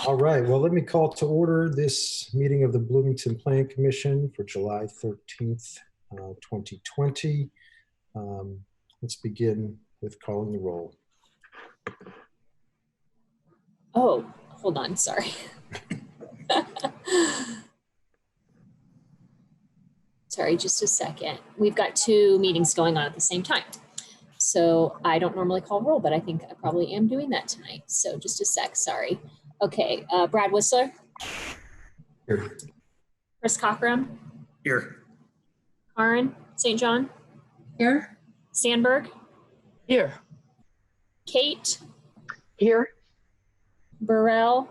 All right, well, let me call to order this meeting of the Bloomington Plan Commission for July 13th, 2020. Let's begin with calling the roll. Oh, hold on, sorry. Sorry, just a second. We've got two meetings going on at the same time. So I don't normally call roll, but I think I probably am doing that tonight. So just a sec, sorry. Okay, Brad Whistler. Here. Chris Cockram. Here. Karen St. John. Here. Sandberg. Here. Kate. Here. Burrell.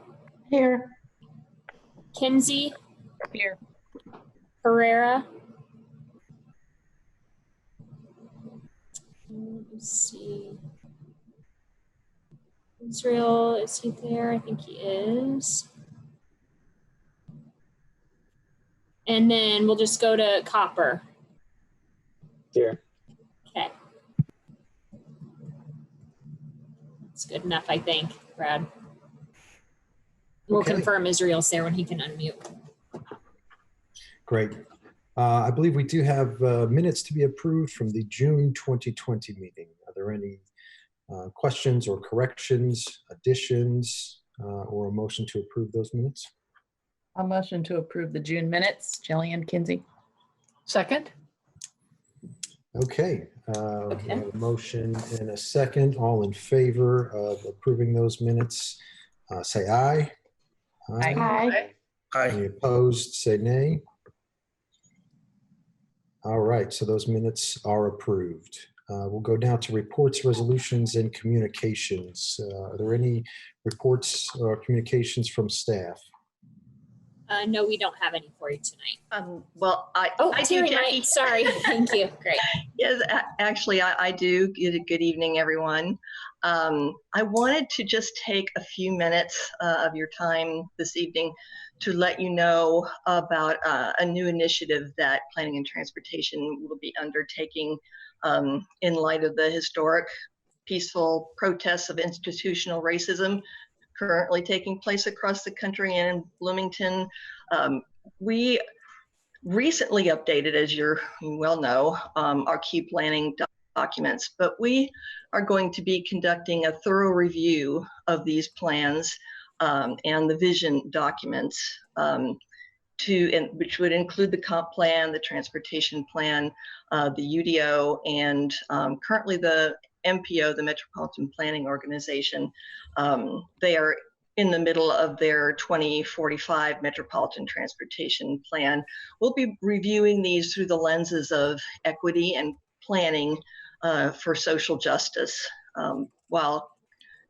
Here. Kinsey. Here. Herrera. Let's see. Israel, is he there? I think he is. And then we'll just go to Copper. Here. Okay. That's good enough, I think, Brad. We'll confirm Israel's there when he can unmute. Great. I believe we do have minutes to be approved from the June 2020 meeting. Are there any questions or corrections, additions, or a motion to approve those minutes? A motion to approve the June minutes. Jillian Kinsey. Second. Okay. We have a motion and a second. All in favor of approving those minutes, say aye. Aye. Aye. Aye. Any opposed, say nay. All right, so those minutes are approved. We'll go down to reports, resolutions, and communications. Are there any reports or communications from staff? No, we don't have any for you tonight. Well, I do, Jackie. Sorry, thank you. Great. Yes, actually, I do. Good evening, everyone. I wanted to just take a few minutes of your time this evening to let you know about a new initiative that Planning and Transportation will be undertaking in light of the historic peaceful protests of institutional racism currently taking place across the country and in Bloomington. We recently updated, as you well know, our key planning documents, but we are going to be conducting a thorough review of these plans and the vision documents, which would include the comp plan, the transportation plan, the UDO, and currently the MPO, the Metropolitan Planning Organization. They are in the middle of their 2045 Metropolitan Transportation Plan. We'll be reviewing these through the lenses of equity and planning for social justice. While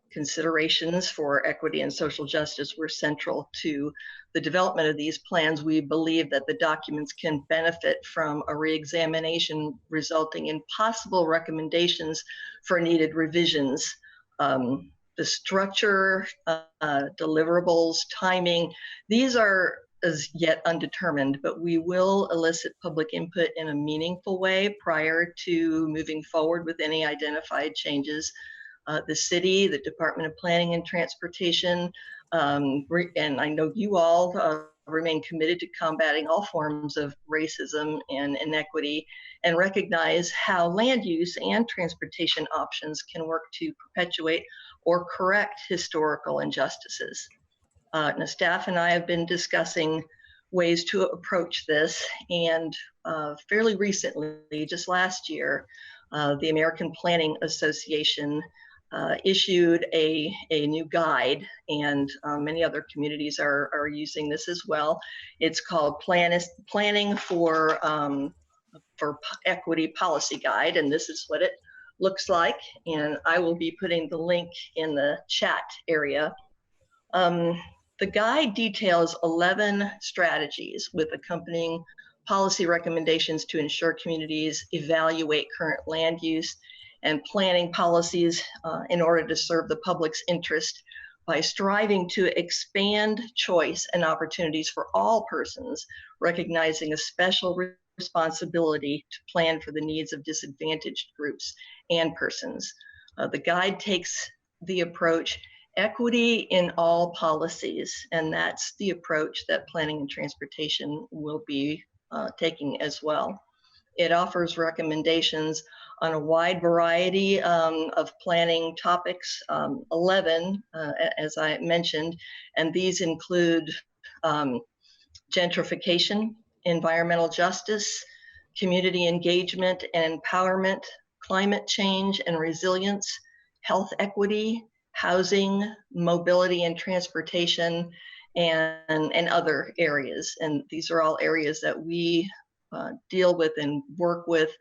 considerations for equity and social justice were central to the development of these plans, we believe that the documents can benefit from a re-examination resulting in possible recommendations for needed revisions. The structure, deliverables, timing, these are as yet undetermined, but we will elicit public input in a meaningful way prior to moving forward with any identified changes. The city, the Department of Planning and Transportation, and I know you all remain committed to combating all forms of racism and inequity, and recognize how land use and transportation options can work to perpetuate or correct historical injustices. Now, staff and I have been discussing ways to approach this, and fairly recently, just last year, the American Planning Association issued a new guide, and many other communities are using this as well. It's called Planning for Equity Policy Guide, and this is what it looks like, and I will be putting the link in the chat area. The guide details 11 strategies with accompanying policy recommendations to ensure communities evaluate current land use and planning policies in order to serve the public's interest by striving to expand choice and opportunities for all persons, recognizing a special responsibility to plan for the needs of disadvantaged groups and persons. The guide takes the approach equity in all policies, and that's the approach that planning and transportation will be taking as well. It offers recommendations on a wide variety of planning topics, 11, as I mentioned, and these include gentrification, environmental justice, community engagement and empowerment, climate change and resilience, health equity, housing, mobility and transportation, and other areas. And these are all areas that we deal with and work with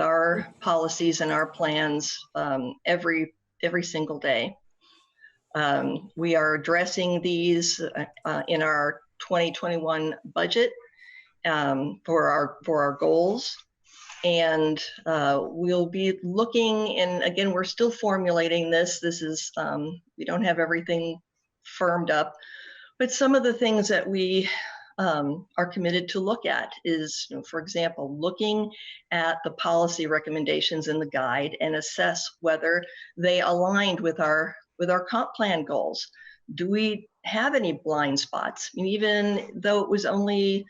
our policies and our plans every single day. We are addressing these in our 2021 budget for our goals. And we'll be looking, and again, we're still formulating this. This is, we don't have everything firmed up, but some of the things that we are committed to look at is, for example, looking at the policy recommendations in the guide and assess whether they aligned with our comp plan goals. Do we have any blind spots? Even though it was only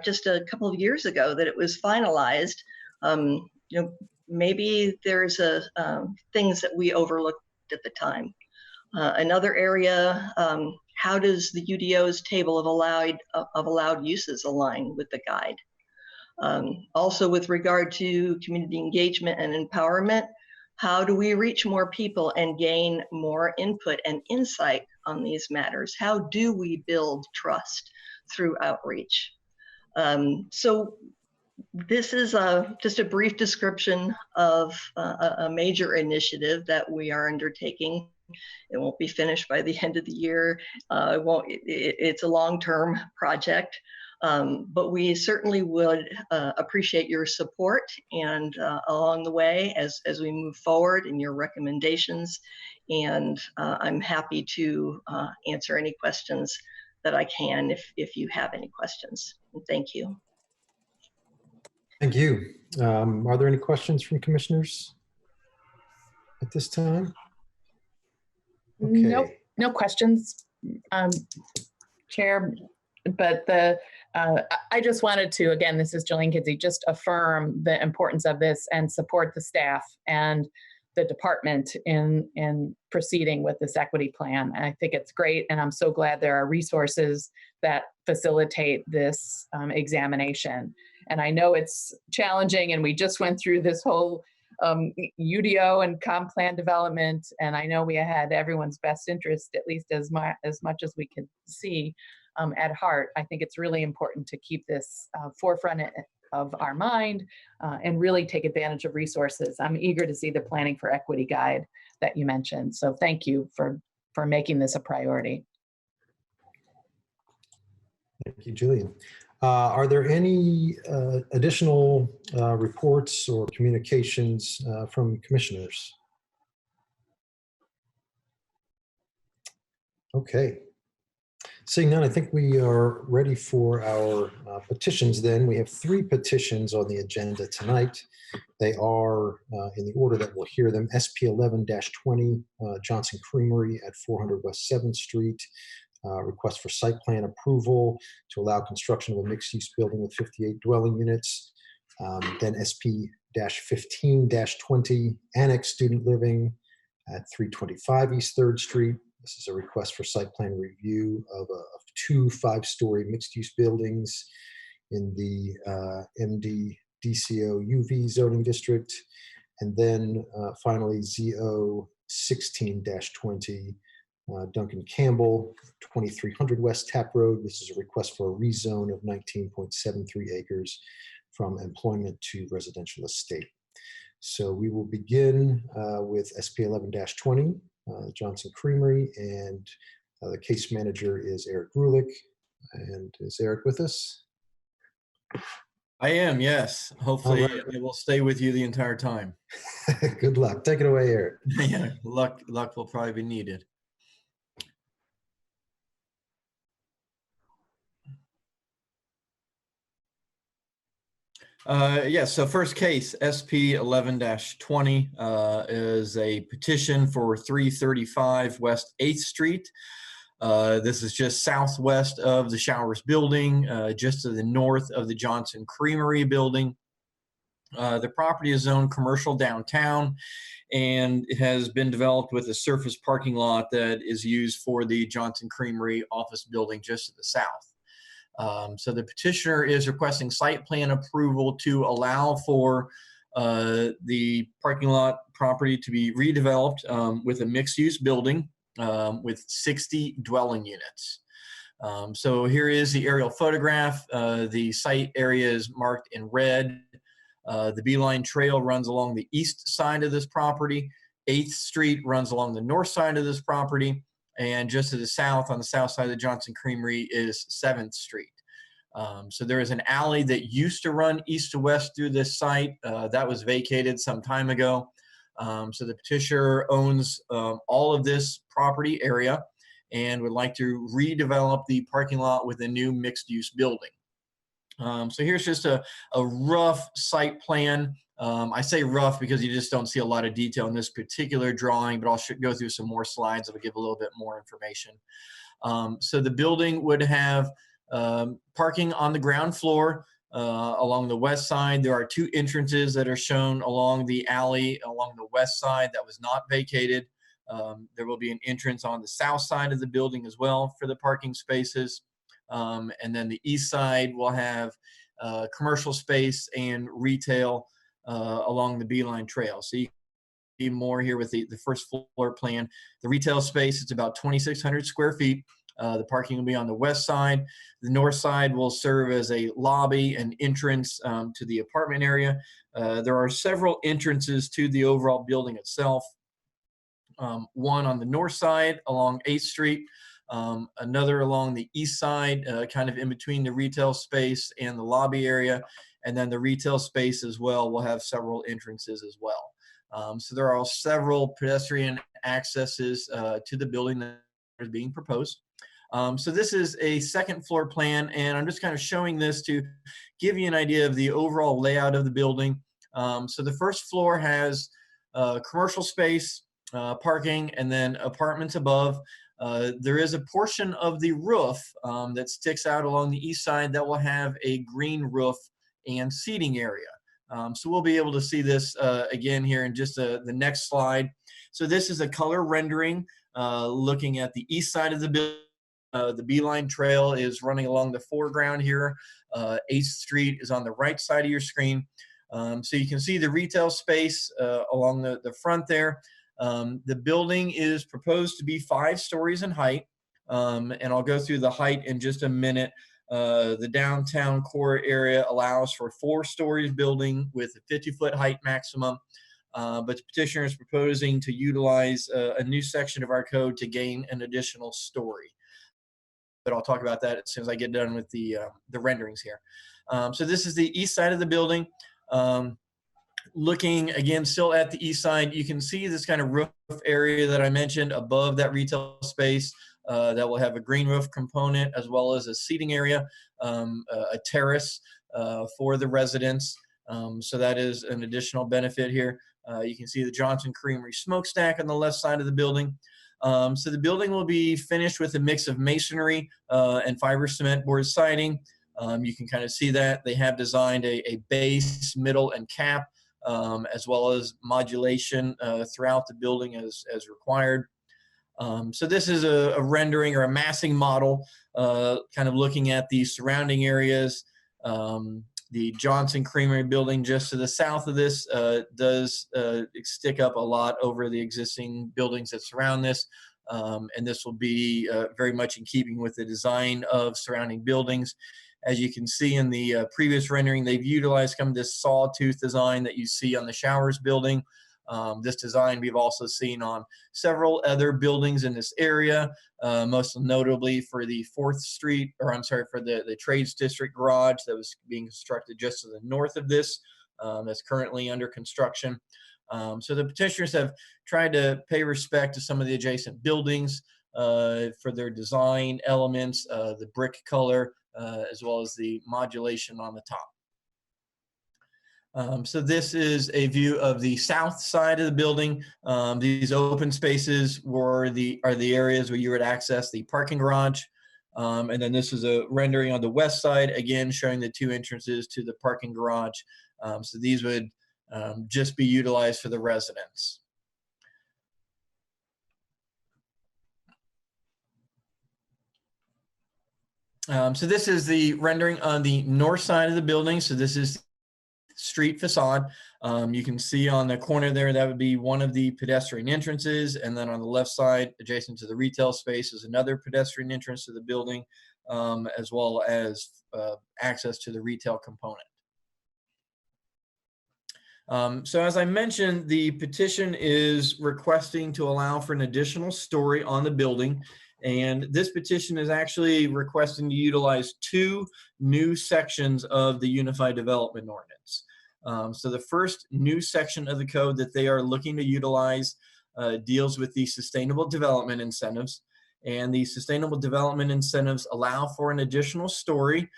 just a couple of years ago that it was finalized, maybe there's things that we overlooked at the time. Another area, how does the UDO's table of allowed uses align with the guide? Also, with regard to community engagement and empowerment, how do we reach more people and gain more input and insight on these matters? How do we build trust through outreach? So this is just a brief description of a major initiative that we are undertaking. It won't be finished by the end of the year. It's a long-term project, but we certainly would appreciate your support and along the way as we move forward and your recommendations. And I'm happy to answer any questions that I can if you have any questions. And thank you. Thank you. Are there any questions from commissioners at this time? Okay. Nope, no questions, Chair. But I just wanted to, again, this is Jillian Kinsey, just affirm the importance of this and support the staff and the department in proceeding with this equity plan. I think it's great, and I'm so glad there are resources that facilitate this examination. And I know it's challenging, and we just went through this whole UDO and comp plan development, and I know we had everyone's best interest, at least as much as we can see, at heart. I think it's really important to keep this forefront of our mind and really take advantage of resources. I'm eager to see the Planning for Equity guide that you mentioned. So thank you for making this a priority. Thank you, Jillian. Are there any additional reports or communications from commissioners? Okay. Seeing none, I think we are ready for our petitions then. We have 3 petitions on the agenda tonight. They are in the order that we'll hear them. SP 11-20, Johnson Creamery at 400 West 7th Street. Request for site plan approval to allow construction of a mixed-use building with 58 dwelling units. Then SP-15-20, Annex Student Living at 325 East 3rd Street. This is a request for site plan review of 2 5-story mixed-use buildings in the MD DCO UV zoning district. And then finally, ZO 16-20, Duncan Campbell, 2300 West Tap Road. This is a request for a rezone of 19.73 acres from employment to residential estate. So we will begin with SP 11-20, Johnson Creamery, and the case manager is Eric Grulich. And is Eric with us? I am, yes. Hopefully Right. it will stay with you the entire time. Good luck. Take it away, Eric. Yeah, luck will probably be needed. Yes, so first case, SP 11-20 is a petition for 335 West 8th Street. This is just southwest of the Showers building, just to the north of the Johnson Creamery building. The property is zoned commercial downtown, and it has been developed with a surface parking lot that is used for the Johnson Creamery office building just to the south. So the petitioner is requesting site plan approval to allow for the parking lot property to be redeveloped with a mixed-use building with 60 dwelling units. So here is the aerial photograph. The site area is marked in red. The Beeline Trail runs along the east side of this property. 8th Street runs along the north side of this property. And just to the south, on the south side of the Johnson Creamery, is 7th Street. So there is an alley that used to run east to west through this site. That was vacated some time ago. So the petitioner owns all of this property area and would like to redevelop the parking lot with a new mixed-use building. So here's just a rough site plan. I say rough because you just don't see a lot of detail in this particular drawing, but I'll go through some more slides that will give a little bit more information. So the building would have parking on the ground floor along the west side. There are 2 entrances that are shown along the alley along the west side that was not vacated. There will be an entrance on the south side of the building as well for the parking spaces. And then the east side will have commercial space and retail along the Beeline Trail. So you see more here with the first floor plan. The retail space, it's about 2,600 square feet. The parking will be on the west side. The north side will serve as a lobby and entrance to the apartment area. There are several entrances to the overall building itself. One on the north side along 8th Street, another along the east side, kind of in between the retail space and the lobby area. And then the retail space as well will have several entrances as well. So there are several pedestrian accesses to the building that is being proposed. So this is a second floor plan, and I'm just kind of showing this to give you an idea of the overall layout of the building. So the first floor has commercial space, parking, and then apartments above. There is a portion of the roof that sticks out along the east side that will have a green roof and seating area. So we'll be able to see this again here in just the next slide. So this is a color rendering looking at the east side of the building. The Beeline Trail is running along the foreground here. 8th Street is on the right side of your screen. So you can see the retail space along the front there. The building is proposed to be 5 stories in height, and I'll go through the height in just a minute. The downtown core area allows for 4 stories building with a 50-foot height maximum, but the petitioner is proposing to utilize a new section of our code to gain an additional story. But I'll talk about that as soon as I get done with the renderings here. So this is the east side of the building. Looking again, still at the east side, you can see this kind of roof area that I mentioned above that retail space that will have a green roof component as well as a seating area, a terrace for the residents. So that is an additional benefit here. You can see the Johnson Creamery smokestack on the left side of the building. So the building will be finished with a mix of masonry and fiber cement board siding. You can kind of see that they have designed a base, middle, and cap, as well as modulation throughout the building as required. So this is a rendering or a massing model, kind of looking at the surrounding areas. The Johnson Creamery building just to the south of this does stick up a lot over the existing buildings that surround this. And this will be very much in keeping with the design of surrounding buildings. As you can see in the previous rendering, they've utilized kind of this sawtooth design that you see on the Showers building. This design we've also seen on several other buildings in this area, most notably for the 4th Street, or I'm sorry, for the Trades District garage that was being constructed just to the north of this, that's currently under construction. So the petitioners have tried to pay respect to some of the adjacent buildings for their design elements, the brick color, as well as the modulation on the top. So this is a view of the south side of the building. These open spaces are the areas where you would access the parking garage. And then this is a rendering on the west side, again, showing the two entrances to the parking garage. So these would just be utilized for the residents. So this is the rendering on the north side of the building. So this is street facade. You can see on the corner there, that would be one of the pedestrian entrances. And then on the left side, adjacent to the retail space, is another pedestrian entrance to the building, as well as access to the retail component. So as I mentioned, the petition is requesting to allow for an additional story on the building. And this petition is actually requesting to utilize two new sections of the Unified Development Ordinance. So the first new section of the code that they are looking to utilize deals with the sustainable development incentives. And the sustainable development incentives allow for an additional story,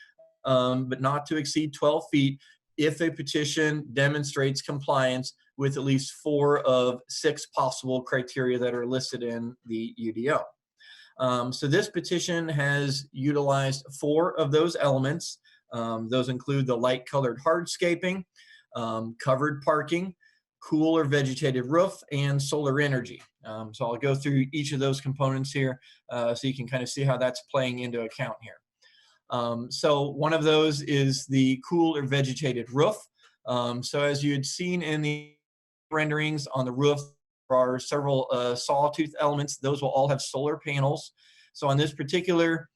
but not to exceed 12 feet if a petition demonstrates compliance with at least 4 of 6 possible criteria that are listed in the UDO. So this petition has utilized 4 of those elements. Those include the light colored hardscaping, covered parking, cool or vegetated roof, and solar energy. So I'll go through each of those components here so you can kind of see how that's playing into account here. So one of those is the cool or vegetated roof. So as you had seen in the renderings on the roof, there are several sawtooth elements. Those will all have solar panels. So on this particular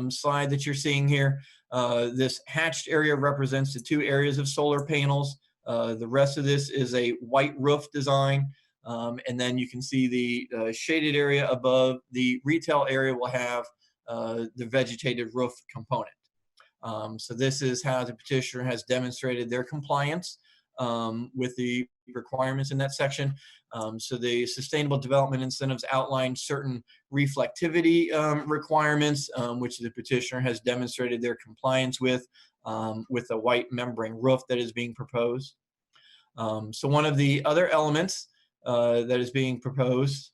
slide that you're seeing here, this hatched area represents the 2 areas of solar panels. The rest of this is a white roof design. And then you can see the shaded area above the retail area will have the vegetated roof component. So this is how the petitioner has demonstrated their compliance with the requirements in that section. So the sustainable development incentives outline certain reflectivity requirements, which the petitioner has demonstrated their compliance with a white membrane roof that is being proposed. So one of the other elements that is being proposed,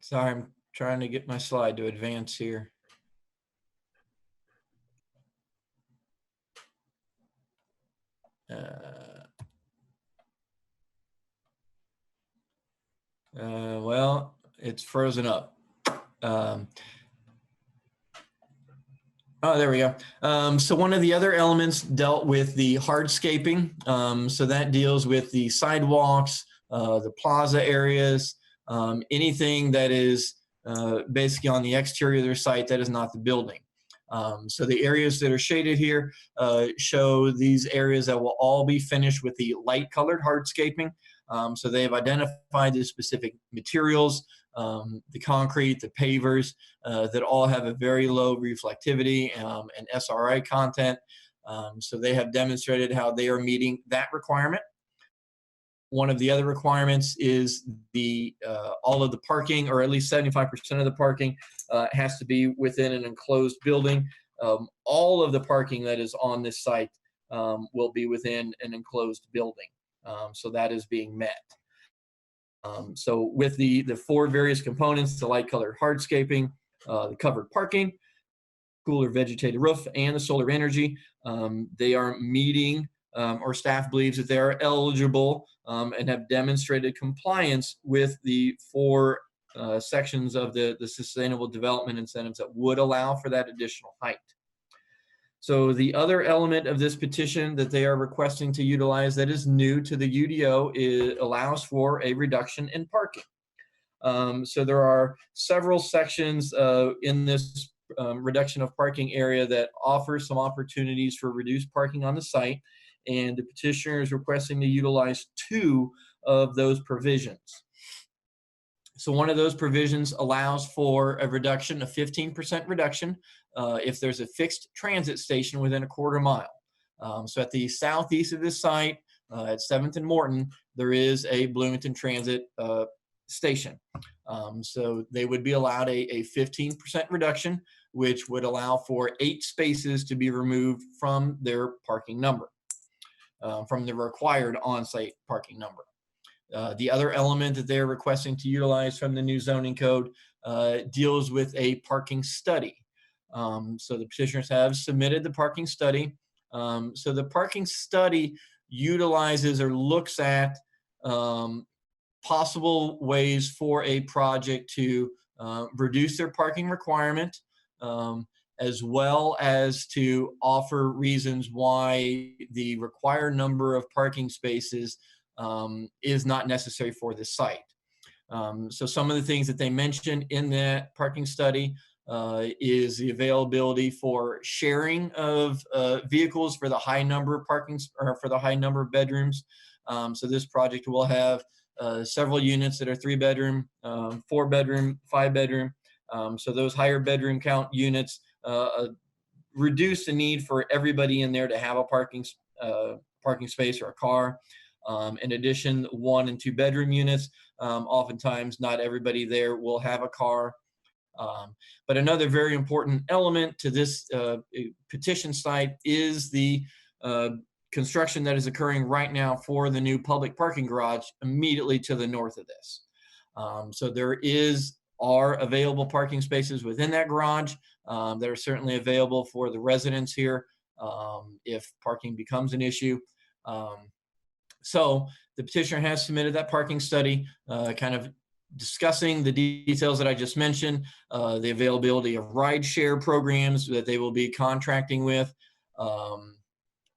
sorry, I'm trying to get my slide to advance here. Well, it's frozen up. Oh, there we go. So one of the other elements dealt with the hardscaping. So that deals with the sidewalks, the plaza areas, anything that is basically on the exterior of their site that is not the building. So the areas that are shaded here show these areas that will all be finished with the light colored hardscaping. So they have identified the specific materials, the concrete, the pavers, that all have a very low reflectivity and SRI content. So they have demonstrated how they are meeting that requirement. One of the other requirements is the all of the parking, or at least 75% of the parking, has to be within an enclosed building. All of the parking that is on this site will be within an enclosed building. So that is being met. So with the 4 various components, the light colored hardscaping, the covered parking, cooler vegetated roof, and the solar energy, they are meeting, or staff believes that they are eligible and have demonstrated compliance with the 4 sections of the sustainable development incentives that would allow for that additional height. So the other element of this petition that they are requesting to utilize that is new to the UDO allows for a reduction in parking. So there are several sections in this reduction of parking area that offer some opportunities for reduced parking on the site, and the petitioner is requesting to utilize 2 of those provisions. So one of those provisions allows for a reduction, a 15% reduction, if there's a fixed transit station within a quarter mile. So at the southeast of this site, at 7th and Morton, there is a Bloomington transit station. So they would be allowed a 15% reduction, which would allow for 8 spaces to be removed from their parking number, from the required on-site parking number. The other element that they're requesting to utilize from the new zoning code deals with a parking study. So the petitioners have submitted the parking study. So the parking study utilizes or looks at possible ways for a project to reduce their parking requirement, as well as to offer reasons why the required number of parking spaces is not necessary for this site. So some of the things that they mentioned in that parking study is the availability for sharing of vehicles for the high number of parkings, or for the high number of bedrooms. So this project will have several units that are 3-bedroom, 4-bedroom, 5-bedroom. So those higher bedroom count units reduce the need for everybody in there to have a parking space or a car. In addition, 1- and 2-bedroom units, oftentimes not everybody there will have a car. But another very important element to this petition site is the construction that is occurring right now for the new public parking garage immediately to the north of this. So there are available parking spaces within that garage that are certainly available for the residents here if parking becomes an issue. So the petitioner has submitted that parking study, kind of discussing the details that I just mentioned, the availability of ride share programs that they will be contracting with,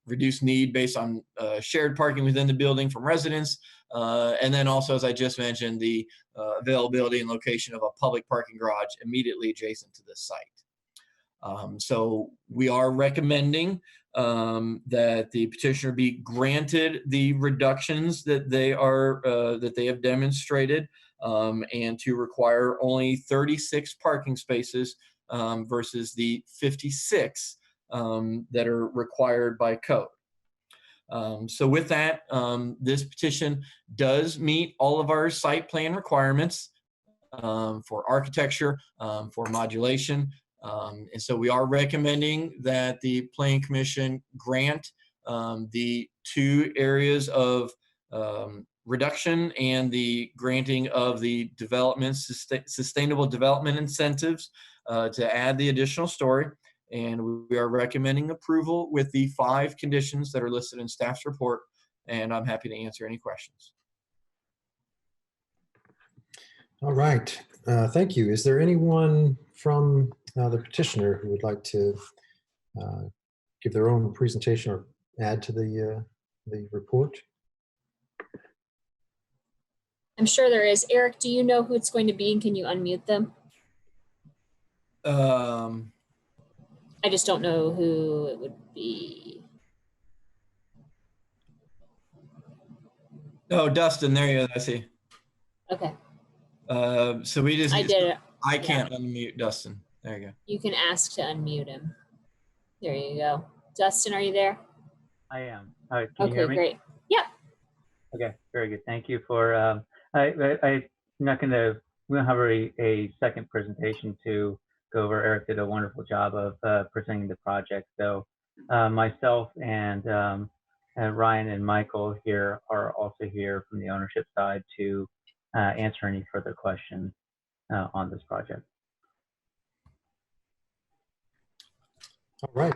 reduced need based on shared parking within the building from residents, and then also, as I just mentioned, the availability and location of a public parking garage immediately adjacent to this site. So we are recommending that the petitioner be granted the reductions that they have demonstrated, and to require only 36 parking spaces versus the 56 that are required by code. So with that, this petition does meet all of our site plan requirements for architecture, for modulation. And so we are recommending that the Planning Commission grant the 2 areas of reduction and the granting of the sustainable development incentives to add the additional story. And we are recommending approval with the 5 conditions that are listed in staff's report. And I'm happy to answer any questions. All right, thank you. Is there anyone from the petitioner who would like to give their own presentation or add to the report? I'm sure there is. Eric, do you know who it's going to be, and can you unmute them? I just don't know who it would be. Oh, Dustin, there you go. I see. Okay. So we just. I did it. I can't unmute Dustin. There you go. You can ask to unmute him. There you go. Dustin, are you there? I am. Can you hear Okay, me? great. Yeah. Okay, very good. Thank you for. I'm not going to. We don't have a second presentation to go over. Eric did a wonderful job of presenting the project. So myself and Ryan and Michael here are also here from the ownership side to answer any further questions on this project. All right.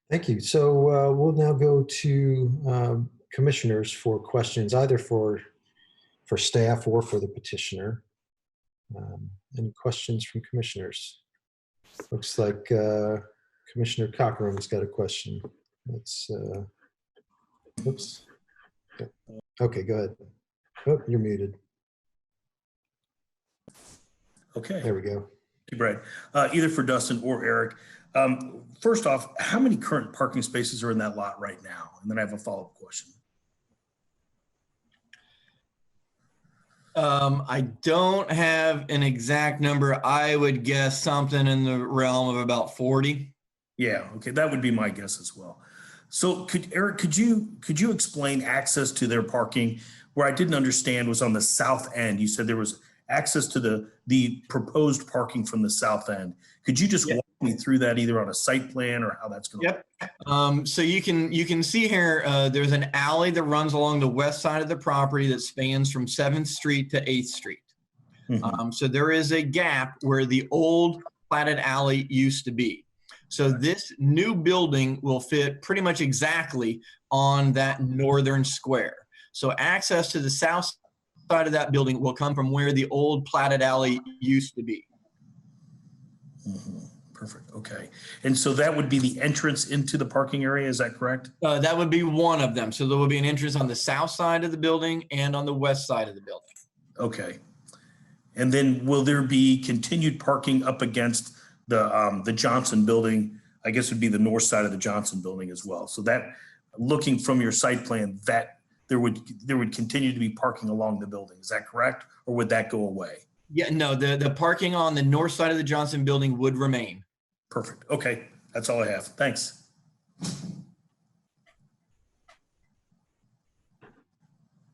Thank you. So we'll now go to commissioners for questions, either for staff or for the petitioner. Any questions from commissioners? Looks like Commissioner Cockrum's got a question. Let's, oops. Okay, go ahead. Oh, you're muted. Okay. There we go. Thank you, Brad. Either for Dustin or Eric. First off, how many current parking spaces are in that lot right now? And then I have a follow-up question. I don't have an exact number. I would guess something in the realm of about 40. Yeah, okay, that would be my guess as well. So Eric, could you explain access to their parking? Where I didn't understand was on the south end. You said there was access to the proposed parking from the south end. Could you just walk me through that either on a site plan or how that's going to work? So you can see here, there's an alley that runs along the west side of the property that spans from 7th Street to 8th Street. So there is a gap where the old platted alley used to be. So this new building will fit pretty much exactly on that northern square. So access to the south side of that building will come from where the old platted alley used to be. Perfect. Okay. And so that would be the entrance into the parking area. Is that correct? That would be one of them. So there will be an entrance on the south side of the building and on the west side of the building. Okay. And then will there be continued parking up against the Johnson building? I guess would be the north side of the Johnson building as well. So that, looking from your site plan, that there would continue to be parking along the building. Is that correct? Or would that go away? Yeah, no, the parking on the north side of the Johnson building would remain. Perfect. Okay. That's all I have. Thanks.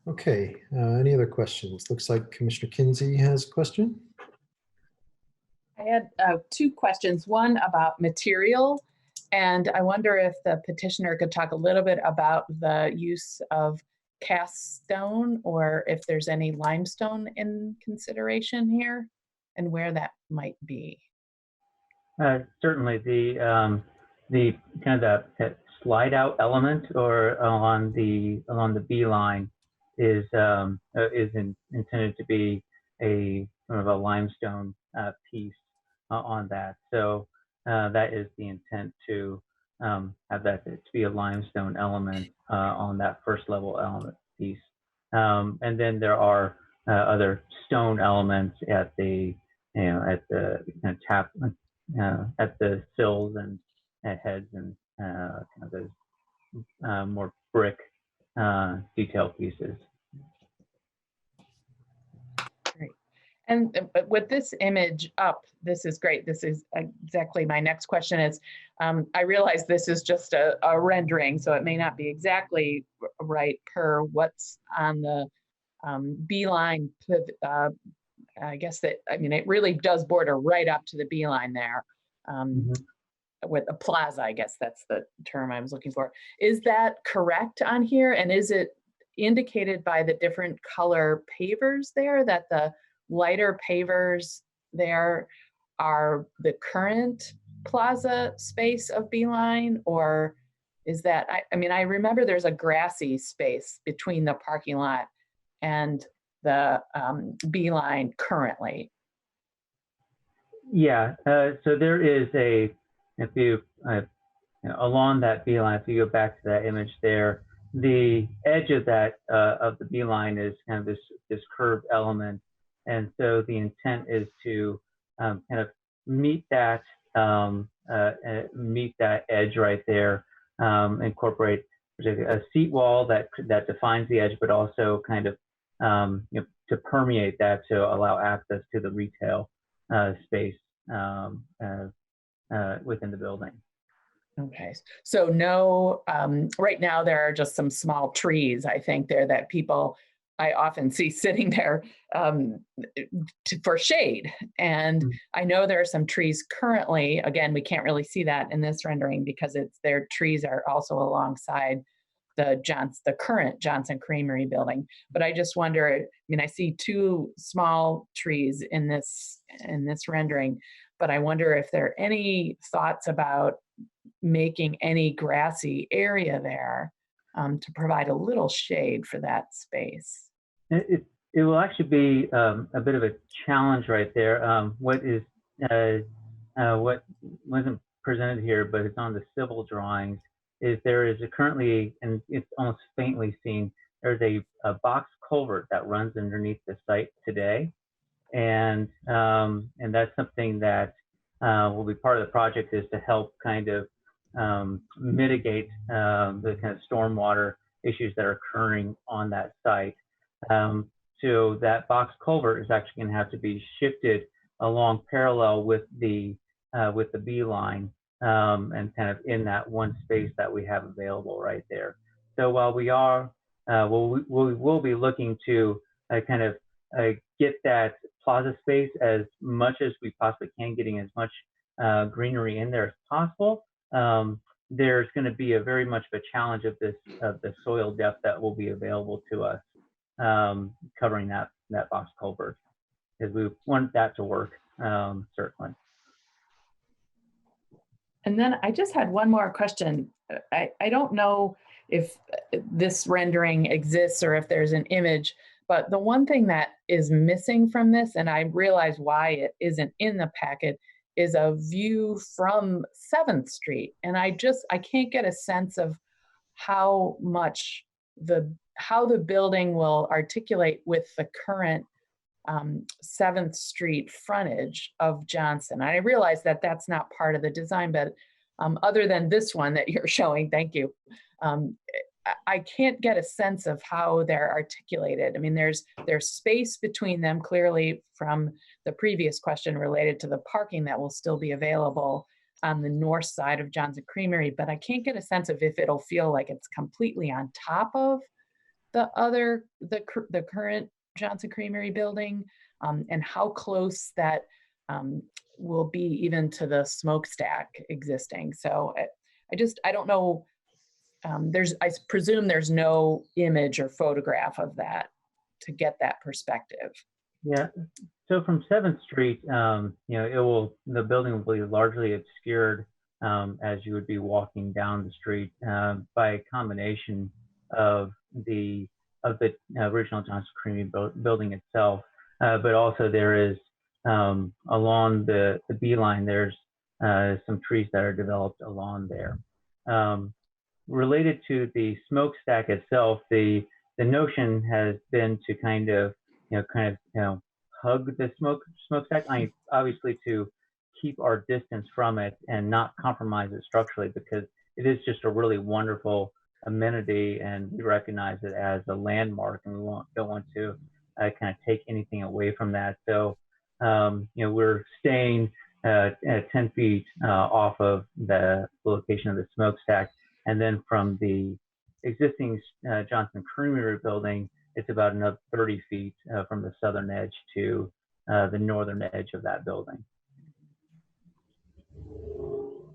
Okay, any other questions? Looks like Commissioner Kinsey has a question. I had two questions. One about material, and I wonder if the petitioner could talk a little bit about the use of cast stone, or if there's any limestone in consideration here, and where that might be. Certainly, the kind of that slide out element or along the beeline is intended to be a sort of a limestone piece on that. So that is the intent to have that to be a limestone element on that first level element piece. And then there are other stone elements at the kind of tap at the sills and at heads and kind of those more brick detail pieces. Great. And with this image up, this is great. This is exactly my next question is, I realize this is just a rendering, so it may not be exactly right per what's on the beeline. I guess that, I mean, it really does border right up to the beeline there. With a plaza, I guess that's the term I was looking for. Is that correct on here? And is it indicated by the different color pavers there, that the lighter pavers there are the current plaza space of Beeline? Or is that, I mean, I remember there's a grassy space between the parking lot and the Beeline currently. Yeah, so there is a, if you, along that beeline, if you go back to that image there, the edge of that, of the beeline is kind of this curved element. And so the intent is to kind of meet that edge right there, incorporate a seat wall that defines the edge, but also kind of, to permeate that to allow access to the retail space within the building. Okay, so no, right now there are just some small trees, I think there that people, I often see sitting there for shade. And I know there are some trees currently, again, we can't really see that in this rendering because their trees are also alongside the current Johnson Creamery building. But I just wonder, I mean, I see two small trees in this rendering, but I wonder if there are any thoughts about making any grassy area there to provide a little shade for that space. It will actually be a bit of a challenge right there. What wasn't presented here, but it's on the civil drawings, is there is currently, and it's almost faintly seen, there's a box culvert that runs underneath the site today. And that's something that will be part of the project, is to help kind of mitigate the kind of stormwater issues that are occurring on that site. So that box culvert is actually going to have to be shifted along parallel with the beeline, and kind of in that one space that we have available right there. So while we are, we will be looking to kind of get that plaza space as much as we possibly can, getting as much greenery in there as possible. There's going to be a very much of a challenge of the soil depth that will be available to us, covering that box culvert, because we want that to work, certainly. And then I just had one more question. I don't know if this rendering exists or if there's an image, but the one thing that is missing from this, and I realize why it isn't in the packet, is a view from 7th Street. And I can't get a sense of how the building will articulate with the current 7th Street frontage of Johnson. I realize that that's not part of the design, but other than this one that you're showing, thank you. I can't get a sense of how they're articulated. I mean, there's space between them clearly from the previous question related to the parking that will still be available on the north side of Johnson Creamery, but I can't get a sense of if it'll feel like it's completely on top of the current Johnson Creamery building, and how close that will be even to the smokestack existing. So I don't know. I presume there's no image or photograph of that to get that perspective. Yeah. So from 7th Street, the building will be largely obscured as you would be walking down the street by a combination of the original Johnson Creamery building itself, but also there is along the beeline, there's some trees that are developed along there. Related to the smokestack itself, the notion has been to kind of hug the smokestack. Obviously to keep our distance from it and not compromise it structurally, because it is just a really wonderful amenity, and we recognize it as a landmark, and we don't want to kind of take anything away from that. So we're staying at 10 feet off of the location of the smokestack. And then from the existing Johnson Creamery building, it's about another 30 feet from the southern edge to the northern edge of that building.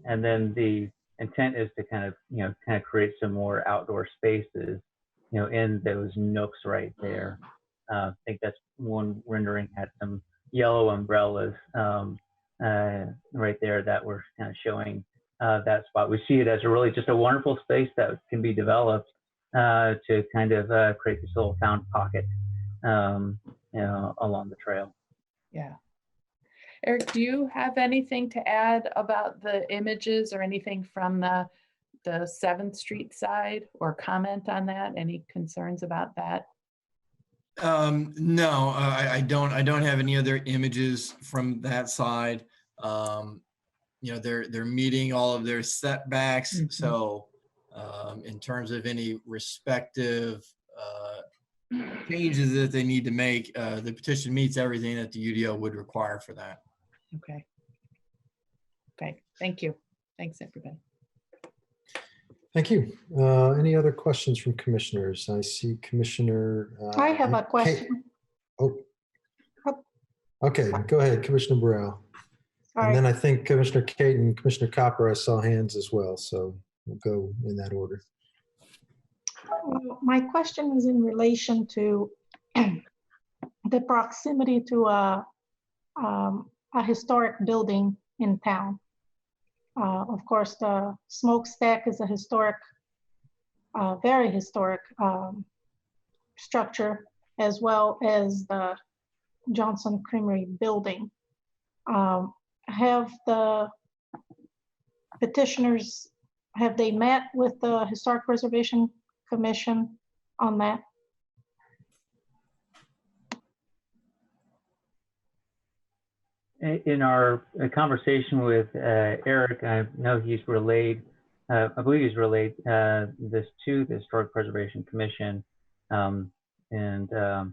And then the intent is to kind of create some more outdoor spaces, in those nooks right there. I think that's one rendering had some yellow umbrellas right there that were kind of showing that spot. We see it as just a wonderful space that can be developed to kind of create this little found pocket, along the trail. Yeah. Eric, do you have anything to add about the images or anything from the 7th Street side, or comment on that? Any concerns about that? No, I don't have any other images from that side. They're meeting all of their setbacks. Mm-hmm. So in terms of any respective changes that they need to make, the petition meets everything that the UDO would require for that. Okay. Thank you. Thanks, everybody. Thank you. Any other questions from commissioners? I see Commissioner. I have a question. Okay, go ahead, Commissioner Burrell. Sorry. And then I think Commissioner Kate and Commissioner Copper, I saw hands as well. So we'll go in that order. My question is in relation to the proximity to a historic building in town. Of course, the smokestack is a historic, very historic structure, as well as the Johnson Creamery building. Have the petitioners, have they met with the Historic Preservation Commission on that? In our conversation with Eric, I know he's relayed, I believe he's relayed this to the Historic Preservation Commission, and I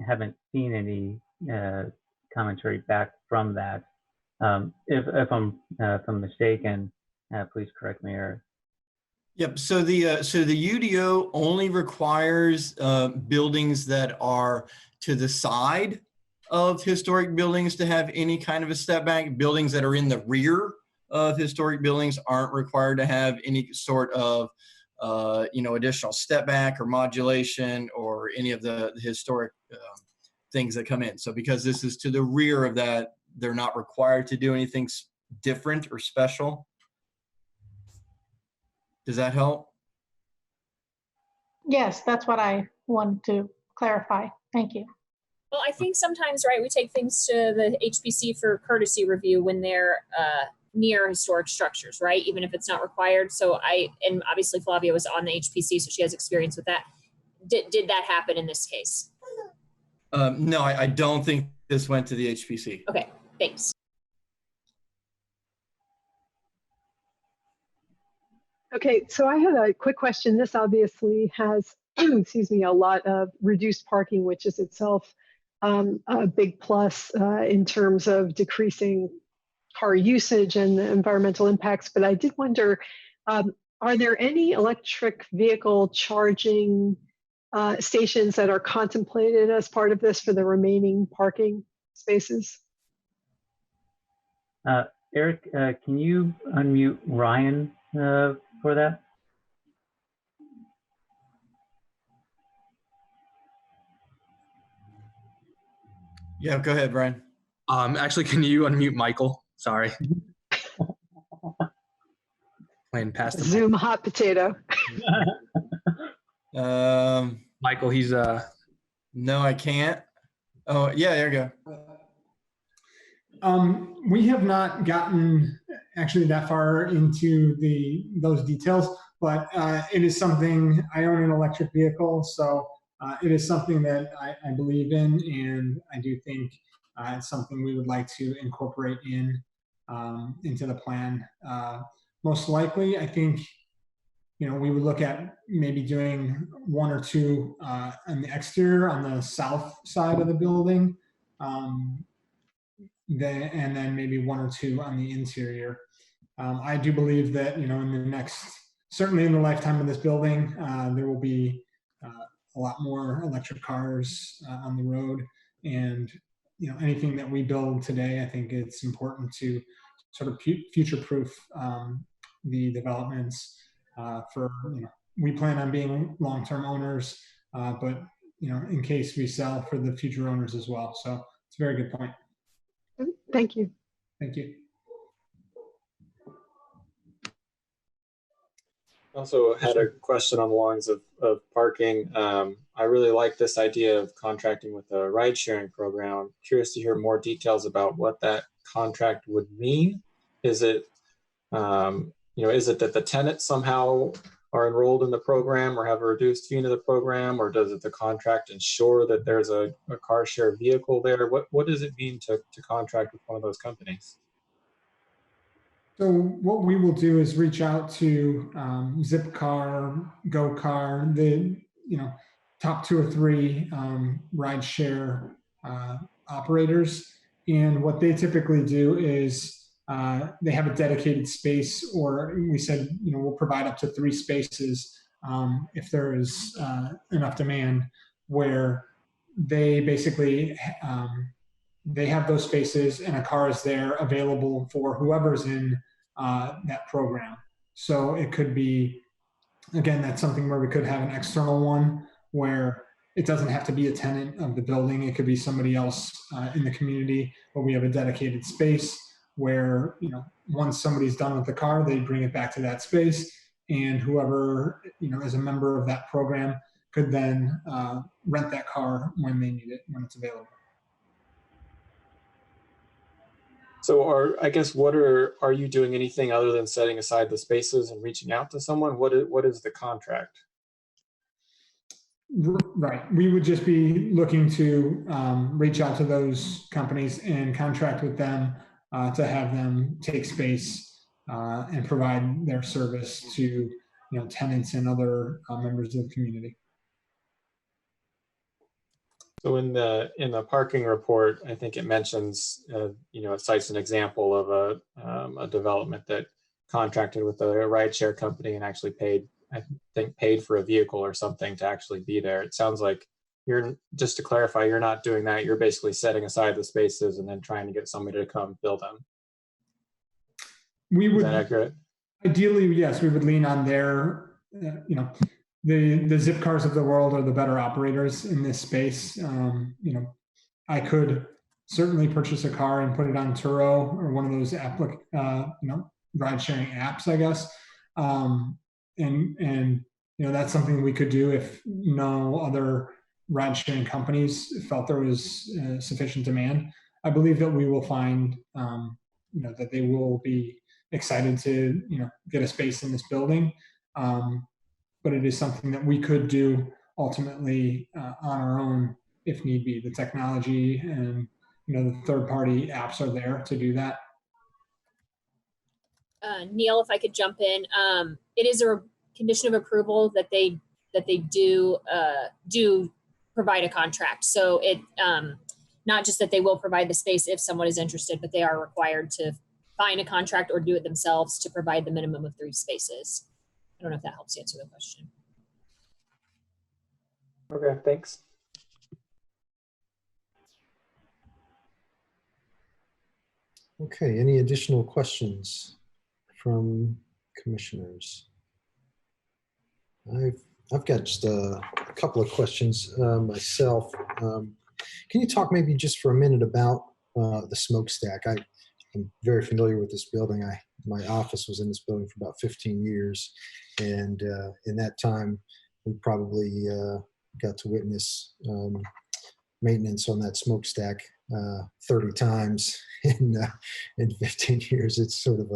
haven't seen any commentary back from that. If I'm mistaken, please correct me, Eric. Yep. So the UDO only requires buildings that are to the side of historic buildings to have any kind of a step back. Buildings that are in the rear of historic buildings aren't required to have any sort of additional step back or modulation or any of the historic things that come in. So because this is to the rear of that, they're not required to do anything different or special. Does that help? Yes, that's what I wanted to clarify. Thank you. Well, I think sometimes, right, we take things to the HPC for courtesy review when they're near historic structures, right? Even if it's not required. So and obviously Flavia was on the HPC, so she has experience with that. Did that happen in this case? No, I don't think this went to the HPC. Okay, thanks. Okay, so I had a quick question. This obviously has, excuse me, a lot of reduced parking, which is itself a big plus in terms of decreasing car usage and the environmental impacts. But I did wonder, are there any electric vehicle charging stations that are contemplated as part of this for the remaining parking spaces? Eric, can you unmute Ryan for that? Yeah, go ahead, Brian. Actually, can you unmute Michael? Sorry. Playing past the Zoom hot potato. Michael, he's No, I can't. Oh, yeah, there you go. We have not gotten actually that far into those details, but it is something. I own an electric vehicle, so it is something that I believe in, and I do think it's something we would like to incorporate into the plan. Most likely, I think, we would look at maybe doing one or two on the exterior on the south side of the building, and then maybe one or two on the interior. I do believe that, certainly in the lifetime of this building, there will be a lot more electric cars on the road, and anything that we build today, I think it's important to sort of future-proof the developments. We plan on being long-term owners, but in case we sell, for the future owners as well. So it's a very good point. Thank you. Thank you. Also had a question on the lines of parking. I really like this idea of contracting with a ride sharing program. I'm curious to hear more details about what that contract would mean. Is it, is it that the tenants somehow are enrolled in the program or have a reduced fee into the program, or does the contract ensure that there's a car share vehicle there? What does it mean to contract with one of those companies? So what we will do is reach out to Zipcar, GoCar, the top 2 or 3 ride share operators, and what they typically do is they have a dedicated space, or we said we'll provide up to 3 spaces if there is enough demand, where they basically they have those spaces and a car is there available for whoever's in that program. So it could be, again, that's something where we could have an external one where it doesn't have to be a tenant of the building. It could be somebody else in the community, but we have a dedicated space where, once somebody's done with the car, they bring it back to that space, and whoever, is a member of that program could then rent that car when they need it, when it's available. So are you doing anything other than setting aside the spaces and reaching out to someone? What is the contract? Right. We would just be looking to reach out to those companies and contract with them to have them take space and provide their service to tenants and other members of the community. So in the parking report, I think it mentions, it cites an example of a development that contracted with a rideshare company and actually paid for a vehicle or something to actually be there. It sounds like you're, just to clarify, you're not doing that. You're basically setting aside the spaces and then trying to get somebody to come fill them. We Is would, that accurate? ideally, yes, we would lean on their, you know, the zip cars of the world are the better operators in this space. You know, I could certainly purchase a car and put it on Turo or one of those you know, ride sharing apps, I guess. And you know, that's something we could do if no other ride sharing companies felt there was sufficient demand. I believe that we will find, you know, that they will be excited to, you know, get a space in this building. But it is something that we could do ultimately on our own if need be. The technology and, you know, the third-party apps are there to do that. Neil, if I could jump in, it is a condition of approval that they do provide a contract. So it not just that they will provide the space if someone is interested, but they are required to find a contract or do it themselves to provide the minimum of 3 spaces. I don't know if that helps answer the question. Okay, thanks. Okay, any additional questions from commissioners? I've got just a couple of questions myself. Can you talk maybe just for a minute about the smokestack? I'm very familiar with this building. My office was in this building for about 15 years. And in that time, we probably got to witness maintenance on that smokestack 30 times in 15 years. It's sort of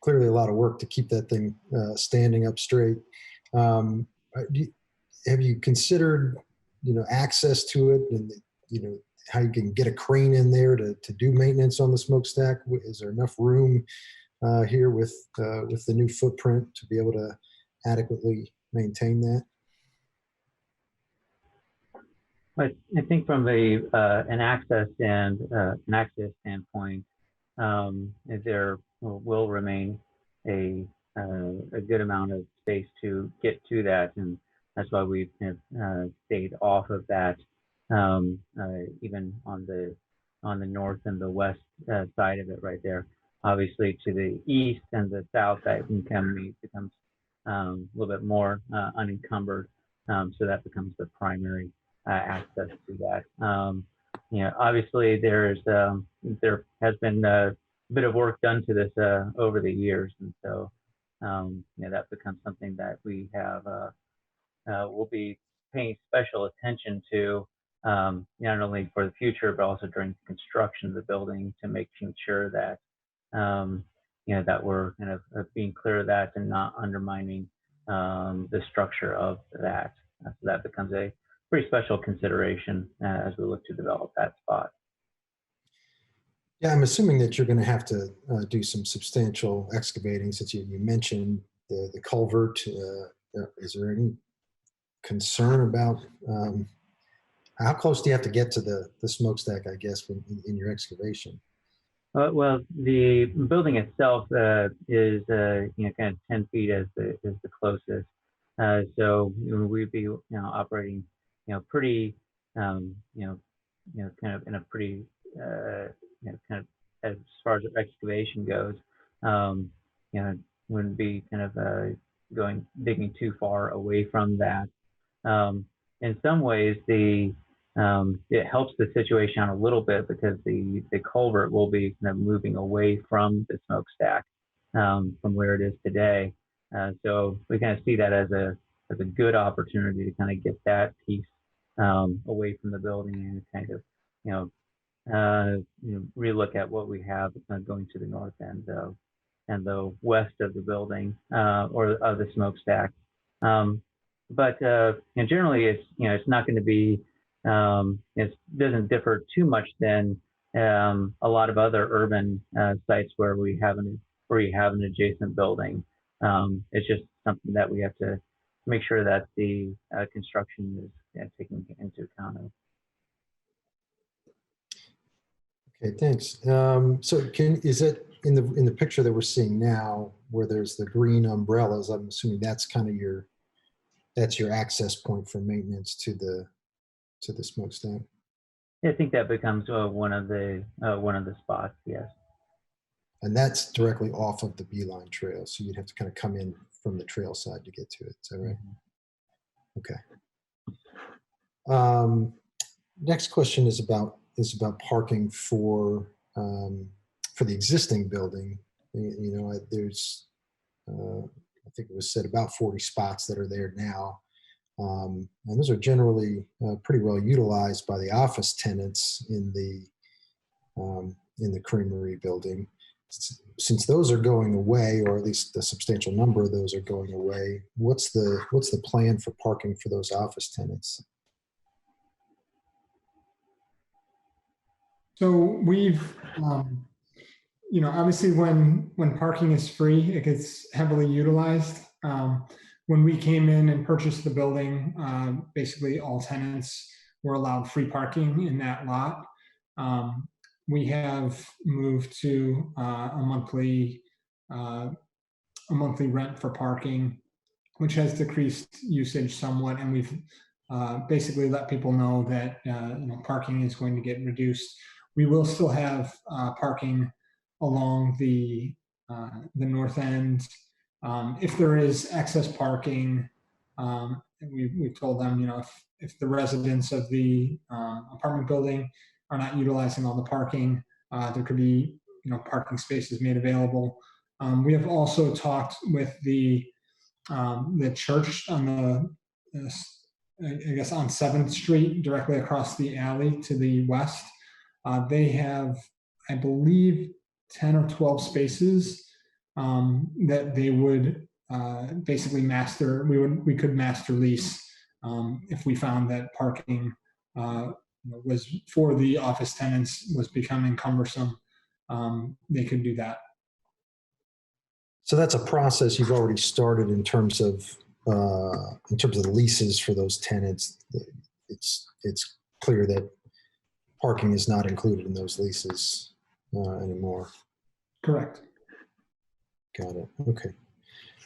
clearly a lot of work to keep that thing standing up straight. Have you considered, you know, access to it and, you know, how you can get a crane in there to do maintenance on the smokestack? Is there enough room here with the new footprint to be able to adequately maintain that? I think from an access standpoint, there will remain a good amount of space to get to that, and that's why we've stayed off of that, even on the north and the west side of it right there. Obviously, to the east and the south, that becomes a little bit more unencumbered, so that becomes the primary access to that. You know, obviously there has been a bit of work done to this over the years, and so you know, that becomes something that we have will be paying special attention to, not only for the future but also during the construction of the building, to making sure that you know, that we're kind of being clear of that and not undermining the structure of that. So that becomes a pretty special consideration as we look to develop that spot. Yeah, I'm assuming that you're going to have to do some substantial excavating, since you mentioned the culvert. Is there any concern about how close do you have to get to the smokestack, I guess, in your excavation? Well, the building itself is you know, kind of 10 feet as the closest. So you know, we'd be, you know, operating, you know, pretty you know, kind of in a pretty you know, kind of, as far as excavation goes, you know, wouldn't be kind of digging too far away from that. In some ways, it helps the situation out a little bit because the culvert will be kind of moving away from the smokestack from where it is today. So we kind of see that as a good opportunity to kind of get that piece away from the building and kind of, you know, relook at what we have going to the north end and the west of the building or of the smokestack. But you know, generally, it's, you know, it's not going to be, it doesn't differ too much than a lot of other urban sites where you have an adjacent building. It's just something that we have to make sure that the construction is taken into account of. Okay, thanks. So is it in the picture that we're seeing now, where there's the green umbrellas? I'm assuming that's kind of your That's your access point for maintenance to the smokestack. I think that becomes one of the spots. Yes. And that's directly off of the Beeline Trail, so you'd have to kind of come in from the trail side to get to it. Is that right? Okay. Next question is about parking for the existing building. You know, there's I think it was said about 40 spots that are there now. And those are generally pretty well utilized by the office tenants in the Creamery building. Since those are going away, or at least a substantial number of those are going away, what's the plan for parking for those office tenants? So we've, you know, obviously when parking is free, it gets heavily utilized. When we came in and purchased the building, basically all tenants were allowed free parking in that lot. We have moved to a monthly rent for parking, which has decreased usage somewhat, and we've basically let people know that you know, parking is going to get reduced. We will still have parking along the north end. If there is excess parking, we've told them, you know, if the residents of the apartment building are not utilizing all the parking, there could be, you know, parking spaces made available. We have also talked with the church on I guess on 7th Street, directly across the alley to the west. They have, I believe, 10 or 12 spaces that they would basically master. We could master lease if we found that parking was for the office tenants was becoming cumbersome. They could do that. So that's a process you've already started in terms of the leases for those tenants. It's clear that parking is not included in those leases anymore. Correct. Got it. Okay.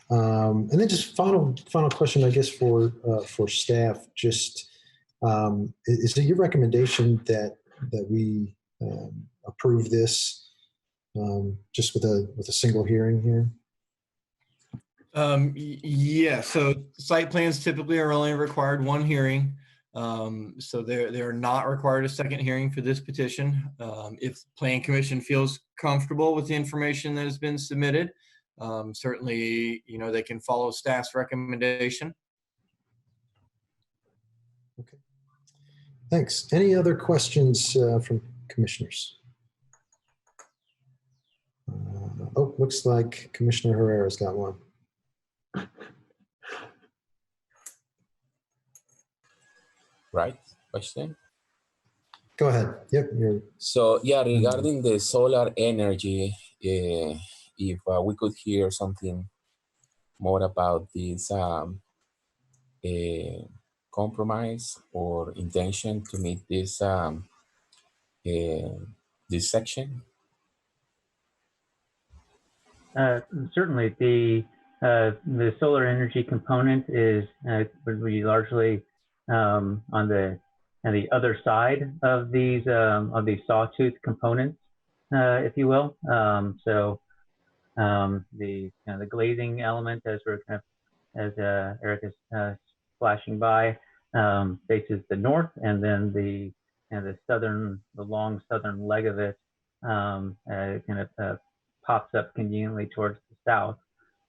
And then just final question, I guess, for staff. Just is it your recommendation that we approve this just with a single hearing here? Yeah, so site plans typically are only required one hearing. So they're not required a second hearing for this petition. If the Plan Commission feels comfortable with the information that has been submitted, certainly, you know, they can follow staff's recommendation. Okay. Thanks. Any other questions from commissioners? Oh, looks like Commissioner Herrera's got one. Right, question? Go ahead. Yep. So yeah, regarding the solar energy, if we could hear something more about this compromise or intention to meet this this section. Certainly, the solar energy component is would be largely on the other side of these sawtooth components, if you will. So the glazing element, as Eric is flashing by, faces the north, and then the long southern leg of it pops up conveniently towards the south,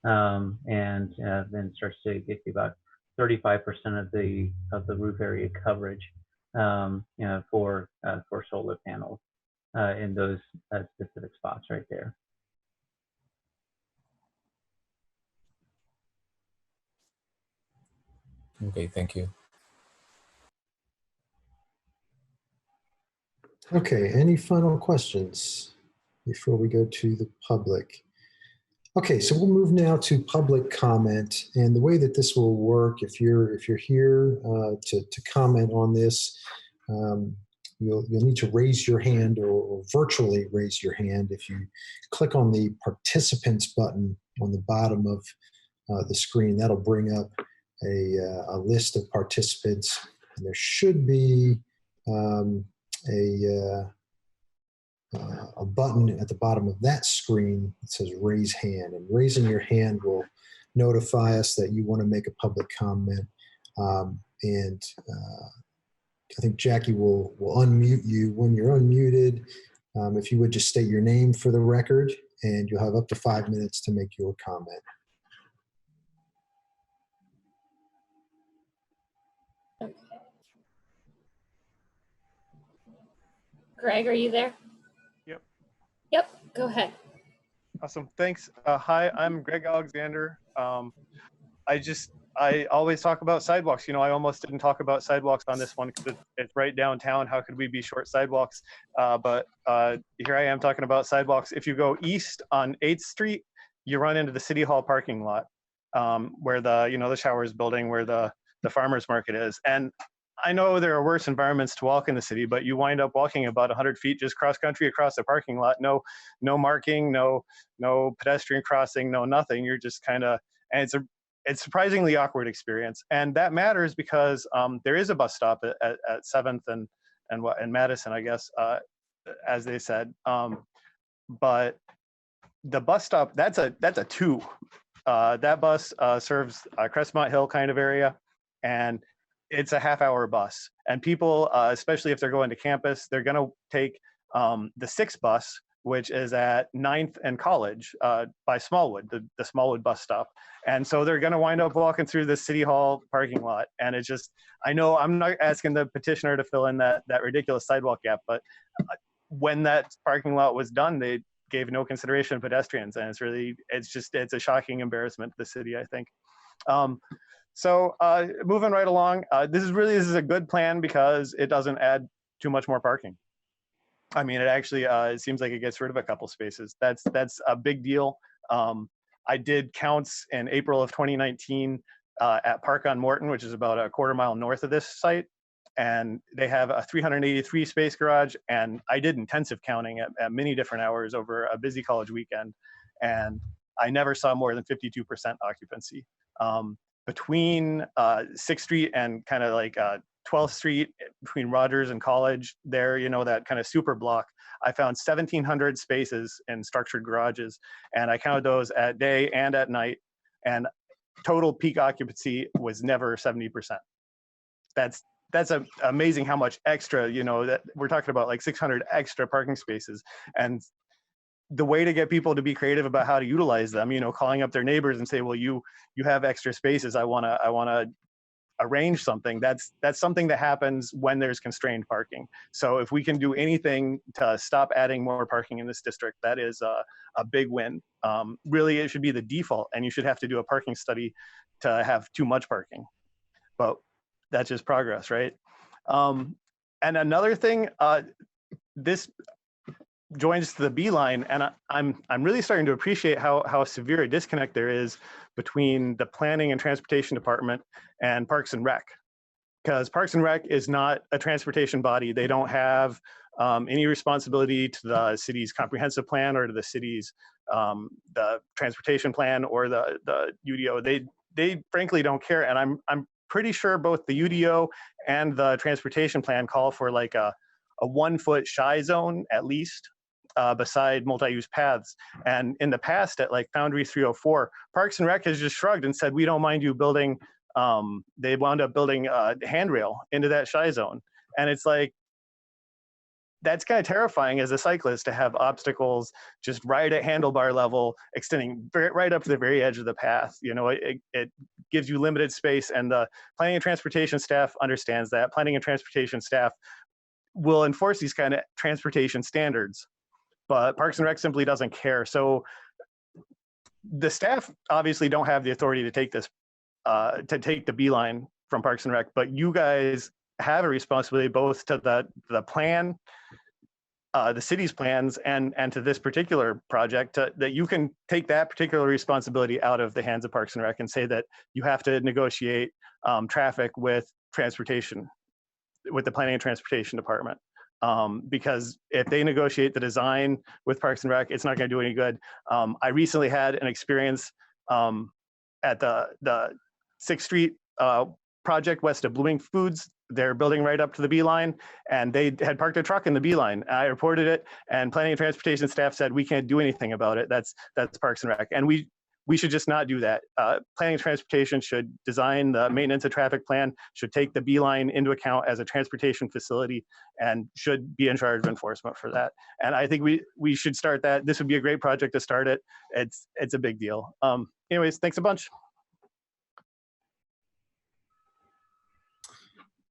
and then starts to get to about 35% of the roof area coverage, for solar panels in those specific spots right there. Okay, thank you. Okay, any final questions before we go to the public? Okay, so we'll move now to public comment, and the way that this will work, if you're here to comment on this, you'll need to raise your hand or virtually raise your hand. If you click on the participants button on the bottom of the screen, that'll bring up a list of participants, and there should be a button at the bottom of that screen that says raise hand, and raising your hand will notify us that you want to make a public comment. And I think Jackie will unmute you when you're unmuted. If you would just state your name for the record, and you'll have up to 5 minutes to make your comment. Okay. Greg, are you there? Yep. Yep, go ahead. Awesome. Thanks. Hi, I'm Greg Alexander. I always talk about sidewalks. I almost didn't talk about sidewalks on this one because it's right downtown. How could we be short sidewalks? But here I am talking about sidewalks. If you go east on 8th Street, you run into the City Hall parking lot where the Showers building, where the farmer's market is. And I know there are worse environments to walk in the city, but you wind up walking about 100 feet just cross country across the parking lot. No marking, no pedestrian crossing, no nothing. You're just kind of, and it's surprisingly awkward experience. And that matters because there is a bus stop at 7th and Madison, I guess, as they said. But the bus stop, that's a 2. That bus serves Crestmont Hill kind of area, and it's a half-hour bus. And people, especially if they're going to campus, they're going to take the 6 bus, which is at 9th and College by Smallwood, the Smallwood bus stop. And so they're going to wind up walking through the City Hall parking lot. And it's just, I know I'm not asking the petitioner to fill in that ridiculous sidewalk gap, but when that parking lot was done, they gave no consideration to pedestrians. And it's a shocking embarrassment to the city, I think. So moving right along, this is a good plan because it doesn't add too much more parking. I mean, it actually, it seems like it gets rid of a couple spaces. That's a big deal. I did counts in April of 2019 at Park on Morton, which is about a quarter mile north of this site. And they have a 383 space garage. And I did intensive counting at many different hours over a busy college weekend. And I never saw more than 52% occupancy. Between 6th Street and kind of like 12th Street, between Rogers and College there, that kind of super block, I found 1,700 spaces in structured garages. And I counted those at day and at night. And total peak occupancy was never 70%. That's amazing how much extra, that we're talking about, like 600 extra parking spaces. And the way to get people to be creative about how to utilize them, calling up their neighbors and say, well, you have extra spaces. I want to arrange something. That's something that happens when there's constrained parking. So if we can do anything to stop adding more parking in this district, that is a big win. Really, it should be the default, and you should have to do a parking study to have too much parking. But that's just progress, right? And another thing, this joins to the B line, and I'm really starting to appreciate how severe a disconnect there is between the Planning and Transportation Department and Parks and Rec, because Parks and Rec is not a transportation body. They don't have any responsibility to the city's comprehensive plan or to the city's the transportation plan or the UDO. They frankly don't care, and I'm pretty sure both the UDO and the transportation plan call for like a 1-foot shy zone at least. Beside multi-use paths. And in the past at like Foundry 304, Parks and Rec has just shrugged and said, we don't mind you building, they wound up building a handrail into that shy zone. And it's like, that's kind of terrifying as a cyclist to have obstacles just right at handlebar level, extending right up to the very edge of the path. It gives you limited space, and the planning and transportation staff understands that. Planning and transportation staff will enforce these kind of transportation standards. But Parks and Rec simply doesn't care. So the staff obviously don't have the authority to take this, to take the B line from Parks and Rec, but you guys have a responsibility both to the plan, the city's plans, and to this particular project, that you can take that particular responsibility out of the hands of Parks and Rec and say that you have to negotiate traffic with transportation, with the Planning and Transportation Department. Because if they negotiate the design with Parks and Rec, it's not going to do any good. I recently had an experience at the 6th Street project west of Bloomington Foods. They're building right up to the beeline, and they had parked their truck in the beeline. I reported it, and planning and transportation staff said we can't do anything about it. That's Parks and Rec, and we should just not do that. Planning and transportation should design the maintenance of traffic plan, should take the beeline into account as a transportation facility, and should be in charge of enforcement for that. And I think we should start that. This would be a great project to start it. It's a big deal. Anyways, thanks a bunch.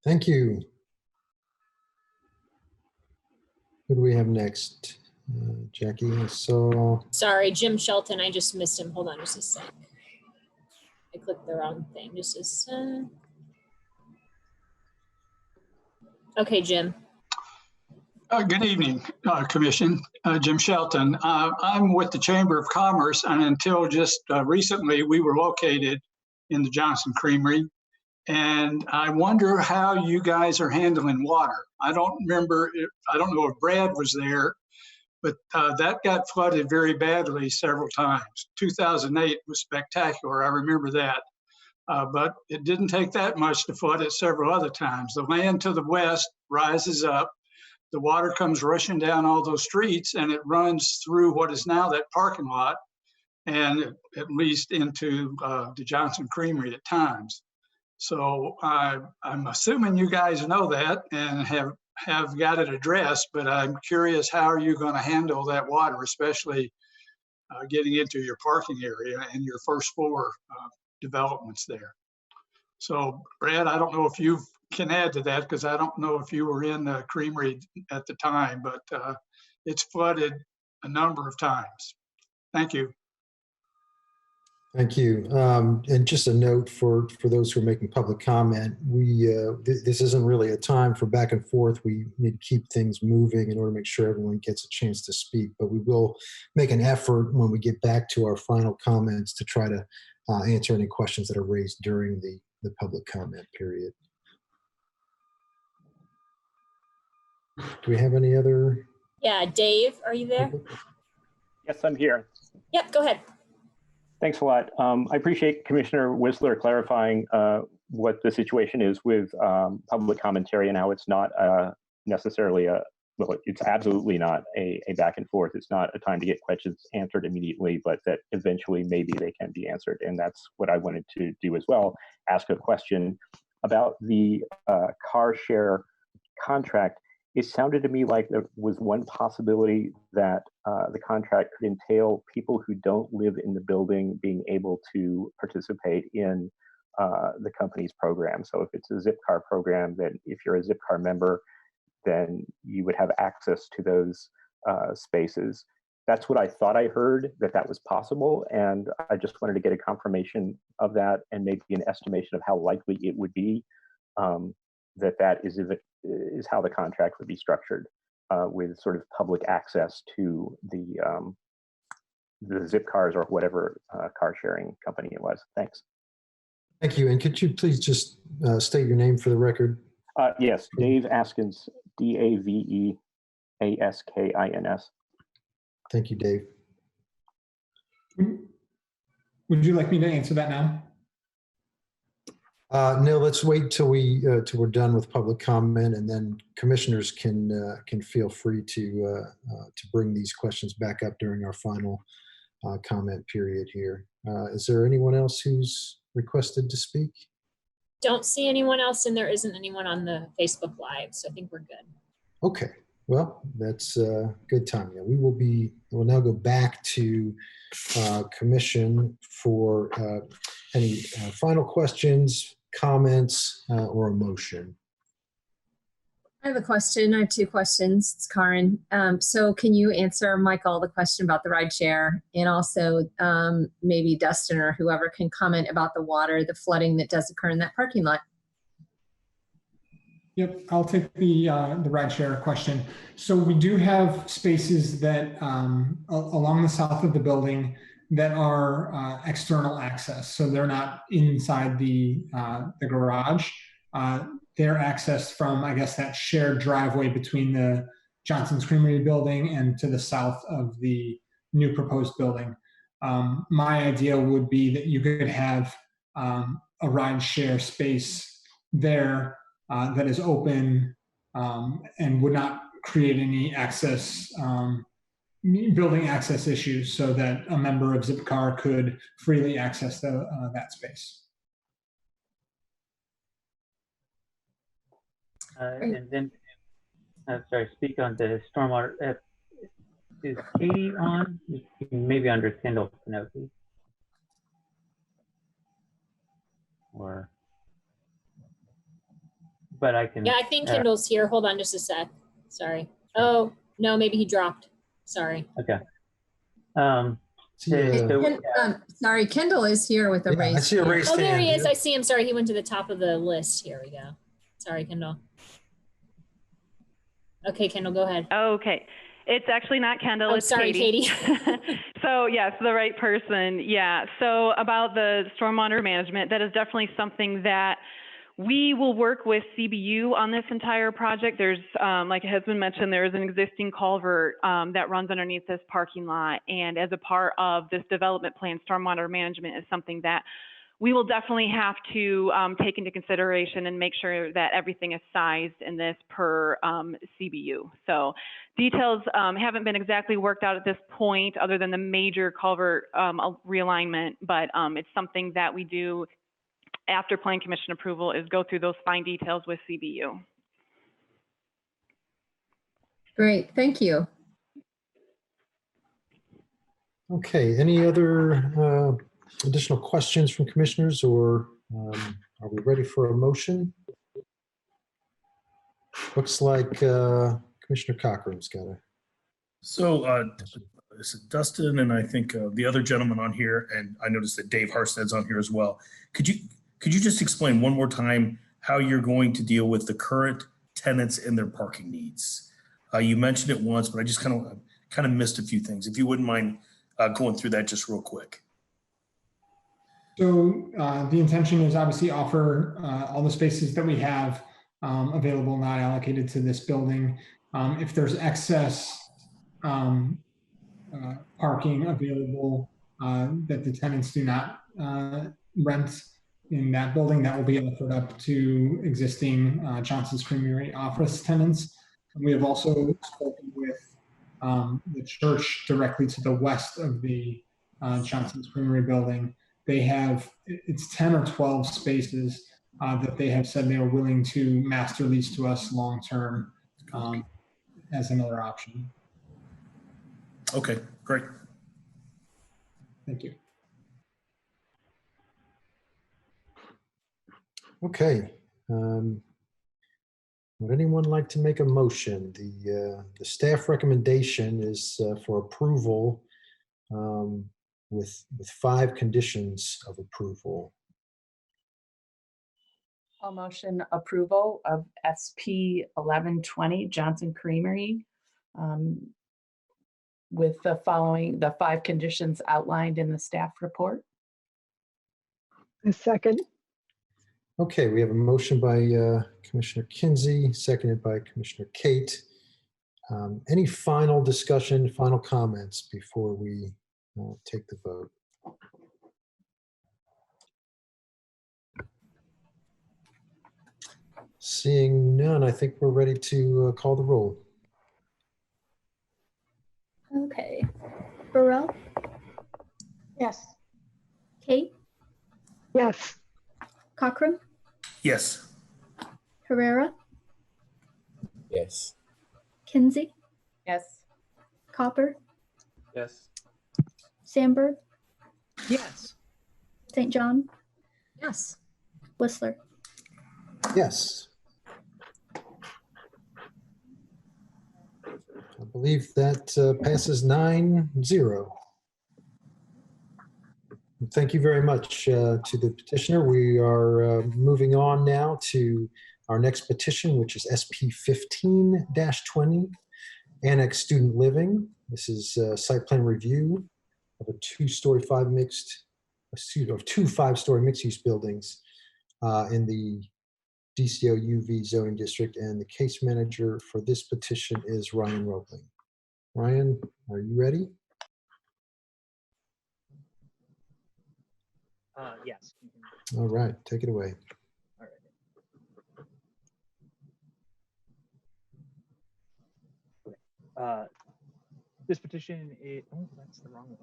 Thank you. Who do we have next? Jackie, I saw. Sorry, Jim Shelton. I just missed him. Hold on just a sec. I clicked the wrong thing. Just a sec. Okay, Jim. Good evening, Commission. Jim Shelton. I'm with the Chamber of Commerce, and until just recently, we were located in the Johnson Creamery. And I wonder how you guys are handling water. I don't know if Brad was there, but that got flooded very badly several times. 2008 was spectacular, I remember that. But it didn't take that much to flood it several other times. The land to the west rises up, the water comes rushing down all those streets, and it runs through what is now that parking lot, and at least into the Johnson Creamery at times. So I'm assuming you guys know that and have got it addressed, but I'm curious, how are you going to handle that water, especially getting into your parking area and your first floor developments there? So Brad, I don't know if you can add to that, because I don't know if you were in the creamery at the time, but it's flooded a number of times. Thank you. Thank you. And just a note for those who are making public comment, this isn't really a time for back and forth. We need to keep things moving in order to make sure everyone gets a chance to speak, but we will make an effort when we get back to our final comments to try to answer any questions that are raised during the public comment period. Do we have any other? Yeah, Dave, are you there? Yes, I'm here. Yep, go ahead. Thanks a lot. I appreciate Commissioner Whistler clarifying what the situation is with public commentary and how it's not necessarily well, it's absolutely not a back and forth. It's not a time to get questions answered immediately, but that eventually maybe they can be answered. And that's what I wanted to do as well, ask a question about the car share contract. It sounded to me like there was one possibility that the contract could entail people who don't live in the building being able to participate in the company's program. So if it's a Zipcar program, then if you're a Zipcar member, then you would have access to those spaces. That's what I thought I heard, that was possible. And I just wanted to get a confirmation of that and maybe an estimation of how likely it would be that is how the contract would be structured, with sort of public access to the Zipcars or whatever car sharing company it was. Thanks. Thank you. And could you please just state your name for the record? Yes, Dave Askins, DAVEASKINS. Thank you, Dave. Would you like me to answer that now? No, let's wait till we're done with public comment, and then commissioners can feel free to bring these questions back up during our final comment period here. Is there anyone else who's requested to speak? Don't see anyone else, and there isn't anyone on the Facebook Live, so I think we're good. Okay, well, that's good timing. We'll now go back to commission for any final questions, comments, or a motion. I have a question. I have two questions. It's Karen. So can you answer, Michael, the question about the ride share, and also maybe Dustin or whoever can comment about the water, the flooding that does occur in that parking lot? Yep, I'll take the ride share question. So we do have spaces that along the south of the building that are external access. So they're not inside the garage. They're accessed from, I guess, that shared driveway between the Johnson's Creamery building and to the south of the new proposed building. My idea would be that you could have a ride share space there that is open and would not create any access, building access issues, so that a member of Zipcar could freely access that space. And then, sorry, speak on the stormwater. Is Katie on? Maybe under Kendall Pinocchi. Or, but I can. Yeah, I think Kendall's here. Hold on just a sec. Sorry. Oh, no, maybe he dropped. Sorry. Okay. Sorry, Kendall is here with a raised I see a raised hand. Oh, there hand. he is. I see him. Sorry, he went to the top of the list. Here we go. Sorry, Kendall. Okay, Kendall, go ahead. Okay. It's actually not Kendall, Oh, it's sorry, Katie. So yes, the right person. Yeah. So about the stormwater management, that is definitely something that we will work with CBU on this entire project. There's, like it has been mentioned, there is an existing culvert that runs underneath this parking lot. And as a part of this development plan, stormwater management is something that we will definitely have to take into consideration and make sure that everything is sized in this per CBU. So details haven't been exactly worked out at this point other than the major culvert realignment, but it's something that we do after Plan Commission approval is go through those fine details with CBU. Great, thank you. Okay, any other additional questions from commissioners, or are we ready for a motion? Looks like Commissioner Cochran's got a. So this is Dustin, and I think the other gentleman on here, and I noticed that Dave Harsted's on here as well. Could you just explain one more time how you're going to deal with the current tenants and their parking needs? You mentioned it once, but I just kind of missed a few things. If you wouldn't mind going through that just real quick. So the intention is obviously offer all the spaces that we have available, not allocated to this building. If there's excess parking available that the tenants do not rent in that building, that will be offered up to existing Johnson's Creamery office tenants. And we have also spoken with the church directly to the west of the Johnson's Creamery building. They have, it's 10 or 12 spaces that they have said they are willing to master lease to us long-term as another option. Okay, great. Thank you. Okay. Would anyone like to make a motion? The staff recommendation is for approval with 5 conditions of approval. I'll motion approval of SP 1120 Johnson Creamery with the following, the 5 conditions outlined in the staff report. A second. Okay, we have a motion by Commissioner Kinsey, seconded by Commissioner Kate. Any final discussion, final comments before we take the vote? Seeing none, I think we're ready to call the roll. Okay. Burrell? Yes. Kate? Yes. Cochran? Yes. Herrera? Yes. Kinsey? Yes. Copper? Yes. Sandberg? Yes. St. John? Yes. Whistler? Yes. I believe that passes 9-0. Thank you very much to the petitioner. We are moving on now to our next petition, which is SP 15-20, Annex Student Living. This is a site plan review of a 2-story 2 5-story mixed-use buildings in the DCO UV zoning district, and the case manager for this petition is Ryan Roebling. Ryan, are you ready? Yes. All right, take it away. All right. Okay. This petition is, oh, that's the wrong one.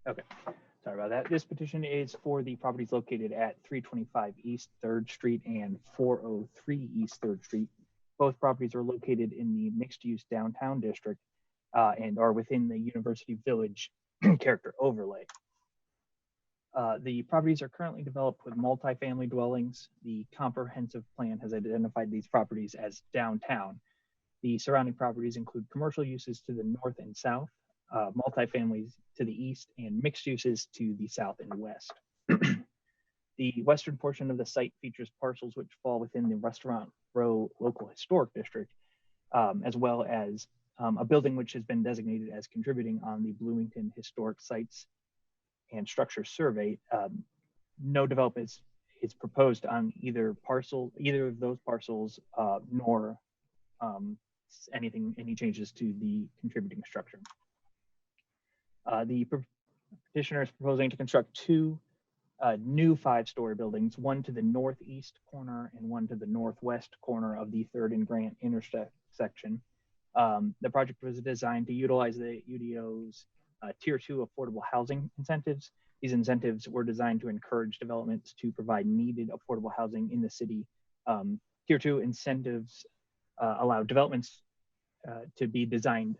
Okay, sorry about that. This petition is for the properties located at 325 East 3rd Street and 403 East 3rd Street. Both properties are located in the mixed-use downtown district and are within the University Village character overlay. The properties are currently developed with multifamily dwellings. The comprehensive plan has identified these properties as downtown. The surrounding properties include commercial uses to the north and south, multifamilies to the east, and mixed uses to the south and west. The western portion of the site features parcels which fall within the Restaurant Row Local Historic District, as well as a building which has been designated as contributing on the Bloomington Historic Sites and Structures Survey. No development is proposed on either of those parcels, nor any changes to the contributing structure. The petitioner is proposing to construct two new 5-story buildings, one to the northeast corner and one to the northwest corner of the 3rd and Grant intersection. The project was designed to utilize the UDO's Tier 2 affordable housing incentives. These incentives were designed to encourage developments to provide needed affordable housing in the city. Tier 2 incentives allow developments to be designed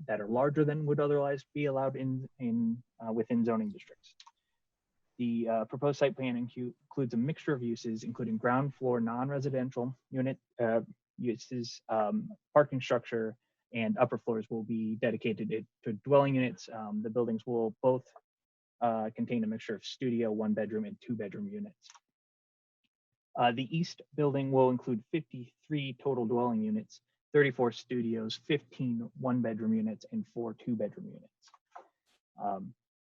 that are larger than would otherwise be allowed within zoning districts. The proposed site plan includes a mixture of uses, including ground floor non-residential unit uses, parking structure, and upper floors will be dedicated to dwelling units. The buildings will both contain a mixture of studio, 1-bedroom, and 2-bedroom units. The east building will include 53 total dwelling units, 34 studios, 15 1-bedroom units, and 4 2-bedroom units.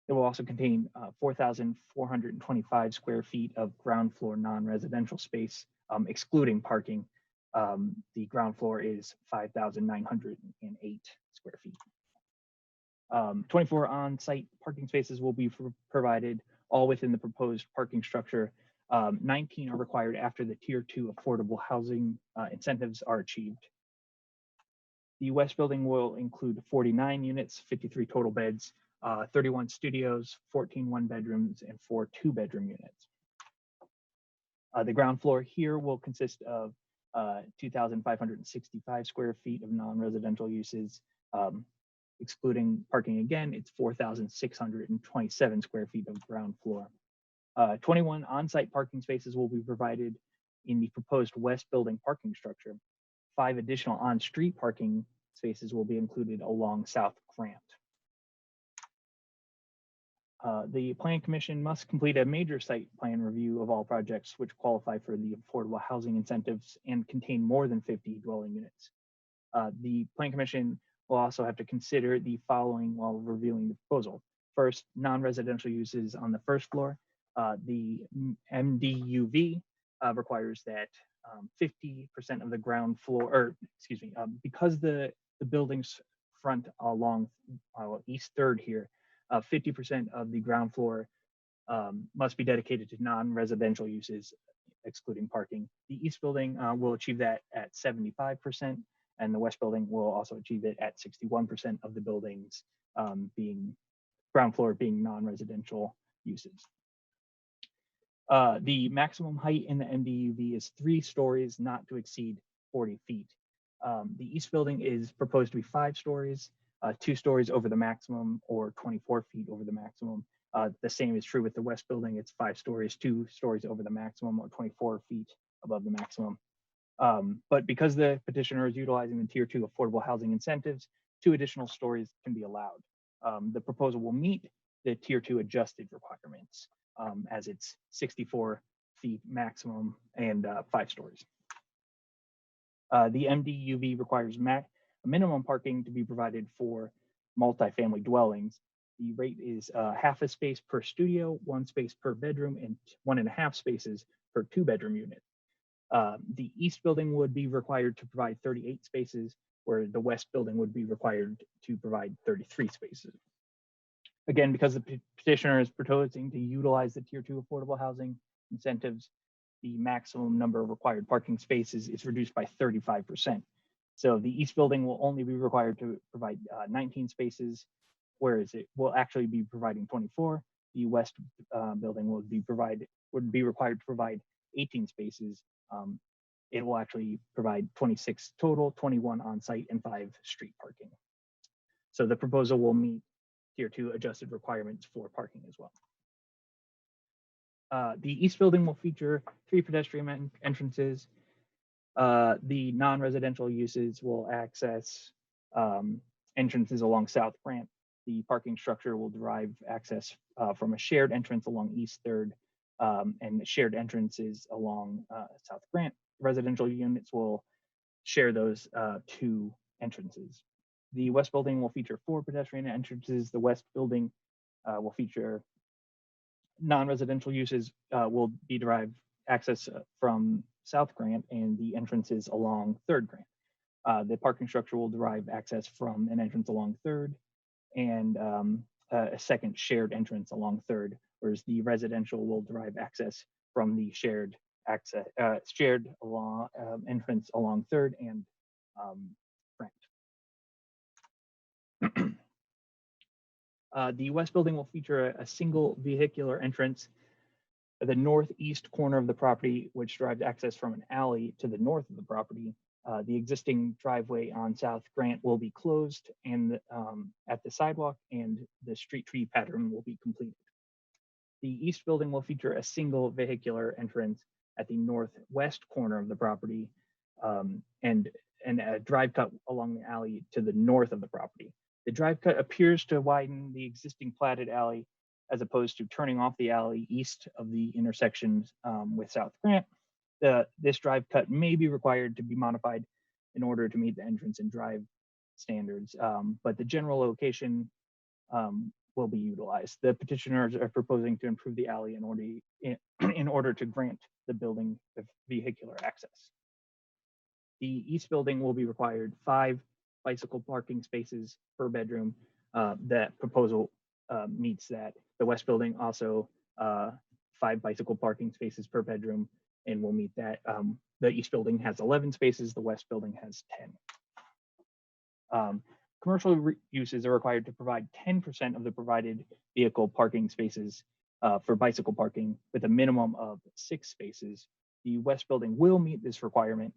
It will also contain 4,425 square feet of ground floor non-residential space, excluding parking. The ground floor is 5,908 square feet. 24 on-site parking spaces will be provided, all within the proposed parking structure. 19 are required after the Tier 2 affordable housing incentives are achieved. The west building will include 49 units, 53 total beds, 31 studios, 14 1-bedrooms, and 4 2-bedroom units. The ground floor here will consist of 2,565 square feet of non-residential uses. Excluding parking again, it's 4,627 square feet of ground floor. 21 on-site parking spaces will be provided in the proposed west building parking structure. 5 additional on-street parking spaces will be included along South Grant. The Plan Commission must complete a major site plan review of all projects which qualify for the affordable housing incentives and contain more than 50 dwelling units. The Plan Commission will also have to consider the following while reviewing the proposal. First, non-residential uses on the first floor. The MDUV requires that 50% of the ground floor, or excuse me, because the buildings front along East 3rd here, 50% of the ground floor must be dedicated to non-residential uses, excluding parking. The east building will achieve that at 75%, and the west building will also achieve it at 61% of the buildings being ground floor being non-residential uses. The maximum height in the MDUV is 3 stories, not to exceed 40 feet. The east building is proposed to be 5 stories, 2 stories over the maximum, or 24 feet over the maximum. The same is true with the west building. It's 5 stories, 2 stories over the maximum, or 24 feet above the maximum. But because the petitioner is utilizing the Tier 2 affordable housing incentives, 2 additional stories can be allowed. The proposal will meet the Tier 2 adjusted requirements, as it's 64 feet maximum and 5 stories. The MDUV requires minimum parking to be provided for multifamily dwellings. The rate is half a space per studio, 1 space per bedroom, and 1.5 spaces per 2-bedroom unit. The east building would be required to provide 38 spaces, where the west building would be required to provide 33 spaces. Again, because the petitioner is proposing to utilize the Tier 2 affordable housing incentives, the maximum number of required parking spaces is reduced by 35%. So the east building will only be required to provide 19 spaces, whereas it will actually be providing 24. The west building would be required to provide 18 spaces. It will actually provide 26 total, 21 on-site, and 5 street parking. So the proposal will meet Tier 2 adjusted requirements for parking as well. The east building will feature 3 pedestrian entrances. The non-residential uses will access entrances along South Grant. The parking structure will derive access from a shared entrance along East 3rd and shared entrances along South Grant. Residential units will share those 2 entrances. The west building will feature 4 pedestrian entrances. The west building will feature non-residential uses will be derived access from South Grant and the entrances along 3rd Grant. The parking structure will derive access from an entrance along 3rd and a second shared entrance along 3rd, whereas the residential will derive access from the shared along entrance along 3rd and Grant. The west building will feature a single vehicular entrance at the northeast corner of the property, which derives access from an alley to the north of the property. The existing driveway on South Grant will be closed and at the sidewalk, and the street tree pattern will be completed. The east building will feature a single vehicular entrance at the northwest corner of the property and a drive cut along the alley to the north of the property. The drive cut appears to widen the existing platted alley as opposed to turning off the alley east of the intersection with South Grant. This drive cut may be required to be modified in order to meet the entrance and drive standards, but the general location will be utilized. The petitioners are proposing to improve the alley in order to grant the building with vehicular access. The east building will be required 5 bicycle parking spaces per bedroom. That proposal meets that. The west building also 5 bicycle parking spaces per bedroom and will meet that. The east building has 11 spaces, the west building has 10. Commercial uses are required to provide 10% of the provided vehicle parking spaces for bicycle parking with a minimum of 6 spaces. The west building will meet this requirement,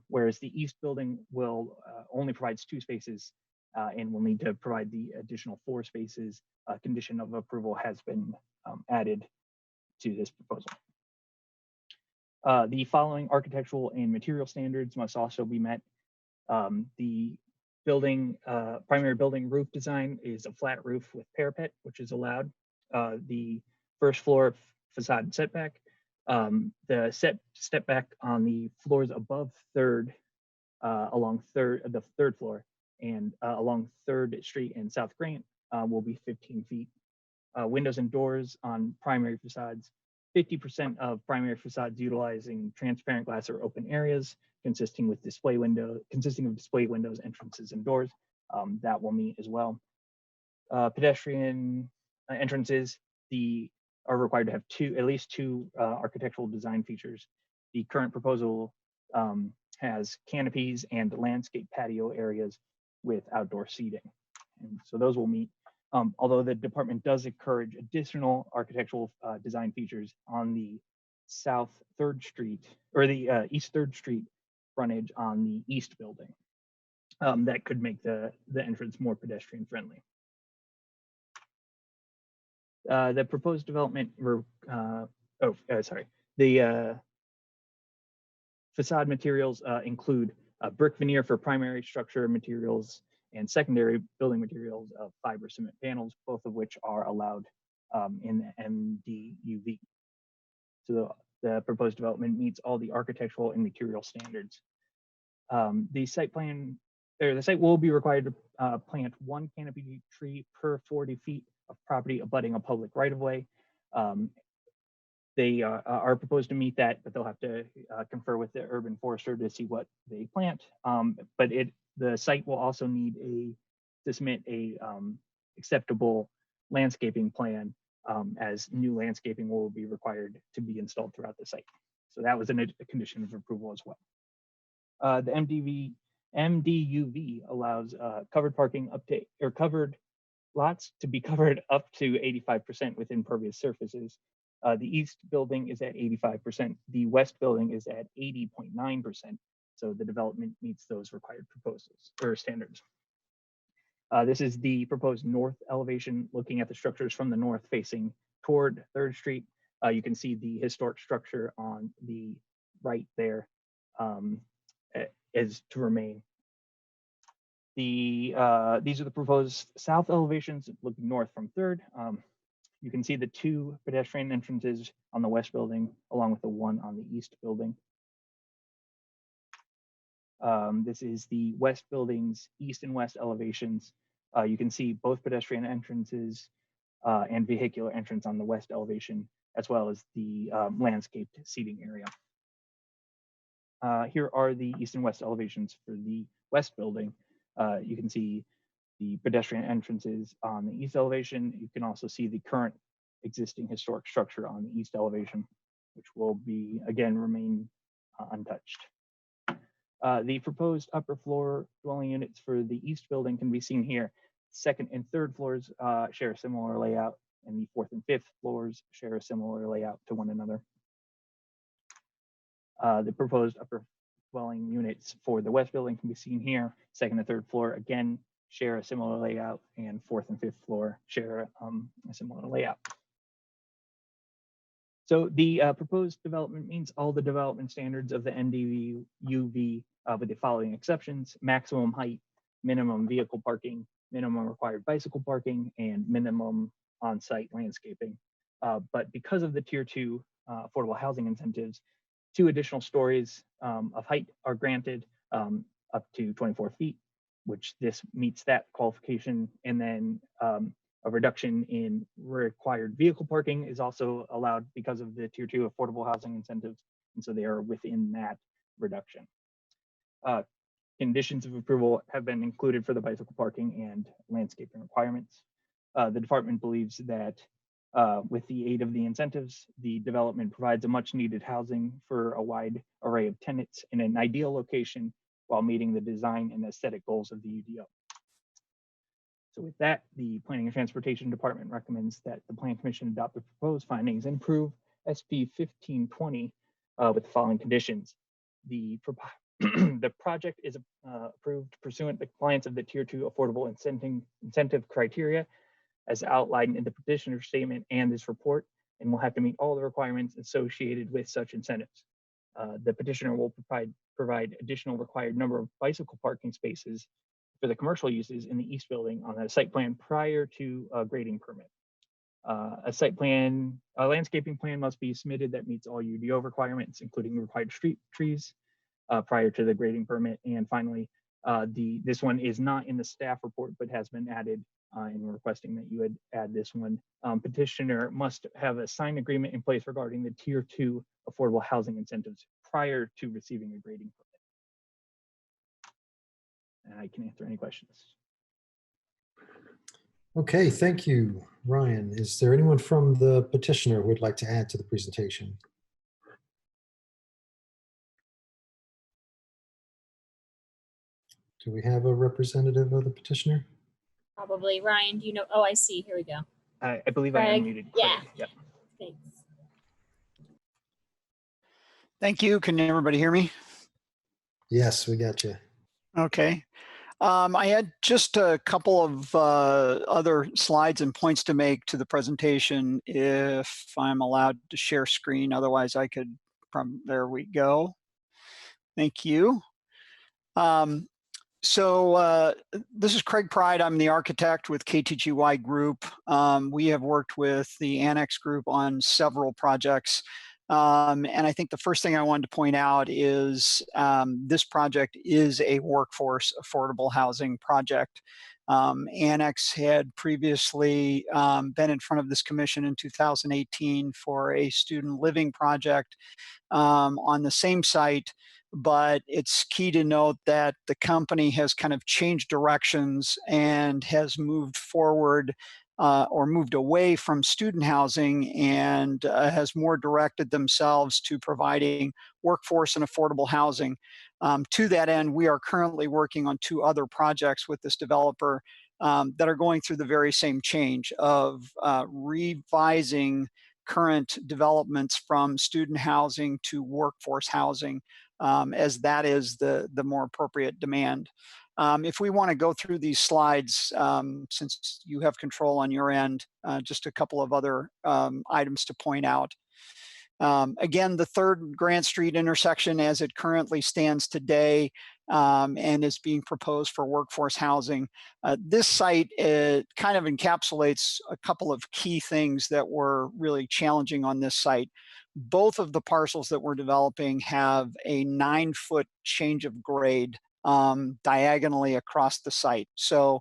whereas the east building will only provides 2 spaces and will need to provide the additional 4 spaces. A condition of approval has been added to this proposal. The following architectural and material standards must also be met. The building, primary building roof design is a flat roof with parapet, which is allowed. The first floor facade setback, the step back on the floors above 3rd, along the 3rd floor and along 3rd Street and South Grant will be 15 feet. Windows and doors on primary facades, 50% of primary facades utilizing transparent glass or open areas consisting of display windows, entrances, and doors. That will meet as well. Pedestrian entrances are required to have at least two architectural design features. The current proposal has canopies and landscape patio areas with outdoor seating. And so those will meet. Although the department does encourage additional architectural design features on the South 3rd Street or the East 3rd Street frontage on the east building. That could make the entrance more pedestrian friendly. The proposed development, the facade materials include brick veneer for primary structure materials and secondary building materials of fiber cement panels, both of which are allowed in the MDUV. So the proposed development meets all the architectural and material standards. The site will be required to plant 1 canopy tree per 40 feet of property abutting a public right-of-way. They are proposed to meet that, but they'll have to confer with the urban forester to see what they plant. But the site will also need to submit a acceptable landscaping plan, as new landscaping will be required to be installed throughout the site. So that was a condition of approval as well. The MDUV allows covered parking update or covered lots to be covered up to 85% with impervious surfaces. The east building is at 85%. The west building is at 80.9%. So the development meets those required proposals or standards. This is the proposed north elevation, looking at the structures from the north facing toward 3rd Street. You can see the historic structure on the right there is to remain. These are the proposed south elevations looking north from 3rd. You can see the 2 pedestrian entrances on the west building, along with the 1 on the east building. This is the west building's east and west elevations. You can see both pedestrian entrances and vehicular entrance on the west elevation, as well as the landscaped seating area. Here are the east and west elevations for the west building. You can see the pedestrian entrances on the east elevation. You can also see the current existing historic structure on the east elevation, which will be, again, remain untouched. The proposed upper floor dwelling units for the east building can be seen here. 2nd and 3rd floors share a similar layout, and the 4th and 5th floors share a similar layout to one another. The proposed upper dwelling units for the west building can be seen here. 2nd and 3rd floor, again, share a similar layout, and 4th and 5th floor share a similar layout. So the proposed development meets all the development standards of the NDUV with the following exceptions: maximum height, minimum vehicle parking, minimum required bicycle parking, and minimum on-site landscaping. But because of the Tier 2 affordable housing incentives, 2 additional stories of height are granted up to 24 feet, which this meets that qualification. And then a reduction in required vehicle parking is also allowed because of the Tier 2 affordable housing incentives. And so they are within that reduction. Conditions of approval have been included for the bicycle parking and landscaping requirements. The department believes that with the aid of the incentives, the development provides a much needed housing for a wide array of tenants in an ideal location while meeting the design and aesthetic goals of the UDO. So with that, the Planning and Transportation Department recommends that the Plan Commission adopt the proposed findings and approve SP 1520 with the following conditions. The project is approved pursuant to compliance of the Tier 2 affordable incentive criteria as outlined in the petitioner statement and this report, and will have to meet all the requirements associated with such incentives. The petitioner will provide additional required number of bicycle parking spaces for the commercial uses in the east building on a site plan prior to a grading permit. A landscaping plan must be submitted that meets all UDO requirements, including required street trees prior to the grading permit. And finally, this one is not in the staff report, but has been added in requesting that you would add this one. Petitioner must have a signed agreement in place regarding the Tier 2 affordable housing incentives prior to receiving a grading permit. And I can answer any questions. Okay, thank you, Ryan. Is there anyone from the petitioner who would like to add to the presentation? Do we have a representative of the petitioner? Probably. Ryan, do you know? Oh, I see. Here we go. I believe Craig. I unmuted. Yeah. Yep. Thanks. Thank you. Can everybody hear me? Yes, we got you. Okay. I had just a couple of other slides and points to make to the presentation if I'm allowed to share screen. Otherwise, I could, there we go. Thank you. So this is Craig Pride. I'm the architect with KTGY Group. We have worked with the Annex Group on several projects. And I think the first thing I wanted to point out is this project is a workforce affordable housing project. Annex had previously been in front of this commission in 2018 for a student living project on the same site, but it's key to note that the company has kind of changed directions and has moved forward or moved away from student housing and has more directed themselves to providing workforce and affordable housing. To that end, we are currently working on 2 other projects with this developer that are going through the very same change of revising current developments from student housing to workforce housing, as that is the more appropriate demand. If we want to go through these slides, since you have control on your end, just a couple of other items to point out. Again, the 3rd Grant Street intersection as it currently stands today and is being proposed for workforce housing. This site kind of encapsulates a couple of key things that were really challenging on this site. Both of the parcels that we're developing have a 9-foot change of grade diagonally across the site. So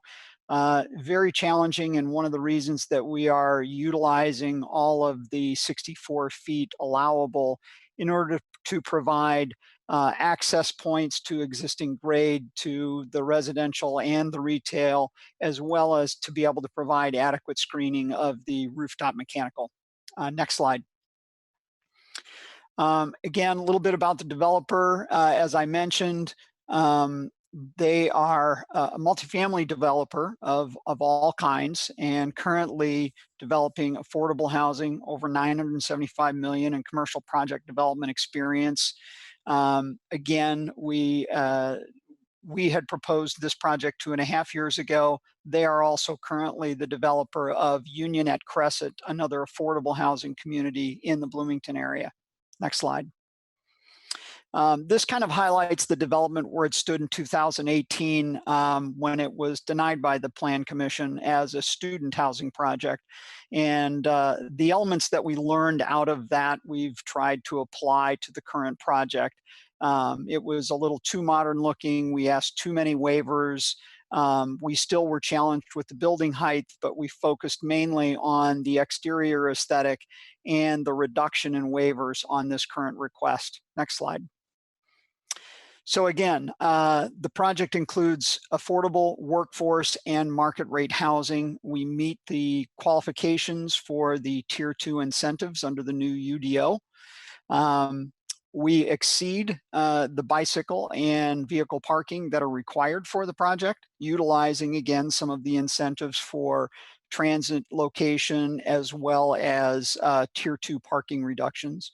very challenging, and one of the reasons that we are utilizing all of the 64 feet allowable in order to provide access points to existing grade to the residential and the retail, as well as to be able to provide adequate screening of the rooftop mechanical. Next slide. Again, a little bit about the developer. As I mentioned, they are a multifamily developer of all kinds and currently developing affordable housing, over $975 million in commercial project development experience. Again, we had proposed this project 2.5 years ago. They are also currently the developer of Union at Crescent, another affordable housing community in the Bloomington area. Next slide. This kind of highlights the development where it stood in 2018 when it was denied by the Plan Commission as a student housing project. And the elements that we learned out of that, we've tried to apply to the current project. It was a little too modern looking. We asked too many waivers. We still were challenged with the building height, but we focused mainly on the exterior aesthetic and the reduction in waivers on this current request. Next slide. So again, the project includes affordable workforce and market rate housing. We meet the qualifications for the Tier 2 incentives under the new UDO. We exceed the bicycle and vehicle parking that are required for the project, utilizing, again, some of the incentives for transit location as well as Tier 2 parking reductions.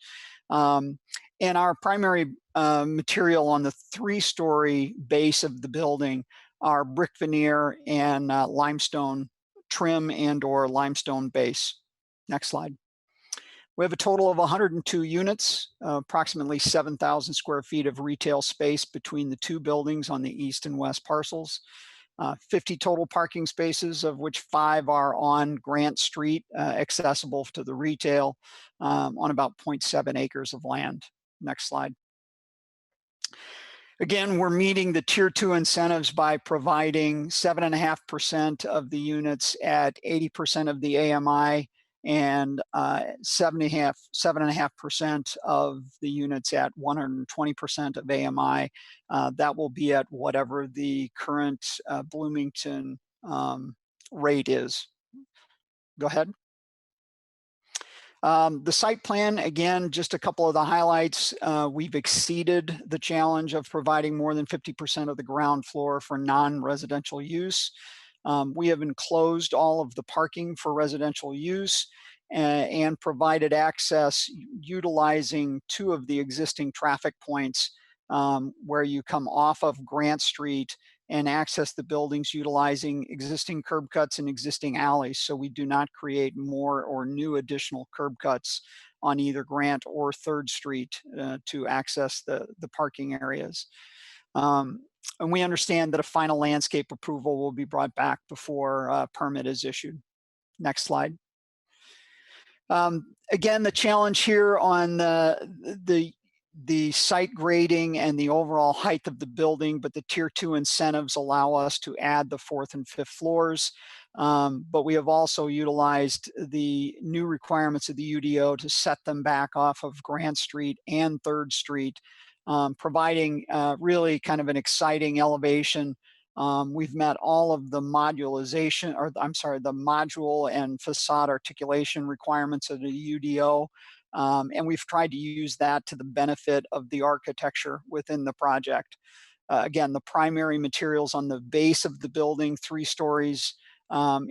And our primary material on the 3-story base of the building are brick veneer and limestone trim and or limestone base. Next slide. We have a total of 102 units, approximately 7,000 square feet of retail space between the 2 buildings on the east and west parcels. 50 total parking spaces, of which 5 are on Grant Street, accessible to the retail on about 0.7 acres of land. Next slide. Again, we're meeting the Tier 2 incentives by providing 7.5% of the units at 80% of the AMI and 7.5% of the units at 120% of AMI. That will be at whatever the current Bloomington rate is. Go ahead. The site plan, again, just a couple of the highlights. We've exceeded the challenge of providing more than 50% of the ground floor for non-residential use. We have enclosed all of the parking for residential use and provided access utilizing 2 of the existing traffic points where you come off of Grant Street and access the buildings utilizing existing curb cuts and existing alleys. So we do not create more or new additional curb cuts on either Grant or 3rd Street to access the parking areas. And we understand that a final landscape approval will be brought back before a permit is issued. Next slide. Again, the challenge here on the the site grading and the overall height of the building, but the tier 2 incentives allow us to add the 4th and 5th floors. But we have also utilized the new requirements of the UDO to set them back off of Grant Street and 3rd Street, providing really kind of an exciting elevation. We've met all of the modularization, or I'm sorry, the module and facade articulation requirements of the UDO. And we've tried to use that to the benefit of the architecture within the project. Again, the primary materials on the base of the building, 3 stories,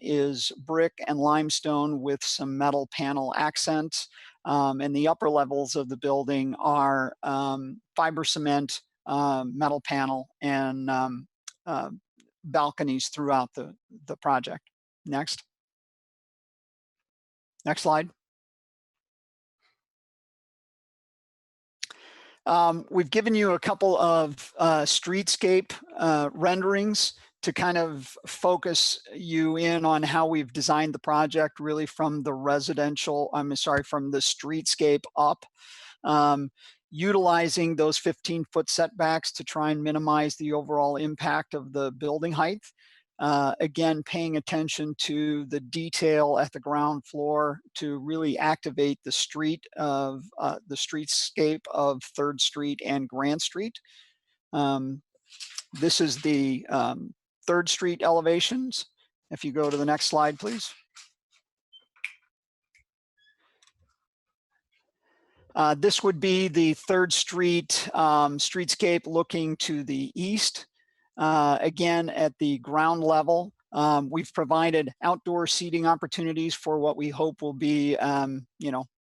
is brick and limestone with some metal panel accents. And the upper levels of the building are fiber cement, metal panel, and balconies throughout the project. Next. Next slide. We've given you a couple of streetscape renderings to kind of focus you in on how we've designed the project really from the residential, from the streetscape up. Utilizing those 15-foot setbacks to try and minimize the overall impact of the building height. Again, paying attention to the detail at the ground floor to really activate the street of the streetscape of 3rd Street and Grant Street. This is the 3rd Street elevations. If you go to the next slide, please. This would be the 3rd Street streetscape looking to the east. Again, at the ground level, we've provided outdoor seating opportunities for what we hope will be,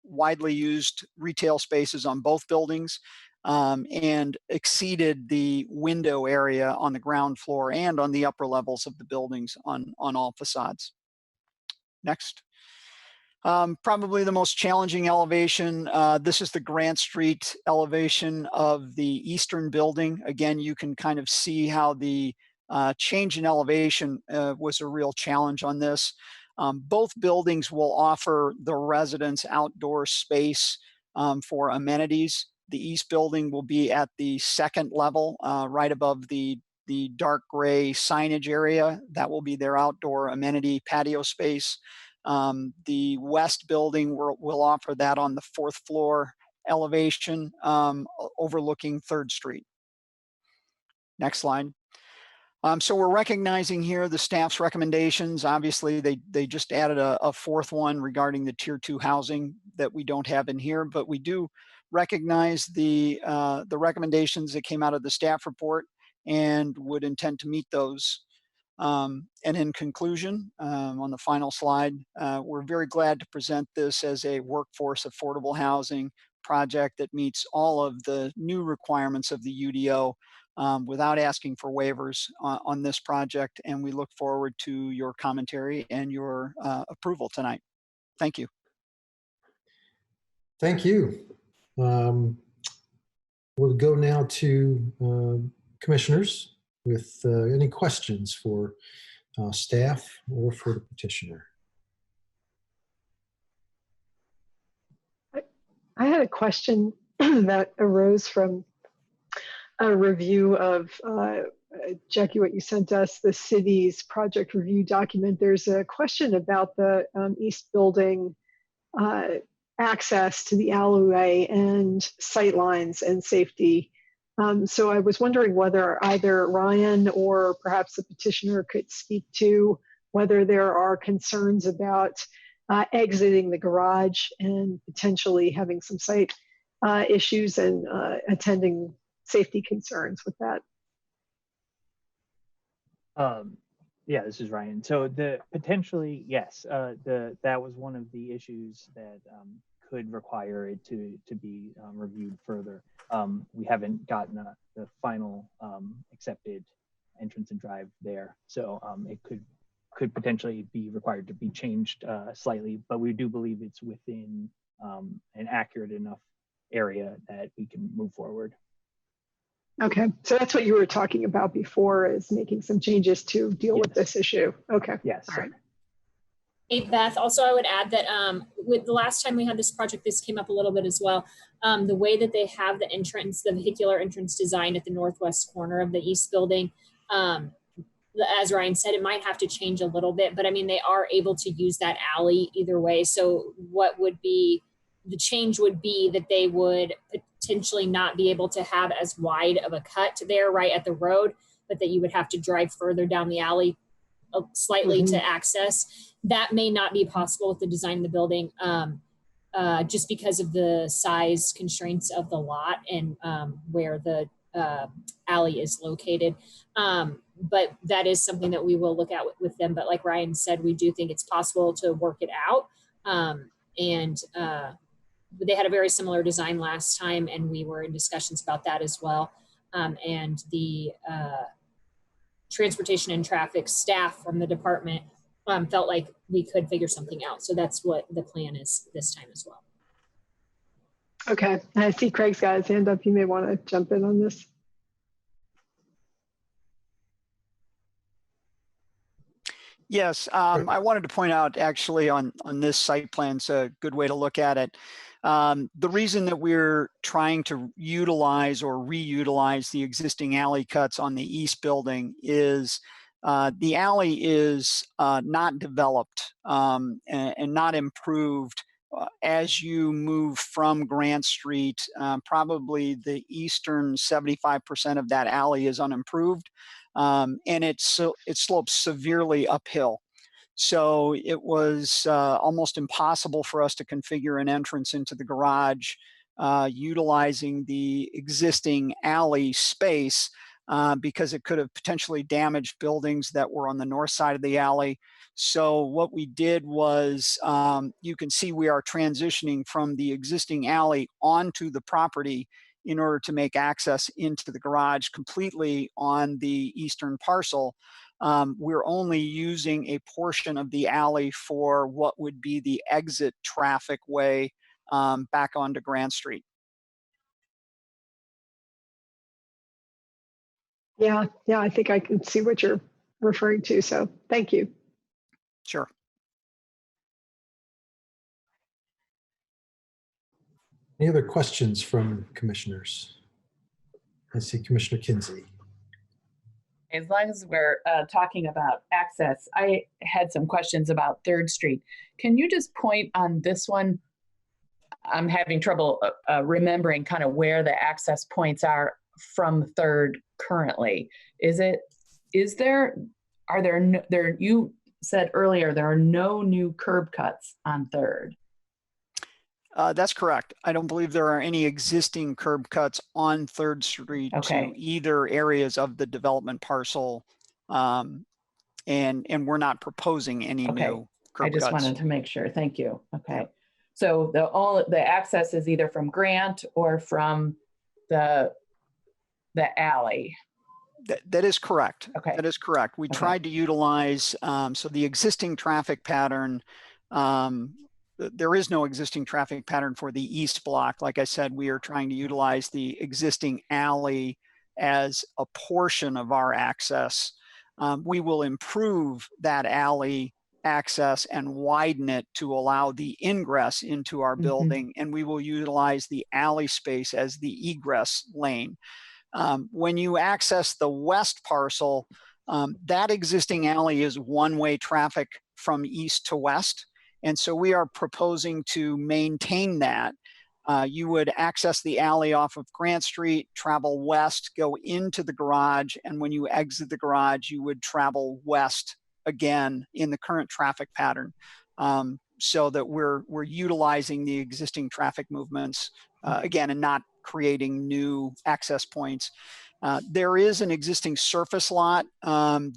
widely used retail spaces on both buildings, and exceeded the window area on the ground floor and on the upper levels of the buildings on all facades. Next. Probably the most challenging elevation. This is the Grant Street elevation of the eastern building. Again, you can kind of see how the change in elevation was a real challenge on this. Both buildings will offer the residents outdoor space for amenities. The east building will be at the 2nd level, right above the dark gray signage area. That will be their outdoor amenity patio space. The west building will offer that on the 4th floor elevation overlooking 3rd Street. Next slide. So we're recognizing here the staff's recommendations. Obviously, they just added a 4th one regarding the tier 2 housing that we don't have in here, but we do recognize the recommendations that came out of the staff report and would intend to meet those. And in conclusion, on the final slide, we're very glad to present this as a workforce affordable housing project that meets all of the new requirements of the UDO without asking for waivers on this project. And we look forward to your commentary and your approval tonight. Thank you. Thank you. We'll go now to commissioners with any questions for staff or for the petitioner. I had a question that arose from a review of, Jackie, what you sent us, the city's project review document. There's a question about the East Building access to the alleyway and sightlines and safety. So I was wondering whether either Ryan or perhaps the petitioner could speak to whether there are concerns about exiting the garage and potentially having some site issues and attending safety concerns with that. Yeah, this is Ryan. So potentially, yes, that was one of the issues that could require it to be reviewed further. We haven't gotten the final accepted entrance and drive there, so it could potentially be required to be changed slightly, but we do believe it's within an accurate enough area that we can move forward. Okay, so that's what you were talking about before, is making some changes to deal with this issue. Okay. Yes. All right. Hey, Beth, also I would add that with the last time we had this project, this came up a little bit as well. The way that they have the entrance, the vehicular entrance designed at the northwest corner of the east building, as Ryan said, it might have to change a little bit, but I mean, they are able to use that alley either way. So what would be, the change would be that they would potentially not be able to have as wide of a cut there right at the road, but that you would have to drive further down the alley slightly to access. That may not be possible with the design of the building, just because of the size constraints of the lot and where the alley is located. But that is something that we will look at with them. But like Ryan said, we do think it's possible to work it out. They had a very similar design last time, and we were in discussions about that as well. And the transportation and traffic staff from the department felt like we could figure something out. So that's what the plan is this time as well. Okay, I see Craig's got his hand up. You may want to jump in on this. Yes, I wanted to point out actually on this site plan, it's a good way to look at it. The reason that we're trying to utilize or reutilize the existing alley cuts on the east building is the alley is not developed and not improved as you move from Grant Street. Probably the eastern 75% of that alley is unimproved. And it slopes severely uphill. So it was almost impossible for us to configure an entrance into the garage utilizing the existing alley space because it could have potentially damaged buildings that were on the north side of the alley. So what we did was, you can see we are transitioning from the existing alley onto the property in order to make access into the garage completely on the eastern parcel. We're only using a portion of the alley for what would be the exit traffic way back onto Grant Street. Yeah, I think I can see what you're referring to. So thank you. Sure. Any other questions from commissioners? I see Commissioner Kinsey. As long as we're talking about access, I had some questions about 3rd Street. Can you just point on this one? I'm having trouble remembering kind of where the access points are from 3rd currently. You said earlier there are no new curb cuts on 3rd. That's correct. I don't believe there are any existing curb cuts on 3rd Street to either areas of the development parcel. And we're not proposing any new curb cuts. I just wanted to make sure. Thank you. Okay. So the access is either from Grant or from the alley. That is correct. Okay. That is correct. We tried to utilize, so the existing traffic pattern, there is no existing traffic pattern for the east block. Like I said, we are trying to utilize the existing alley as a portion of our access. We will improve that alley access and widen it to allow the ingress into our building, and we will utilize the alley space as the egress lane. When you access the west parcel, that existing alley is one-way traffic from east to west. And so we are proposing to maintain that. You would access the alley off of Grant Street, travel west, go into the garage, and when you exit the garage, you would travel west again in the current traffic pattern, so that we're utilizing the existing traffic movements again and not creating new access points. There is an existing surface lot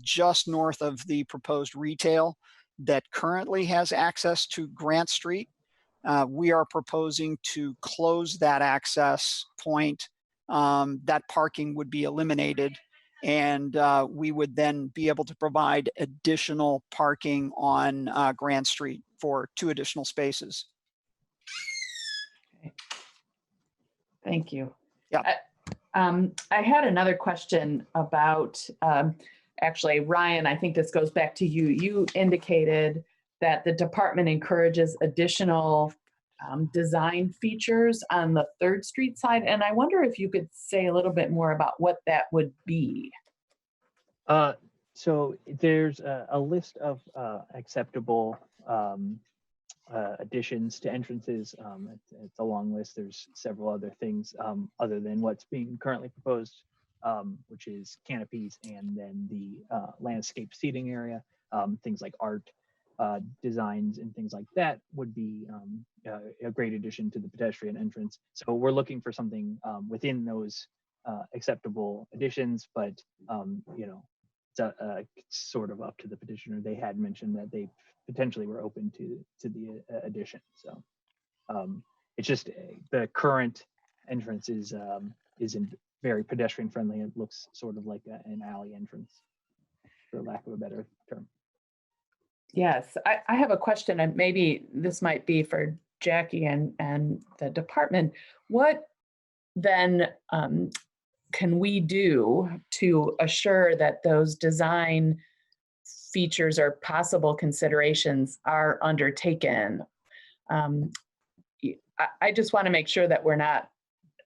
just north of the proposed retail that currently has access to Grant Street. We are proposing to close that access point. That parking would be eliminated, and we would then be able to provide additional parking on Grant Street for 2 additional spaces. Okay. Thank you. Yeah. I had another question about, actually, Ryan, I think this goes back to you. You indicated that the department encourages additional design features on the 3rd Street side. And I wonder if you could say a little bit more about what that would be. So there's a list of acceptable additions to entrances. It's a long list. There's several other things other than what's being currently proposed, which is canopies and then the landscape seating area. Things like art designs and things like that would be a great addition to the pedestrian entrance. So we're looking for something within those acceptable additions, but you know, it's sort of up to the petitioner. They had mentioned that they potentially were open to the addition. So it's just the current entrance isn't very pedestrian friendly. It looks sort of like an alley entrance, for lack of a better term. Yes, I have a question, and maybe this might be for Jackie and the department. What then can we do to assure that those design features or possible considerations are undertaken? I just want to make sure that we're not,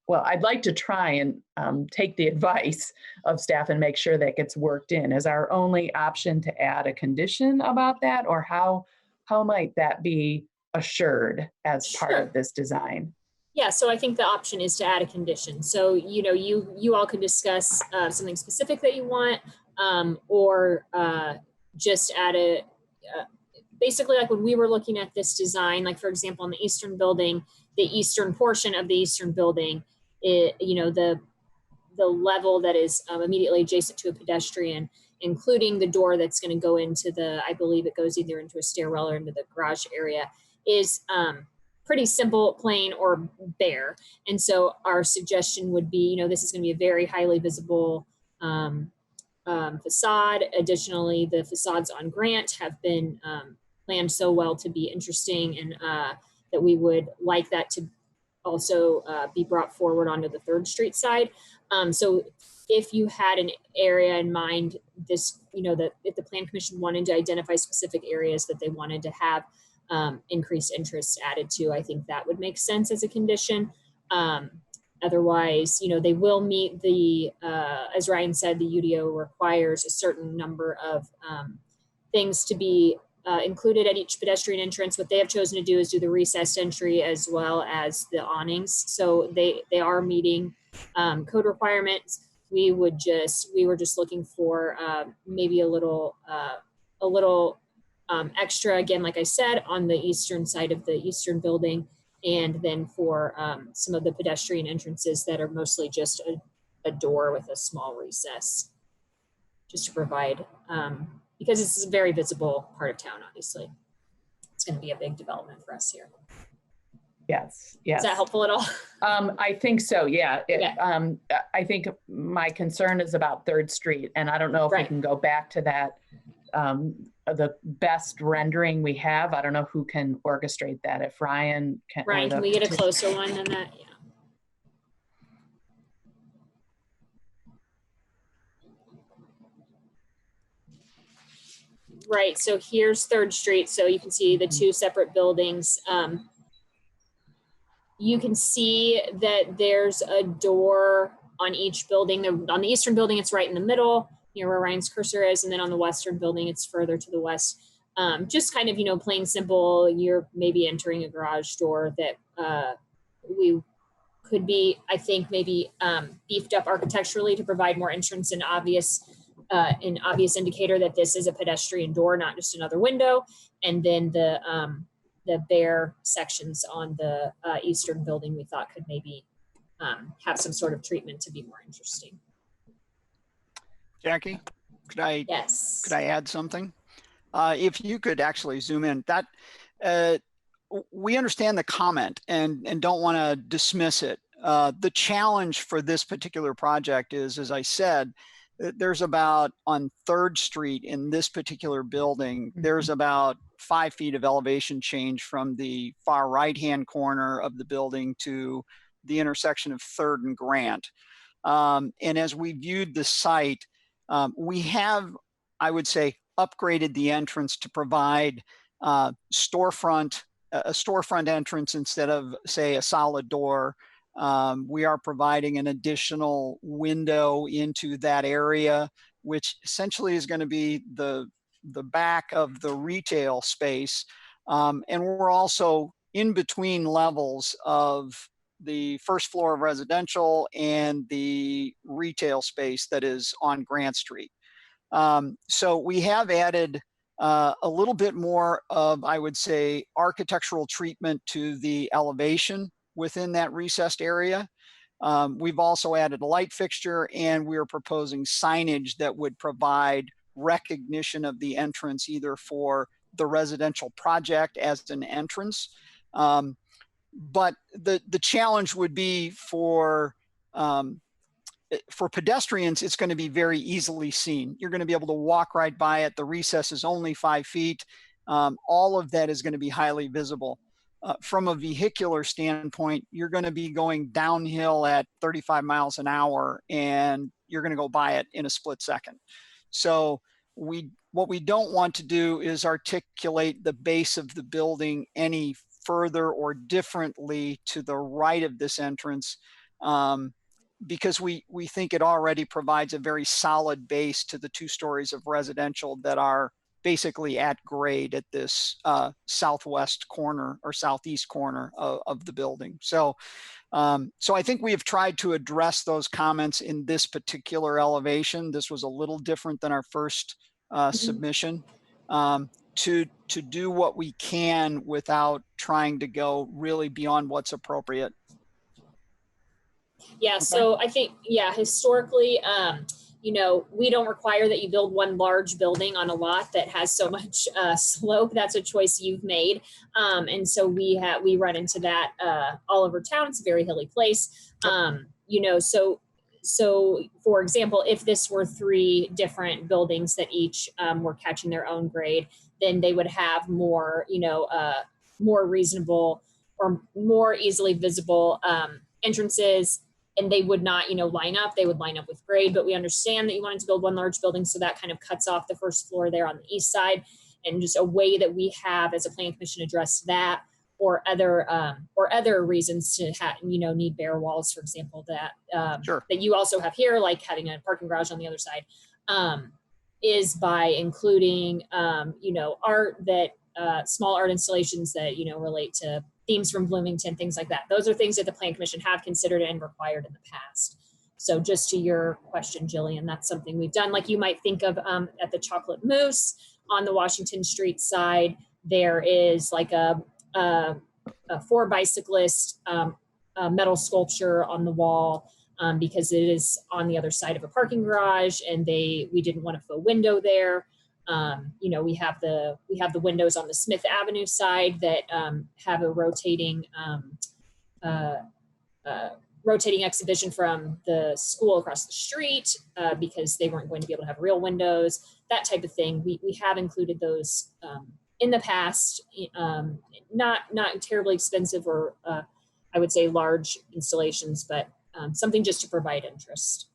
well, I'd like to try and take the advice of staff and make sure that gets worked in. Is our only option to add a condition about that, or how might that be assured as part of this design? Yeah, so I think the option is to add a condition. So, you know, you all could discuss something specific that you want, or just add a, basically like when we were looking at this design, like for example, in the eastern building, the eastern portion of the eastern building, you know, the level that is immediately adjacent to a pedestrian, including the door that's going to go into the, I believe it goes either into a stairwell or into the garage area, is pretty simple, plain, or bare. And so our suggestion would be, you know, this is going to be a very highly visible facade. Additionally, the facades on Grant have been planned so well to be interesting, and that we would like that to also be brought forward onto the 3rd Street side. So if you had an area in mind, this, you know, that if the Plan Commission wanted to identify specific areas that they wanted to have increased interest added to, I think that would make sense as a condition. Otherwise, you know, they will meet the, as Ryan said, the UDO requires a certain number of things to be included at each pedestrian entrance. What they have chosen to do is do the recessed entry as well as the awnings. So they are meeting code requirements. We were just looking for maybe a little extra, again, like I said, on the eastern side of the eastern building, and then for some of the pedestrian entrances that are mostly just a door with a small recess, just to provide, because it's a very visible part of town, obviously. It's going to be a big development for us here. Yes, yes. Is that helpful at all? I think so, yeah. I think my concern is about 3rd Street, and I don't know if we can go back to that, the best rendering we have. I don't know who can orchestrate that. If Ryan can. Ryan, can we get a closer one than that? Yeah. Right, so here's 3rd Street. So you can see the two separate buildings. You can see that there's a door on each building. On the eastern building, it's right in the middle, near where Ryan's cursor is. And then on the western building, it's further to the west. Just kind of, you know, plain simple, you're maybe entering a garage door that we could be, I think, maybe beefed up architecturally to provide more entrance and an obvious indicator that this is a pedestrian door, not just another window. And then the bare sections on the eastern building we thought could maybe have some sort of treatment to be more interesting. Jackie, could I add something? If you could actually zoom in, that we understand the comment and don't want to dismiss it. The challenge for this particular project is, as I said, there's about, on 3rd Street in this particular building, there's about 5 feet of elevation change from the far right-hand corner of the building to the intersection of 3rd and Grant. And as we viewed the site, we have, I would say, upgraded the entrance to provide storefront, a storefront entrance instead of, say, a solid door. We are providing an additional window into that area, which essentially is going to be the back of the retail space. And we're also in between levels of the first floor of residential and the retail space that is on Grant Street. So we have added a little bit more of, I would say, architectural treatment to the elevation within that recessed area. We've also added a light fixture, and we're proposing signage that would provide recognition of the entrance either for the residential project as an entrance. But the challenge would be for pedestrians, it's going to be very easily seen. You're going to be able to walk right by it. The recess is only 5 feet. All of that is going to be highly visible. From a vehicular standpoint, you're going to be going downhill at 35 miles an hour, and you're going to go by it in a split second. So what we don't want to do is articulate the base of the building any further or differently to the right of this entrance, because we think it already provides a very solid base to the 2 stories of residential that are basically at grade at this southwest corner or southeast corner of the building. So I think we have tried to address those comments in this particular elevation. This was a little different than our first submission, to do what we can without trying to go really beyond what's appropriate. Yeah, so I think, yeah, historically, you know, we don't require that you build one large building on a lot that has so much slope. That's a choice you've made. And so we run into that all over town. It's a very hilly place. You know, so for example, if this were 3 different buildings that each were catching their own grade, then they would have more, you know, more reasonable or more easily visible entrances. And they would not, you know, line up. They would line up with grade, but we understand that you wanted to build one large building, so that kind of cuts off the first floor there on the east side. And just a way that we have as a planning commission address that, or other reasons to have, you know, need bare walls, for example, that that you also have here, like having a parking garage on the other side, is by including, you know, art that small art installations that, you know, relate to themes from Bloomington, things like that. Those are things that the Plan Commission have considered and required in the past. So just to your question, Jillian, that's something we've done. Like you might think of at the Chocolate Mousse on the Washington Street side, there is like a for bicyclist metal sculpture on the wall because it is on the other side of a parking garage, and we didn't want a faux window there. You know, we have the windows on the Smith Avenue side that have a rotating exhibition from the school across the street because they weren't going to be able to have real windows, that type of thing. We have included those in the past, not terribly expensive or I would say large installations, but something just to provide interest.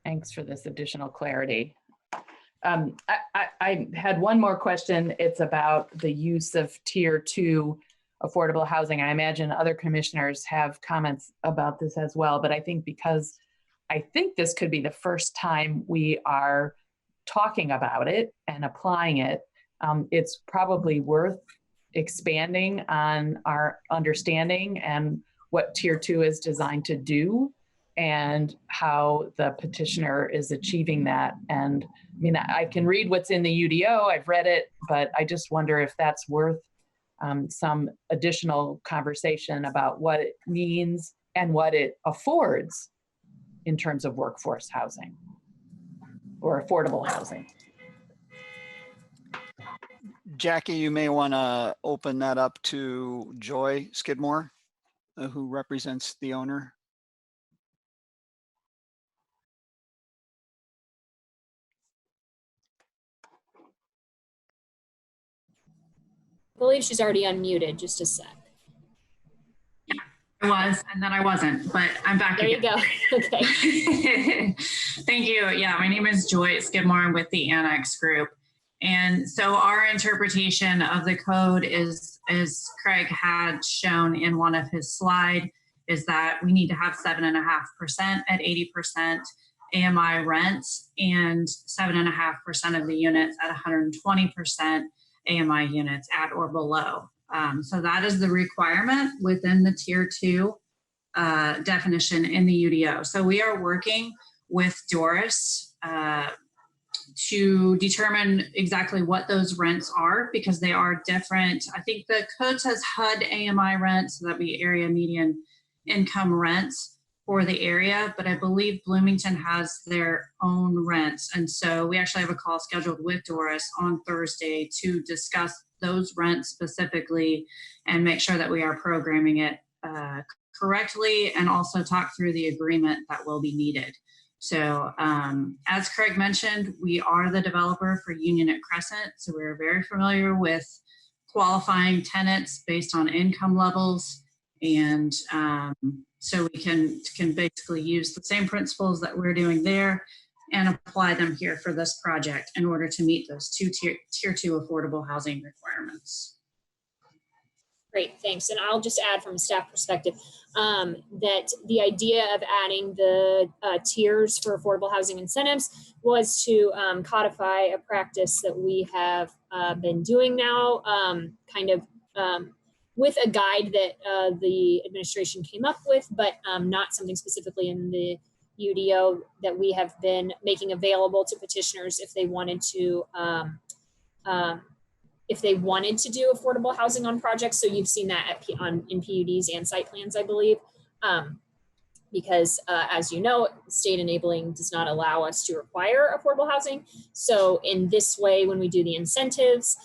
Thanks for this additional clarity. I had one more question. It's about the use of tier 2 affordable housing. I imagine other commissioners have comments about this as well, but I think because I think this could be the first time we are talking about it and applying it, it's probably worth expanding on our understanding and what tier 2 is designed to do and how the petitioner is achieving that. And I mean, I can read what's in the UDO, I've read it, but I just wonder if that's worth some additional conversation about what it means and what it affords in terms of workforce housing or affordable housing. Jackie, you may want to open that up to Joy Skidmore, who represents the owner. I believe she's already unmuted, just a sec. I was, and then I wasn't, but I'm back there again. There you go. Okay. Thank you. Yeah, my name is Joy Skidmore. I'm with the Annex Group. And so our interpretation of the code is, as Craig had shown in one of his slide, is that we need to have 7.5% at 80% AMI rent and 7.5% of the units at 120% AMI units at or below. So that is the requirement within the tier 2 definition in the UDO. So we are working with Doris to determine exactly what those rents are, because they are different. I think the code says HUD AMI rent, so that'd be area median income rents for the area, but I believe Bloomington has their own rents. And so we actually have a call scheduled with Doris on Thursday to discuss those rents specifically and make sure that we are programming it correctly, and also talk through the agreement that will be needed. So as Craig mentioned, we are the developer for Union at Crescent. So we're very familiar with qualifying tenants based on income levels. And so we can basically use the same principles that we're doing there and apply them here for this project in order to meet those tier 2 affordable housing requirements. Great, thanks. And I'll just add from a staff perspective that the idea of adding the tiers for affordable housing incentives was to codify a practice that we have been doing now, with a guide that the administration came up with, but not something specifically in the UDO that we have been making available to petitioners if they wanted to do affordable housing on projects. So you've seen that in PUDs and site plans, I believe, because as you know, state enabling does not allow us to require affordable housing. So in this way, when we do the incentives,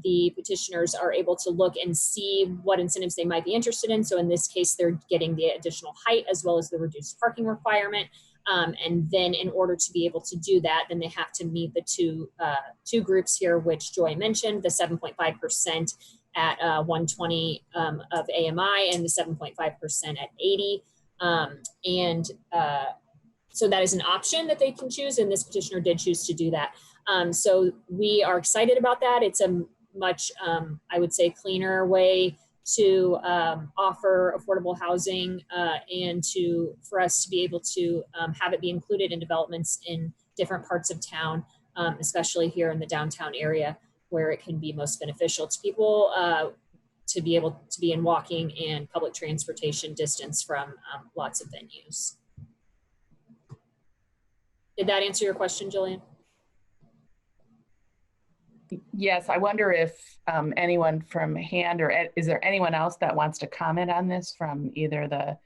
the petitioners are able to look and see what incentives they might be interested in. So in this case, they're getting the additional height as well as the reduced parking requirement. And then in order to be able to do that, then they have to meet the two groups here, which Joy mentioned, the 7.5% at 120 of AMI and the 7.5% at 80. So that is an option that they can choose, and this petitioner did choose to do that. So we are excited about that. It's a much, I would say, cleaner way to offer affordable housing and for us to be able to have it be included in developments in different parts of town, especially here in the downtown area, where it can be most beneficial to people to be able to be in walking and public transportation distance from lots of venues. Did that answer your question, Jillian? Yes, I wonder if anyone from HAND, or is there anyone else that wants to comment on this from either the...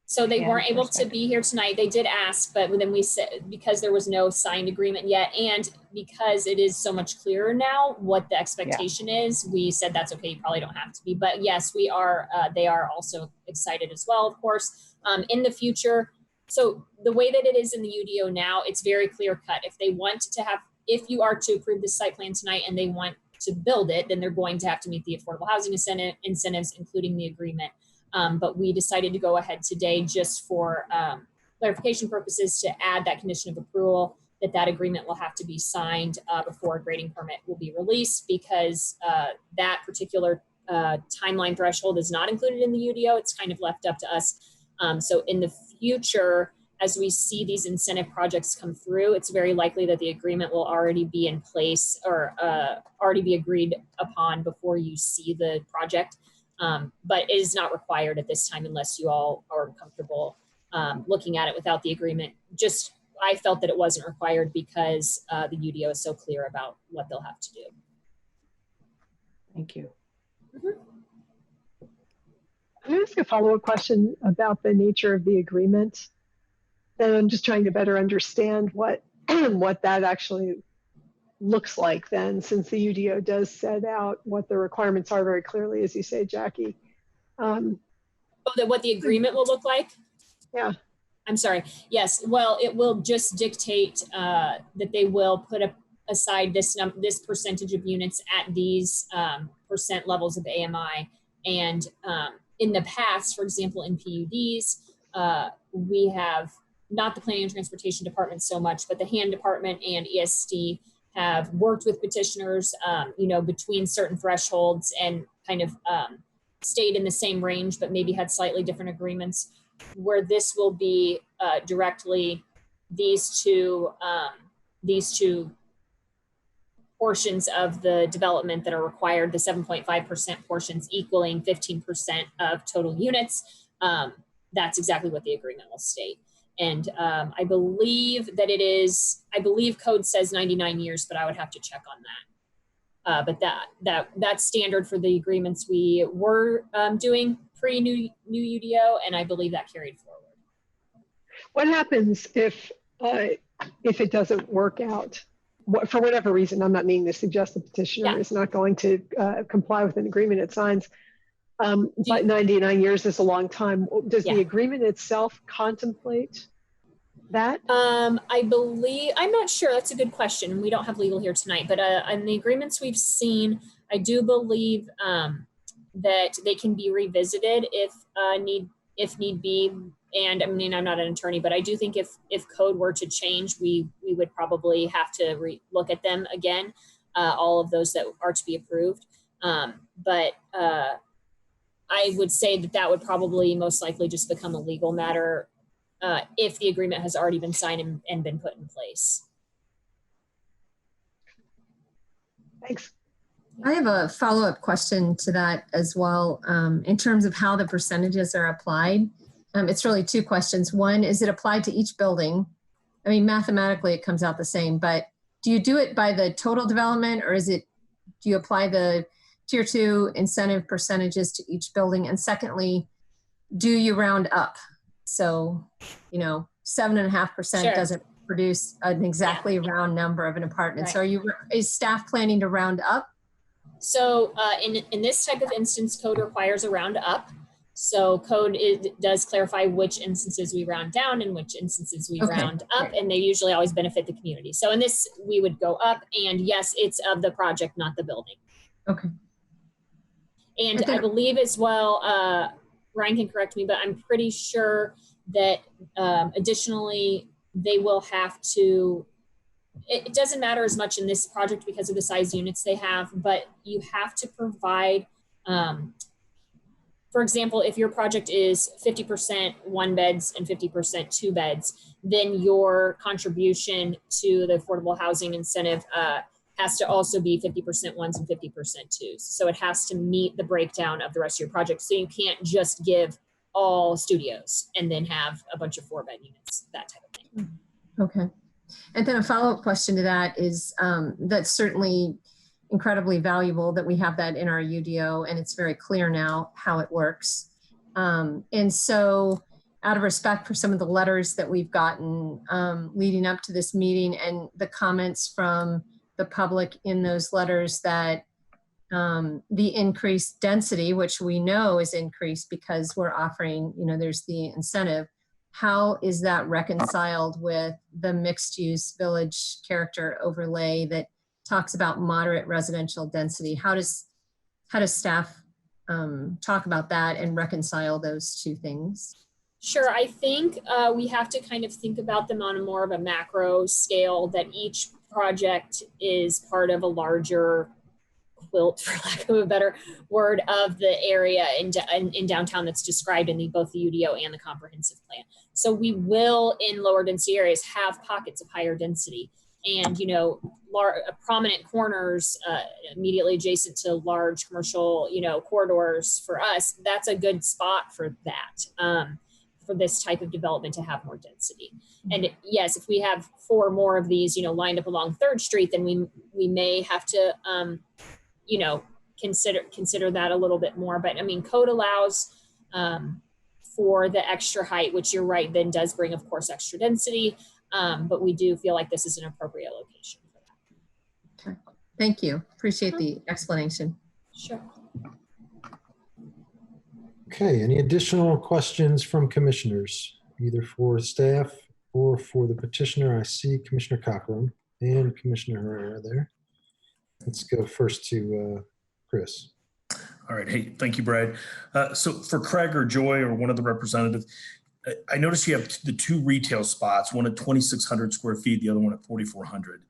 So they weren't able to be here tonight. They did ask, but then we said, because there was no signed agreement yet, and because it is so much clearer now what the expectation is, we said that's okay, you probably don't have to be. But yes, we are, they are also excited as well, of course. In the future, so the way that it is in the UDO now, it's very clear cut. If they want to have, if you are to approve this site plan tonight and they want to build it, then they're going to have to meet the affordable housing incentives, including the agreement. But we decided to go ahead today just for clarification purposes to add that condition of approval, that agreement will have to be signed before a grading permit will be released, because that particular timeline threshold is not included in the UDO. It's kind of left up to us. So in the future, as we see these incentive projects come through, it's very likely that the agreement will already be in place or already be agreed upon before you see the project. But it is not required at this time unless you all are comfortable looking at it without the agreement. Just, I felt that it wasn't required because the UDO is so clear about what they'll have to do. Thank you. Mm-hmm. Can I ask a follow-up question about the nature of the agreement? And I'm just trying to better understand what that actually looks like then, since the UDO does set out what the requirements are very clearly, as you say, Jackie. What the agreement will look like? Yeah. I'm sorry. Yes. Well, it will just dictate that they will put aside this percentage of units at these percent levels of AMI. And in the past, for example, in PUDs, we have not the Planning and Transportation Department so much, but the HAND department and ESD have worked with petitioners, you know, between certain thresholds and kind of stayed in the same range, but maybe had slightly different agreements, where this will be directly these two portions of the development that are required, the 7.5% portions equaling 15% of total units. That's exactly what the agreement will state. And I believe that it is, I believe code says 99 years, but I would have to check on that. But that's standard for the agreements we were doing pre-new UDO, and I believe that carried forward. What happens if it doesn't work out? For whatever reason, I'm not meaning to suggest the petitioner is not going to comply with an agreement it signs, but 99 years is a long time. Does the agreement itself contemplate that? I believe, I'm not sure, that's a good question. We don't have legal here tonight, but in the agreements we've seen, I do believe that they can be revisited if need be. And I mean, I'm not an attorney, but I do think if code were to change, we would probably have to look at them again, all of those that are to be approved. But I would say that would probably most likely just become a legal matter if the agreement has already been signed and been put in place. Thanks. I have a follow-up question to that as well. In terms of how the percentages are applied, it's really two questions. One, is it applied to each building? I mean, mathematically it comes out the same, but do you do it by the total development, or do you apply the tier 2 incentive percentages to each building? And secondly, do you round up? So, you know, 7.5% doesn't produce an exactly round number of an apartment. Right. So is staff planning to round up? So in this type of instance, code requires a round up. So code does clarify which instances we round down and which instances we round up, and they usually always benefit the community. So in this, we would go up, and yes, it's of the project, not the building. Okay. And I believe as well, Ryan can correct me, but I'm pretty sure that additionally, they will have to, it doesn't matter as much in this project because of the size units they have, but you have to provide, for example, if your project is 50% 1 beds and 50% 2 beds, then your contribution to the affordable housing incentive has to also be 50% 1s and 50% 2s. So it has to meet the breakdown of the rest of your project. So you can't just give all studios and then have a bunch of 4-bed units, that type of thing. Okay. And then a follow-up question to that is that's certainly incredibly valuable that we have that in our UDO, and it's very clear now how it works. And so out of respect for some of the letters that we've gotten leading up to this meeting and the comments from the public in those letters that the increased density, which we know is increased because we're offering, you know, there's the incentive. How is that reconciled with the mixed use village character overlay that talks about moderate residential density? How does staff talk about that and reconcile those two things? Sure, I think we have to kind of think about them on more of a macro scale, that each project is part of a larger quilt, for lack of a better word, of the area in downtown that's described in both the UDO and the comprehensive plan. So we will, in lower density areas, have pockets of higher density. And, you know, prominent corners immediately adjacent to large commercial, you know, corridors for us, that's a good spot for that, for this type of development to have more density. And yes, if we have 4 more of these, you know, lined up along 3rd Street, then we may have to, you know, consider that a little bit more. But I mean, code allows for the extra height, which you're right, then does bring, of course, extra density. But we do feel like this is an appropriate location for that. Okay. Thank you. Appreciate the explanation. Sure. Okay, any additional questions from commissioners, either for staff or for the petitioner? I see Commissioner Cochran and Commissioner Herrera there. Let's go first to Chris. All right. Hey, thank you, Brad. So for Craig or Joy or one of the representatives, I noticed you have the 2 retail spots, one at 2,600 square feet, the other one at 4,400.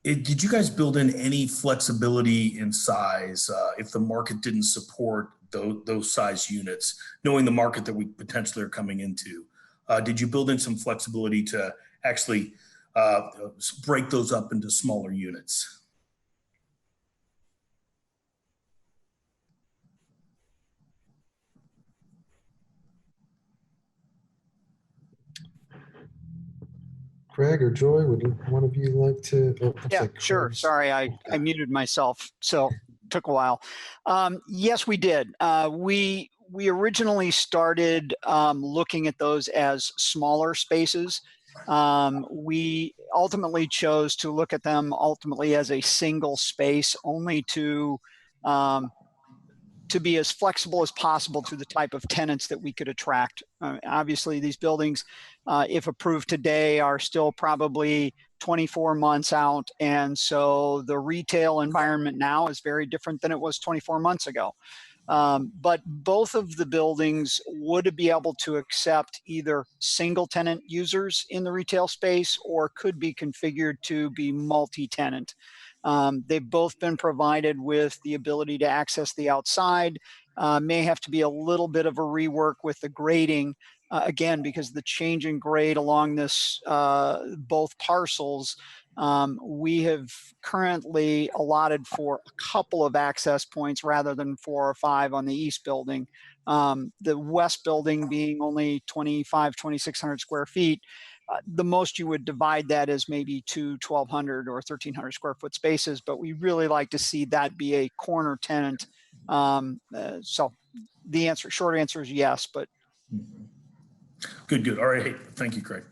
Did you guys build in any flexibility in size if the market didn't support those size units, knowing the market that we potentially are coming into? Did you build in some flexibility to actually break those up into smaller units? Greg or Joy, would one of you like to? Oh, Yeah, like sure. Craig's. Sorry, I muted myself, so took a while. Yes, we did. We originally started looking at those as smaller spaces. We ultimately chose to look at them ultimately as a single space, only to be as flexible as possible to the type of tenants that we could attract. Obviously, these buildings, if approved today, are still probably 24 months out. And so the retail environment now is very different than it was 24 months ago. But both of the buildings would be able to accept either single tenant users in the retail space or could be configured to be multi-tenant. They've both been provided with the ability to access the outside. May have to be a little bit of a rework with the grading, again, because the change in grade along this both parcels. We have currently allotted for a couple of access points rather than 4 or 5 on the east building. The west building being only 2,600 square feet. The most you would divide that is maybe 2 1,200 or 1,300 square foot spaces, but we really like to see that be a corner tenant. So the short answer is yes, but. Good. All right. Thank you, Craig.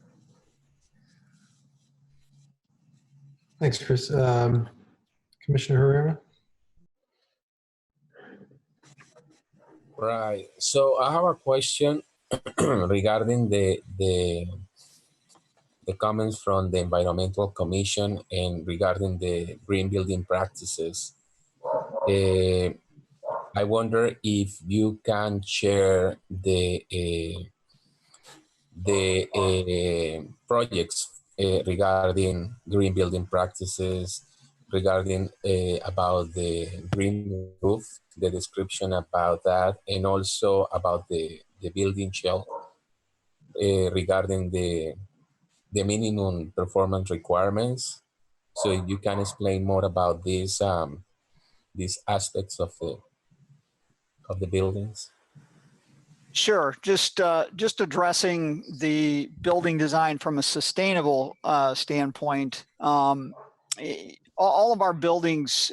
Thanks, Chris. Commissioner Herrera? Right. So I have a question regarding the comments from the Environmental Commission and regarding the green building practices. I wonder if you can share the projects regarding green building practices, regarding about the green roof, the description about that, and also about the building shell regarding the minimum performance requirements. So if you can explain more about these aspects of the buildings. Sure. Just addressing the building design from a sustainable standpoint. All of our buildings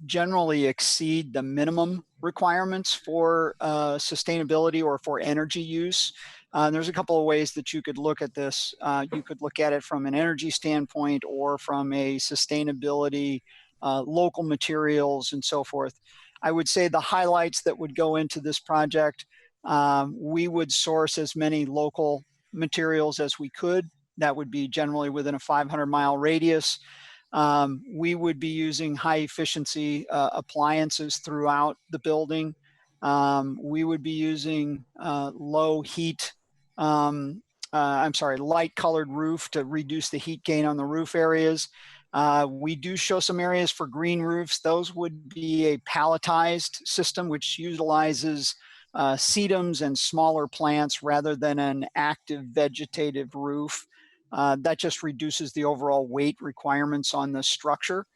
generally exceed the minimum requirements for sustainability or for energy use. There's a couple of ways that you could look at this. You could look at it from an energy standpoint or from a sustainability, local materials, and so forth. I would say the highlights that would go into this project, we would source as many local materials as we could. That would be generally within a 500-mile radius. We would be using high efficiency appliances throughout the building. We would be using low heat, light colored roof to reduce the heat gain on the roof areas. We do show some areas for green roofs. Those would be a palletized system, which utilizes sedums and smaller plants rather than an active vegetative roof. That just reduces the overall weight requirements on the structure.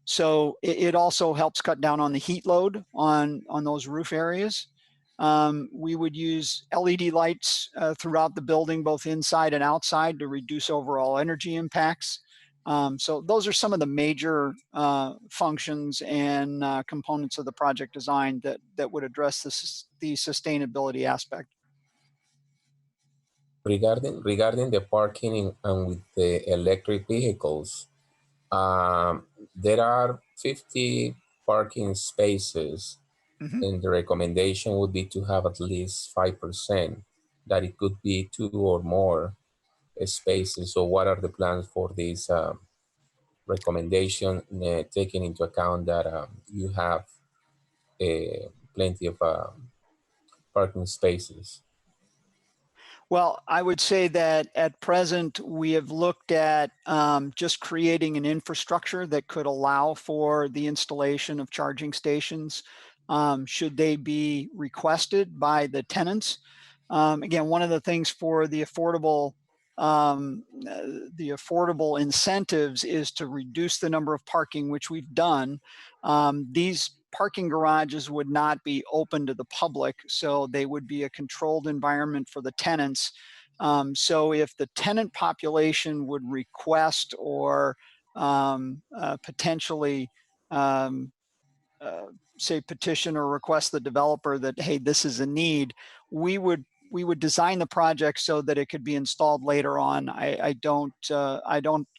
So it also helps cut down on the heat load on those roof areas. We would use LED lights throughout the building, both inside and outside, to reduce overall energy impacts. So those are some of the major functions and components of the project design that would address the sustainability aspect. Regarding the parking and with the electric vehicles, there are 50 parking spaces, and the recommendation would be to have at least 5%, that it could be 2 or more spaces. So what are the plans for this recommendation, taking into account that you have plenty of parking spaces? Well, I would say that at present, we have looked at just creating an infrastructure that could allow for the installation of charging stations, should they be requested by the tenants. Again, one of the things for the affordable incentives is to reduce the number of parking, which we've done. These parking garages would not be open to the public, so they would be a controlled environment for the tenants. So if the tenant population would request or potentially say petition or request the developer that, hey, this is a need, we would design the project so that it could be installed later on. I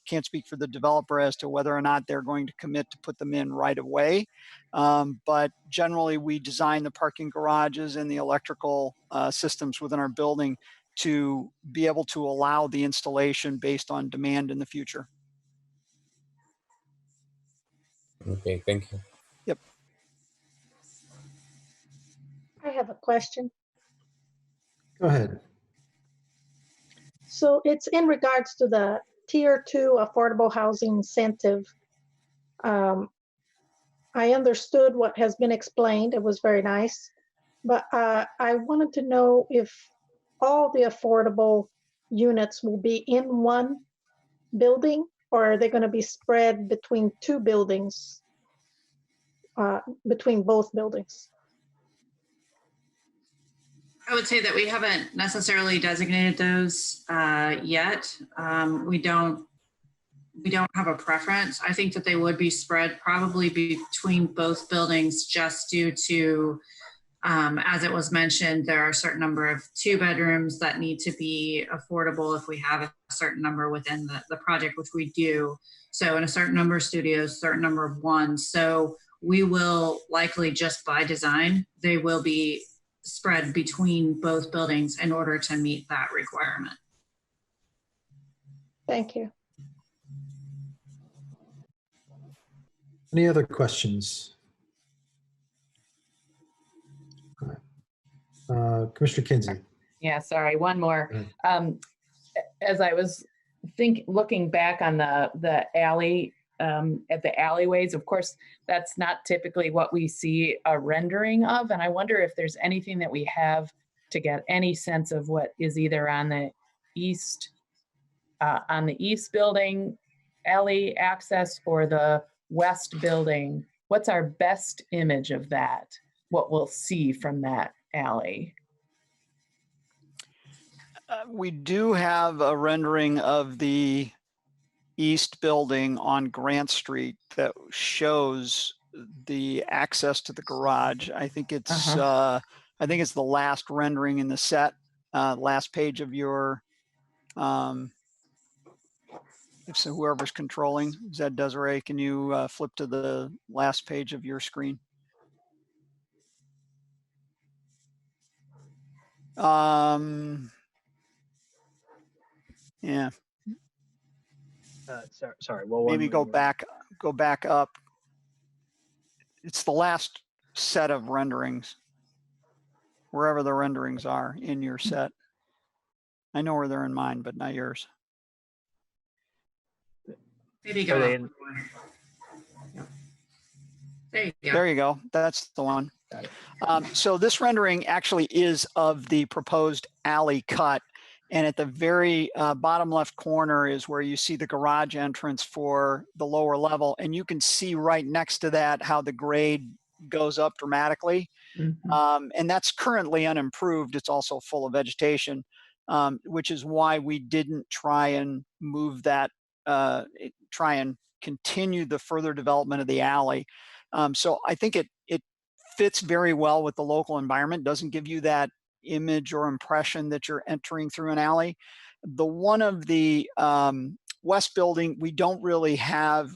can't speak for the developer as to whether or not they're going to commit to put them in right away. But generally, we design the parking garages and the electrical systems within our building to be able to allow the installation based on demand in the future. Okay, thank you. Yep. I have a question. Go ahead. So it's in regards to the Tier 2 affordable housing incentive. I understood what has been explained. It was very nice. But I wanted to know if all the affordable units will be in one building, or are they going to be spread between two buildings, between both buildings? I would say that we haven't necessarily designated those yet. We don't have a preference. I think that they would be spread probably between both buildings, just due to, as it was mentioned, there are a certain number of 2 bedrooms that need to be affordable if we have a certain number within the project, which we do. So in a certain number of studios, certain number of 1. So we will likely, just by design, they will be spread between both buildings in order to meet that requirement. Thank you. Any other questions? Commissioner Kinsey. Yeah, sorry, one more. As I was looking back on the alley, at the alleyways, of course, that's not typically what we see a rendering of. And I wonder if there's anything that we have to get any sense of what is either on the east building alley access or the west building. What's our best image of that? What we'll see from that alley? We do have a rendering of the east building on Grant Street that shows the access to the garage. I think it's the last rendering in the set, last page of your so whoever's controlling, is that Desiree? Can you flip to the last page of your screen? Yeah. Sorry. Well, maybe go back up. It's the last set of renderings, wherever the renderings are in your set. I know where they're in mine, but not yours. Maybe go. There you go. There you go. That's the one. So this rendering actually is of the proposed alley cut. And at the very bottom left corner is where you see the garage entrance for the lower level. And you can see right next to that how the grade goes up dramatically. Mm-hmm. And that's currently unimproved. It's also full of vegetation, which is why we didn't try and move that, try and continue the further development of the alley. So I think it fits very well with the local environment, doesn't give you that image or impression that you're entering through an alley. The one of the west building, we don't really have,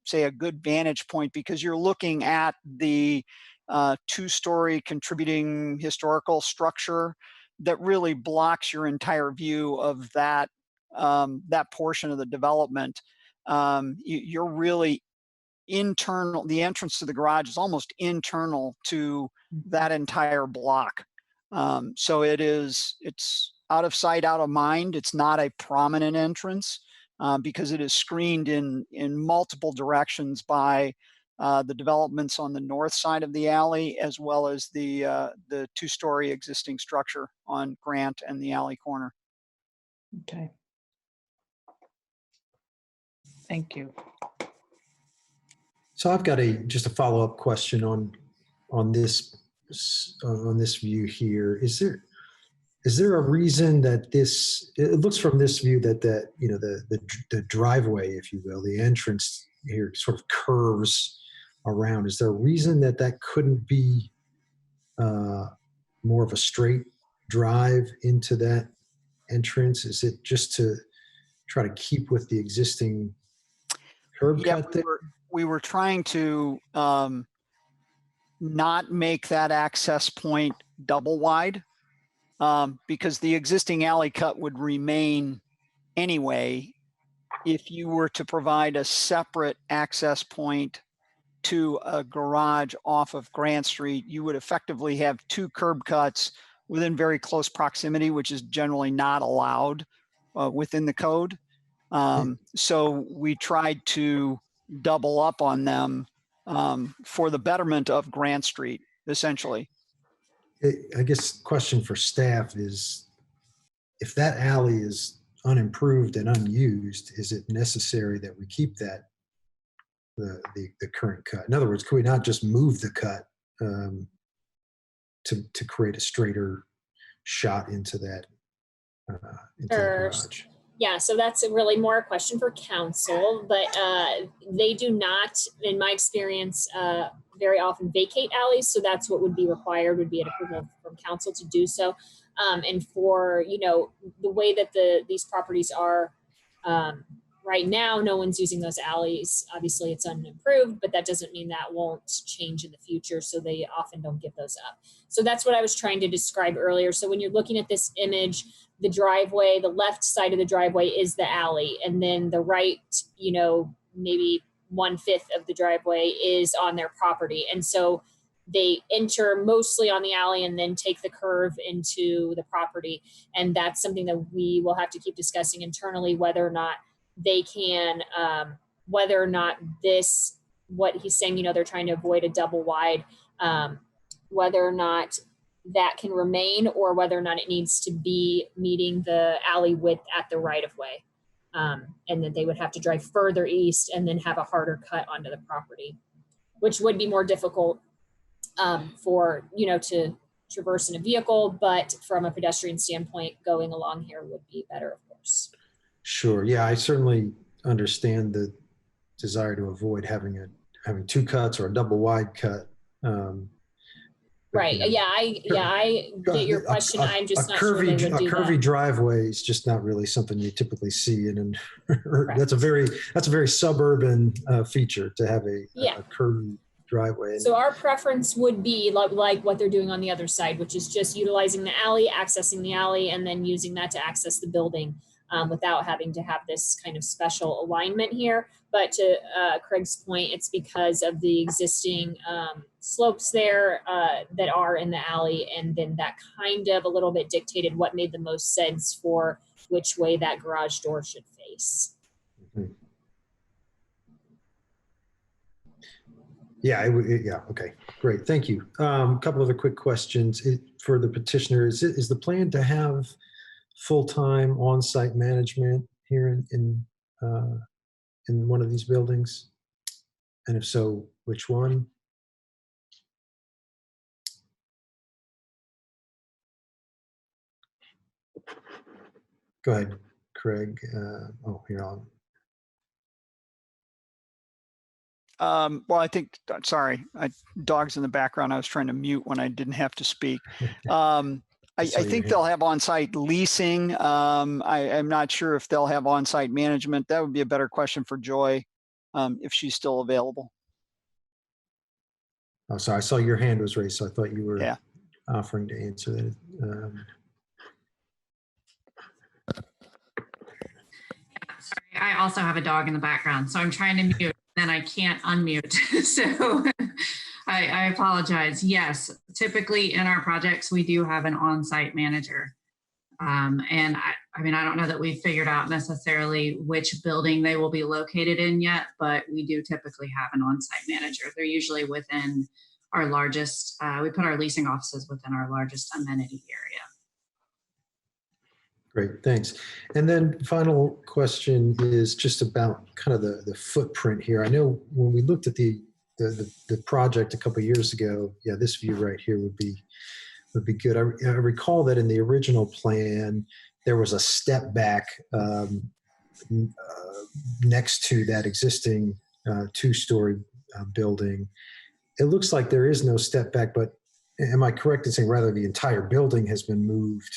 say, a good vantage point because you're looking at the 2-story contributing historical structure that really blocks your entire view of that that portion of the development. You're really internal. The entrance to the garage is almost internal to that entire block. So it's out of sight, out of mind. It's not a prominent entrance because it is screened in multiple directions by the developments on the north side of the alley, as well as the two-story existing structure on Grant and the alley corner. Okay. Thank you. So I've got just a follow-up question on this view here. Is there a reason that it looks from this view that the driveway, if you will, the entrance here sort of curves around? Is there a reason that couldn't be more of a straight drive into that entrance? Is it just to try to keep with the existing curb cut there? We were trying to not make that access point double wide because the existing alley cut would remain anyway. If you were to provide a separate access point to a garage off of Grant Street, you would effectively have two curb cuts within very close proximity, which is generally not allowed within the code. So we tried to double up on them for the betterment of Grant Street, essentially. I guess question for staff is, if that alley is unimproved and unused, is it necessary that we keep that the current cut? In other words, could we not just move the cut to create a straighter shot into that into the garage? Yeah, so that's really more a question for council, but they do not, in my experience, very often vacate alleys. So that's what would be required, would be an approval from council to do so. And for, the way that these properties are right now, no one's using those alleys. Obviously it's unimproved, but that doesn't mean that won't change in the future. So they often don't give those up. So that's what I was trying to describe earlier. So when you're looking at this image, the driveway, the left side of the driveway is the alley. And then the right, maybe 1/5 of the driveway is on their property. And so they enter mostly on the alley and then take the curve into the property. And that's something that we will have to keep discussing internally, whether or not they can, whether or not what he's saying, they're trying to avoid a double wide, whether or not that can remain, or whether or not it needs to be meeting the alley width at the right of way. And then they would have to drive further east and then have a harder cut onto the property, which would be more difficult for, to traverse in a vehicle, but from a pedestrian standpoint, going along here would be better, of course. Sure. Yeah, I certainly understand the desire to avoid having two cuts or a double wide cut. Right. Yeah, I get your question. I'm just not sure they would do that. A curvy driveway is just not really something you typically see, and that's a very suburban feature to have a curvy driveway. So our preference would be like what they're doing on the other side, which is just utilizing the alley, accessing the alley, and then using that to access the building without having to have this kind of special alignment here. But to Craig's point, it's because of the existing slopes there that are in the alley, and then that kind of a little bit dictated what made the most sense for which way that garage door should face. Mm-hmm. Yeah, okay, great, thank you. A couple other quick questions for the petitioner. Is the plan to have full-time on-site management here in one of these buildings? And if so, which one? Go ahead, Craig. Here, well, I think, sorry, dogs in the background. I was trying to mute when I didn't have to speak. I think they'll have on-site leasing. I'm not sure if they'll have on-site management. That would be a better question for Joy, if she's still available. Oh, sorry, I saw your hand was raised, so I thought you were offering to answer that. Sorry, I also have a dog in the background, so I'm trying to mute, and I can't unmute. So I apologize. Yes, typically in our projects, we do have an on-site manager. And I mean, I don't know that we've figured out necessarily which building they will be located in yet, but we do typically have an on-site manager. They're usually within our largest, we put our leasing offices within our largest amenity area. Great, thanks. And then final question is just about kind of the footprint here. I know when we looked at the project a couple of years ago, yeah, this view right here would be good. I recall that in the original plan, there was a step back next to that existing two-story building. It looks like there is no step back, but am I correct in saying rather the entire building has been moved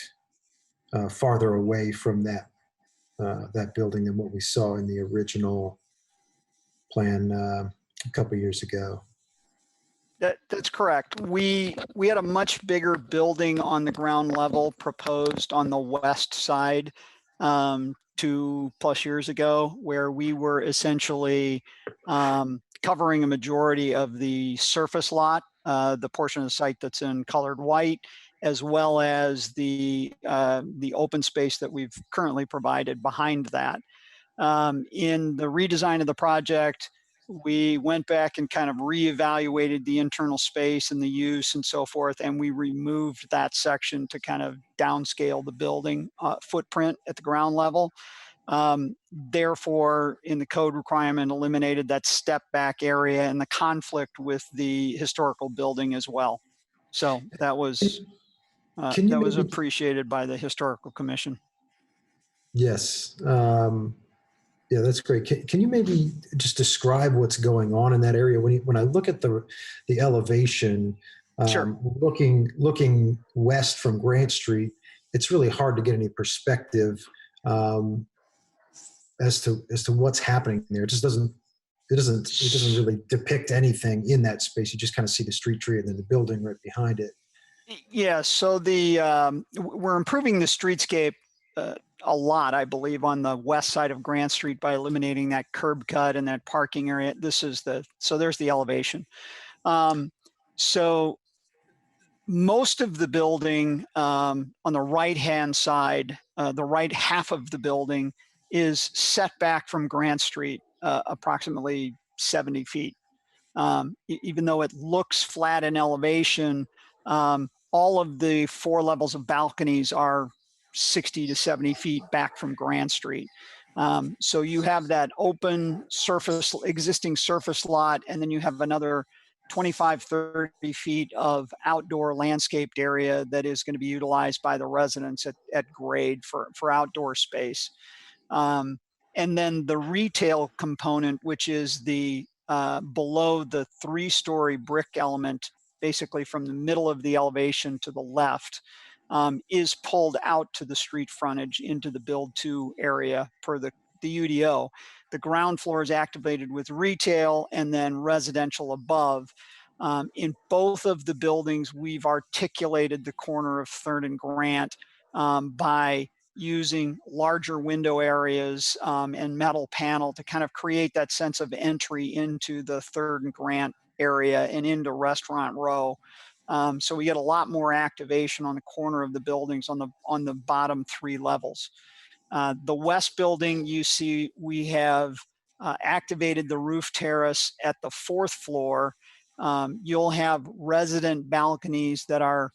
farther away from that building than what we saw in the original plan a couple of years ago? That's correct. We had a much bigger building on the ground level proposed on the west side 2+ years ago, where we were essentially covering a majority of the surface lot, the portion of the site that's in colored white, as well as the open space that we've currently provided behind that. In the redesign of the project, we went back and kind of reevaluated the internal space and the use and so forth, and we removed that section to kind of downscale the building footprint at the ground level. Therefore, in the code requirement, eliminated that step back area and the conflict with the historical building as well. So that was appreciated by the Historical Commission. Yes. Yeah, that's great. Can you maybe just describe what's going on in that area? When I look at the elevation, sure. looking west from Grant Street, it's really hard to get any perspective as to what's happening there. It doesn't really depict anything in that space. You just kind of see the street tree and then the building right behind it. Yeah. So we're improving the streetscape a lot, I believe, on the west side of Grant Street by eliminating that curb cut and that parking area. So there's the elevation. So most of the building on the right-hand side, the right half of the building is set back from Grant Street approximately 70 feet. Even though it looks flat in elevation, all of the 4 levels of balconies are 60 to 70 feet back from Grant Street. So you have that open surface, existing surface lot, and then you have another 25, 30 feet of outdoor landscaped area that is going to be utilized by the residents at grade for outdoor space. And then the retail component, which is the below the 3-story brick element, basically from the middle of the elevation to the left, is pulled out to the street frontage into the Build 2 area per the UDO. The ground floor is activated with retail and then residential above. In both of the buildings, we've articulated the corner of 3rd and Grant by using larger window areas and metal panel to kind of create that sense of entry into the 3rd and Grant area and into Restaurant Row. So we get a lot more activation on the corner of the buildings on the bottom 3 levels. The west building, you see, we have activated the roof terrace at the 4th floor. You'll have resident balconies that are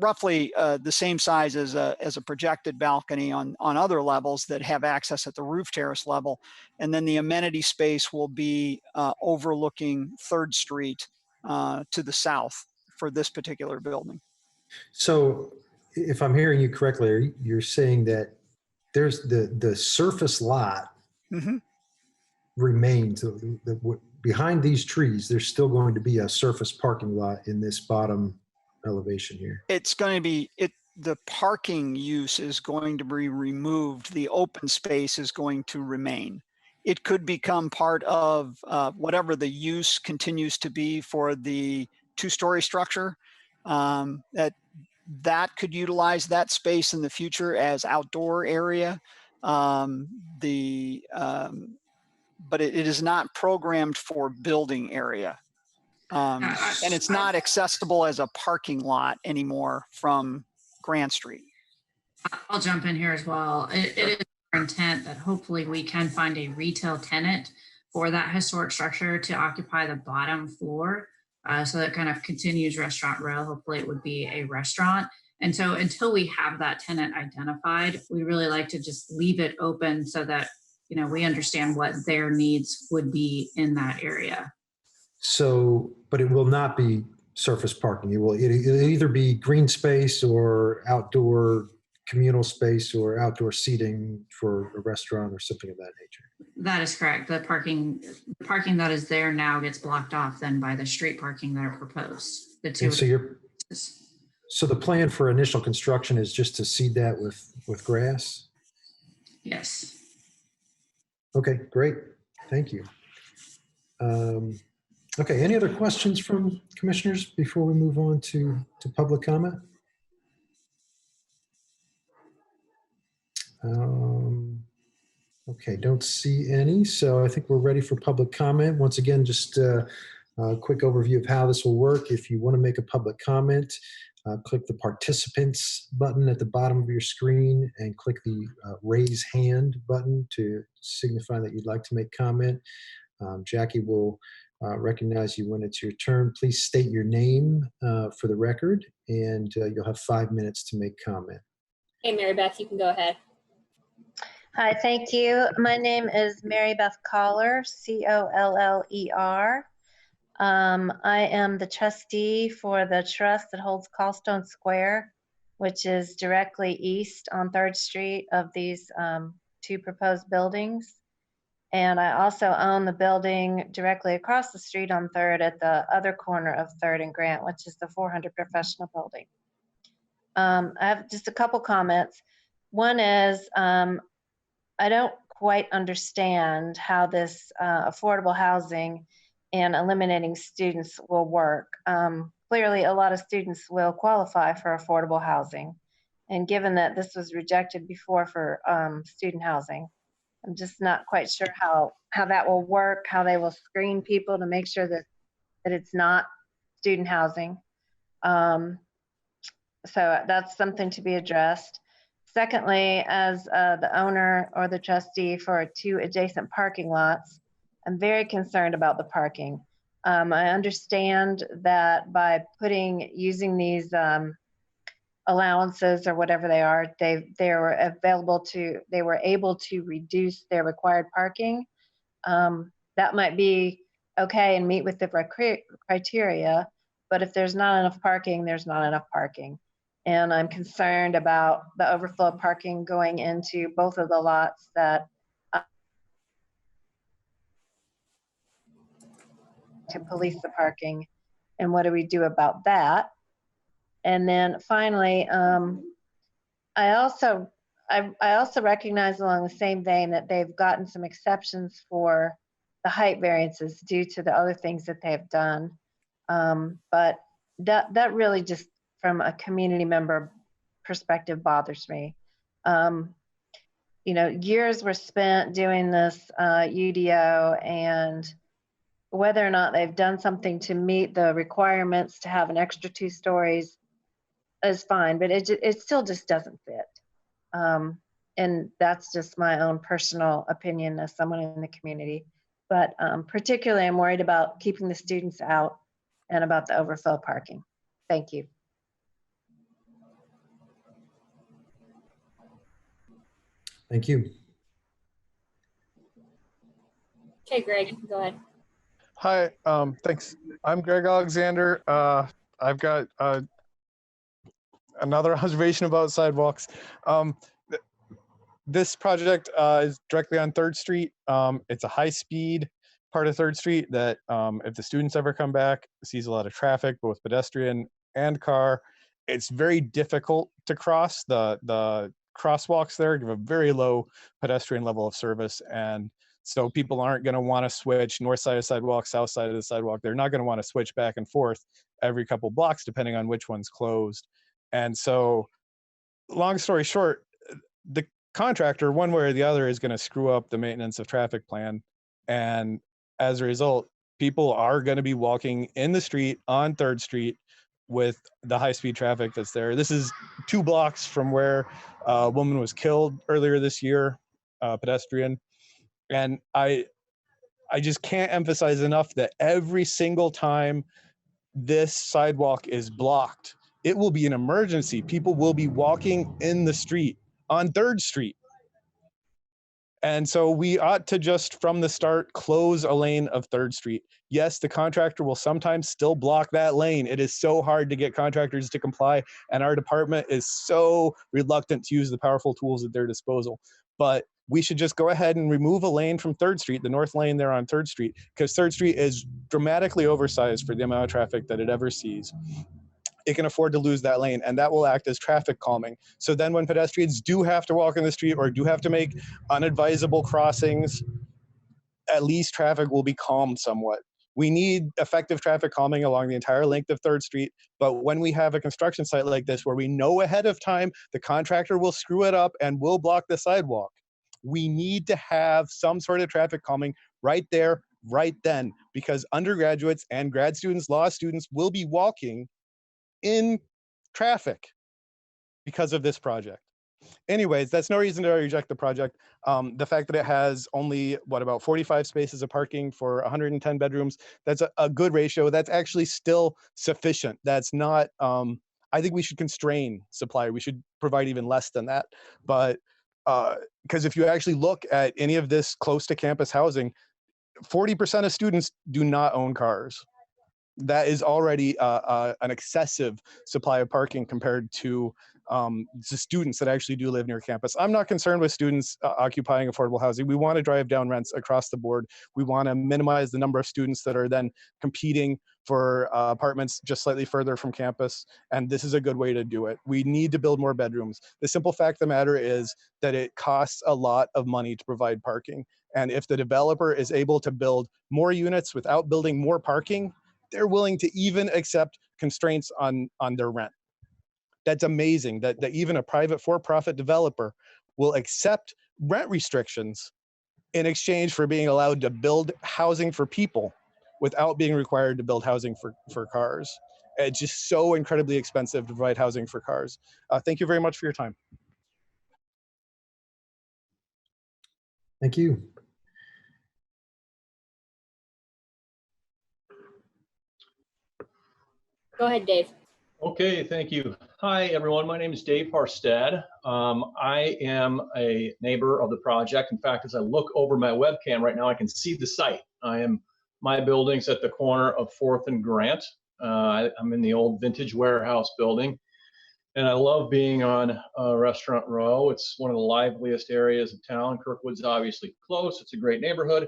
roughly the same size as a projected balcony on other levels that have access at the roof terrace level. And then the amenity space will be overlooking 3rd Street to the south for this particular building. So if I'm hearing you correctly, you're saying that there's the surface lot remains. Behind these trees, there's still going to be a surface parking lot in this bottom elevation here. It's going to be, the parking use is going to be removed. The open space is going to remain. It could become part of whatever the use continues to be for the 2-story structure. That could utilize that space in the future as outdoor area. But it is not programmed for building area. And it's not accessible as a parking lot anymore from Grant Street. I'll jump in here as well. It is our intent that hopefully we can find a retail tenant for that historic structure to occupy the bottom floor. So that kind of continues restaurant row. Hopefully it would be a restaurant. And so until we have that tenant identified, we really like to just leave it open so that, you know, we understand what their needs would be in that area. So, but it will not be surface parking. It'll either be green space or outdoor communal space or outdoor seating for a restaurant or something of that nature. That is correct. The parking that is there now gets blocked off then by the street parking that are proposed. The two. And so the plan for initial construction is just to seed that with grass? Yes. Okay, great. Thank you. Okay, any other questions from commissioners before we move on to public comment? Okay, don't see any, so I think we're ready for public comment. Once again, just a quick overview of how this will work. If you want to make a public comment, click the participants button at the bottom of your screen and click the raise hand button to signify that you'd like to make comment. Jackie will recognize you when it's your turn. Please state your name for the record, and you'll have 5 minutes to make comment. Hey, Mary Beth, you can go ahead. Hi, thank you. My name is Mary Beth Coller, C-O-L-L-E-R. I am the trustee for the trust that holds Callstone Square, which is directly east on 3rd Street of these two proposed buildings. And I also own the building directly across the street on 3rd at the other corner of 3rd and Grant, which is the 400 professional building. I have just a couple comments. One is I don't quite understand how this affordable housing and eliminating students will work. Clearly, a lot of students will qualify for affordable housing. And given that this was rejected before for student housing, I'm just not quite sure how that will work, how they will screen people to make sure that it's not student housing. So that's something to be addressed. Secondly, as the owner or the trustee for 2 adjacent parking lots, I'm very concerned about the parking. I understand that by using these allowances or whatever they are, they were able to reduce their required parking. That might be okay and meet with the criteria, but if there's not enough parking, there's not enough parking. And I'm concerned about the overflow parking going into both of the lots that to police the parking. And what do we do about that? And then finally, I also recognize along the same vein that they've gotten some exceptions for the height variances due to the other things that they've done. But that really just from a community member perspective bothers me. You know, years were spent doing this UDO, and whether or not they've done something to meet the requirements to have an extra 2 stories is fine, but it still just doesn't fit. And that's just my own personal opinion as someone in the community. But particularly, I'm worried about keeping the students out and about the overflow parking. Thank you. Thank you. Okay, Greg, go ahead. Hi, thanks. I'm Greg Alexander. I've got another observation about sidewalks. This project is directly on 3rd Street. It's a high-speed part of 3rd Street that if the students ever come back, sees a lot of traffic, both pedestrian and car. It's very difficult to cross. The crosswalks there give a very low pedestrian level of service, and so people aren't going to want to switch north side of the sidewalk, south side of the sidewalk. They're not going to want to switch back and forth every couple blocks depending on which one's closed. And so, long story short, the contractor, one way or the other, is going to screw up the maintenance of traffic plan. And as a result, people are going to be walking in the street on 3rd Street with the high-speed traffic that's there. This is 2 blocks from where a woman was killed earlier this year, pedestrian. And I just can't emphasize enough that every single time this sidewalk is blocked, it will be an emergency. People will be walking in the street on 3rd Street. And so we ought to just from the start close a lane of 3rd Street. Yes, the contractor will sometimes still block that lane. It is so hard to get contractors to comply, and our department is so reluctant to use the powerful tools at their disposal. But we should just go ahead and remove a lane from 3rd Street, the north lane there on 3rd Street, because 3rd Street is dramatically oversized for the amount of traffic that it ever sees. It can afford to lose that lane, and that will act as traffic calming. So then when pedestrians do have to walk in the street or do have to make unadvisable crossings, at least traffic will be calmed somewhat. We need effective traffic calming along the entire length of 3rd Street, but when we have a construction site like this where we know ahead of time the contractor will screw it up and will block the sidewalk, we need to have some sort of traffic calming right there, right then, because undergraduates and grad students, law students will be walking in traffic because of this project. Anyways, that's no reason to reject the project. The fact that it has only, about 45 spaces of parking for 110 bedrooms, that's a good ratio. That's actually still sufficient. That's not, I think we should constrain supply. We should provide even less than that. But, because if you actually look at any of this close to campus housing, 40% of students do not own cars. That is already an excessive supply of parking compared to the students that actually do live near campus. I'm not concerned with students occupying affordable housing. We want to drive down rents across the board. We want to minimize the number of students that are then competing for apartments just slightly further from campus. And this is a good way to do it. We need to build more bedrooms. The simple fact of the matter is that it costs a lot of money to provide parking. And if the developer is able to build more units without building more parking, they're willing to even accept constraints on their rent. That's amazing that even a private for-profit developer will accept rent restrictions in exchange for being allowed to build housing for people without being required to build housing for cars. It's just so incredibly expensive to provide housing for cars. Thank you very much for your time. Thank you. Go ahead, Dave. Okay, thank you. Hi, everyone. My name is Dave Harstead. I am a neighbor of the project. In fact, as I look over my webcam right now, I can see the site. My building's at the corner of 4th and Grant. I'm in the old vintage warehouse building, and I love being on Restaurant Row. It's one of the liveliest areas of town. Kirkwood's obviously close. It's a great neighborhood.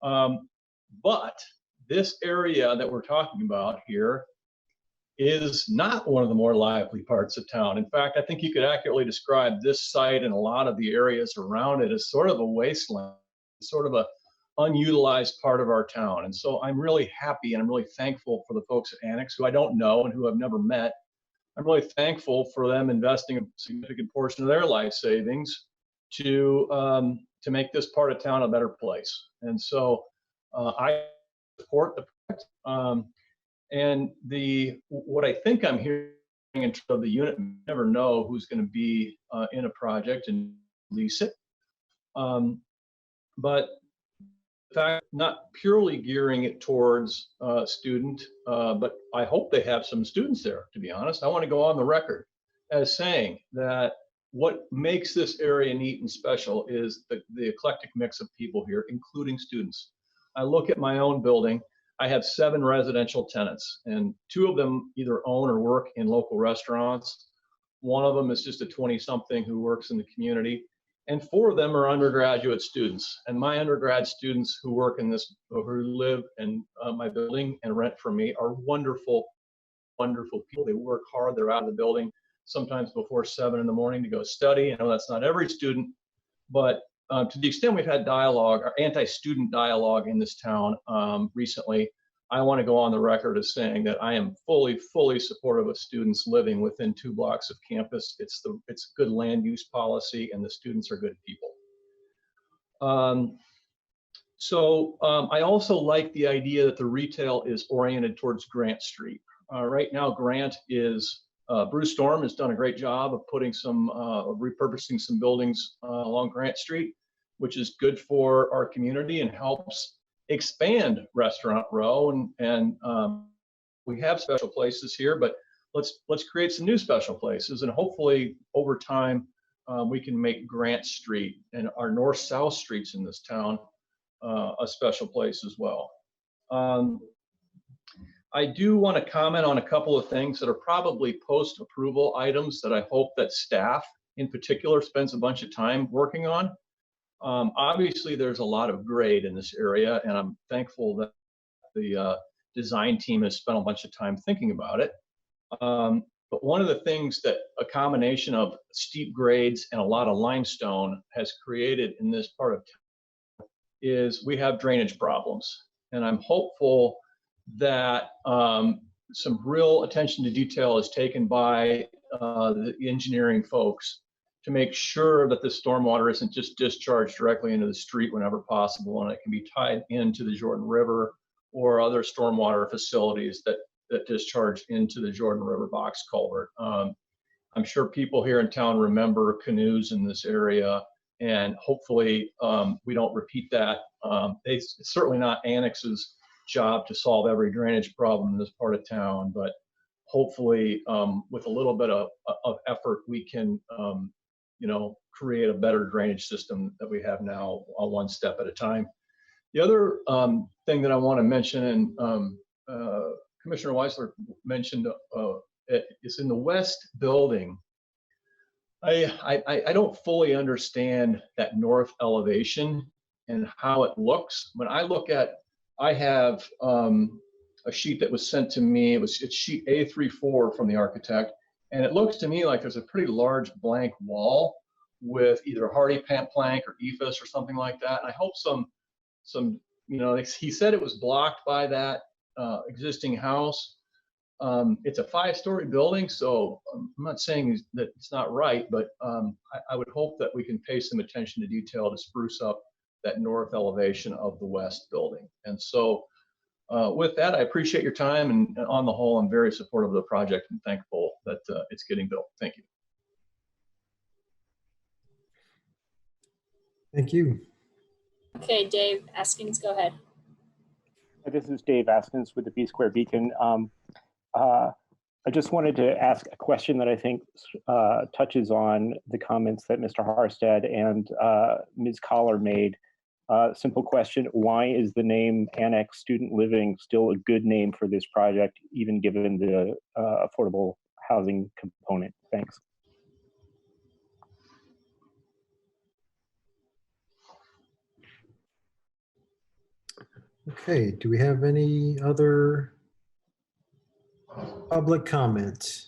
But this area that we're talking about here is not one of the more lively parts of town. In fact, I think you could accurately describe this site and a lot of the areas around it as sort of a wasteland, sort of a unutilized part of our town. And so I'm really happy and I'm really thankful for the folks at Annex who I don't know and who I've never met. I'm really thankful for them investing a significant portion of their life savings to make this part of town a better place. And so I support the project. And what I think I'm hearing in terms of the unit, you never know who's going to be in a project and lease it. But in fact, not purely gearing it towards student, but I hope they have some students there, to be honest. I want to go on the record as saying that what makes this area neat and special is the eclectic mix of people here, including students. I look at my own building. I have 7 residential tenants, and 2 of them either own or work in local restaurants. One of them is just a 20-something who works in the community, and 4 of them are undergraduate students. And my undergrad students who work in this, who live in my building and rent from me, are wonderful, wonderful people. They work hard. They're out of the building sometimes before 7 in the morning to go study. I know that's not every student, but to the extent we've had dialogue, or anti-student dialogue in this town recently, I want to go on the record as saying that I am fully supportive of students living within 2 blocks of campus. It's good land use policy, and the students are good people. I also like the idea that the retail is oriented towards Grant Street. Right now, Grant is, Bruce Storm has done a great job of putting some, repurposing some buildings along Grant Street, which is good for our community and helps expand Restaurant Row. And we have special places here, but let's create some new special places, and hopefully over time we can make Grant Street and our north-south streets in this town a special place as well. I do want to comment on a couple of things that are probably post-approval items that I hope that staff in particular spends a bunch of time working on. Obviously, there's a lot of grade in this area, and I'm thankful that the design team has spent a bunch of time thinking about it. But one of the things that a combination of steep grades and a lot of limestone has created in this part of town is we have drainage problems. And I'm hopeful that some real attention to detail is taken by the engineering folks to make sure that the stormwater isn't just discharged directly into the street whenever possible, and it can be tied into the Jordan River or other stormwater facilities that discharge into the Jordan River box culvert. I'm sure people here in town remember canoes in this area, and hopefully we don't repeat that. It's certainly not Annex's job to solve every drainage problem in this part of town, but hopefully with a little bit of effort, we can create a better drainage system that we have now, one step at a time. The other thing that I want to mention, and Commissioner Weisler mentioned, is in the west building. I don't fully understand that north elevation and how it looks. When I look at, I have a sheet that was sent to me. It's sheet A34 from the architect, and it looks to me like there's a pretty large blank wall with either hardy plank or ephes or something like that. And I hope some he said it was blocked by that existing house. It's a 5-story building, so I'm not saying that it's not right, but I would hope that we can pay some attention to detail to spruce up that north elevation of the west building. And so with that, I appreciate your time, and on the whole, I'm very supportive of the project and thankful that it's getting built. Thank you. Thank you. Okay, Dave Askins, go ahead. This is Dave Askins with the B Square Beacon. I just wanted to ask a question that I think touches on the comments that Mr. Harstad and Ms. Collar made. Simple question: why is the name Annex Student Living still a good name for this project, even given the affordable housing component? Thanks. Okay, do we have any other public comment?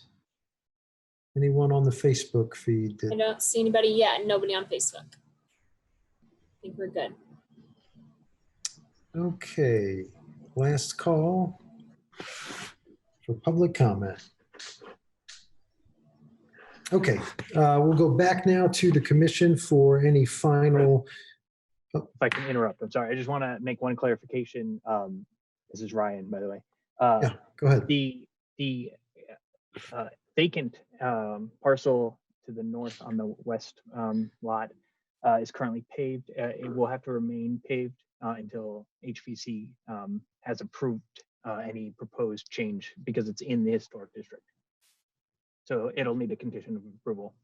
Anyone on the Facebook feed? I don't see anybody yet. Nobody on Facebook. I think we're good. Okay, last call for public comment. Okay, we'll go back now to the commission for any final. If I can interrupt, I'm sorry. I just want to make one clarification. This is Ryan, by the way. Yeah, go ahead. The vacant parcel to the north on the west lot is currently paved. It will have to remain paved until HVC has approved any proposed change, because it's in the historic district. So it'll need a condition of approval.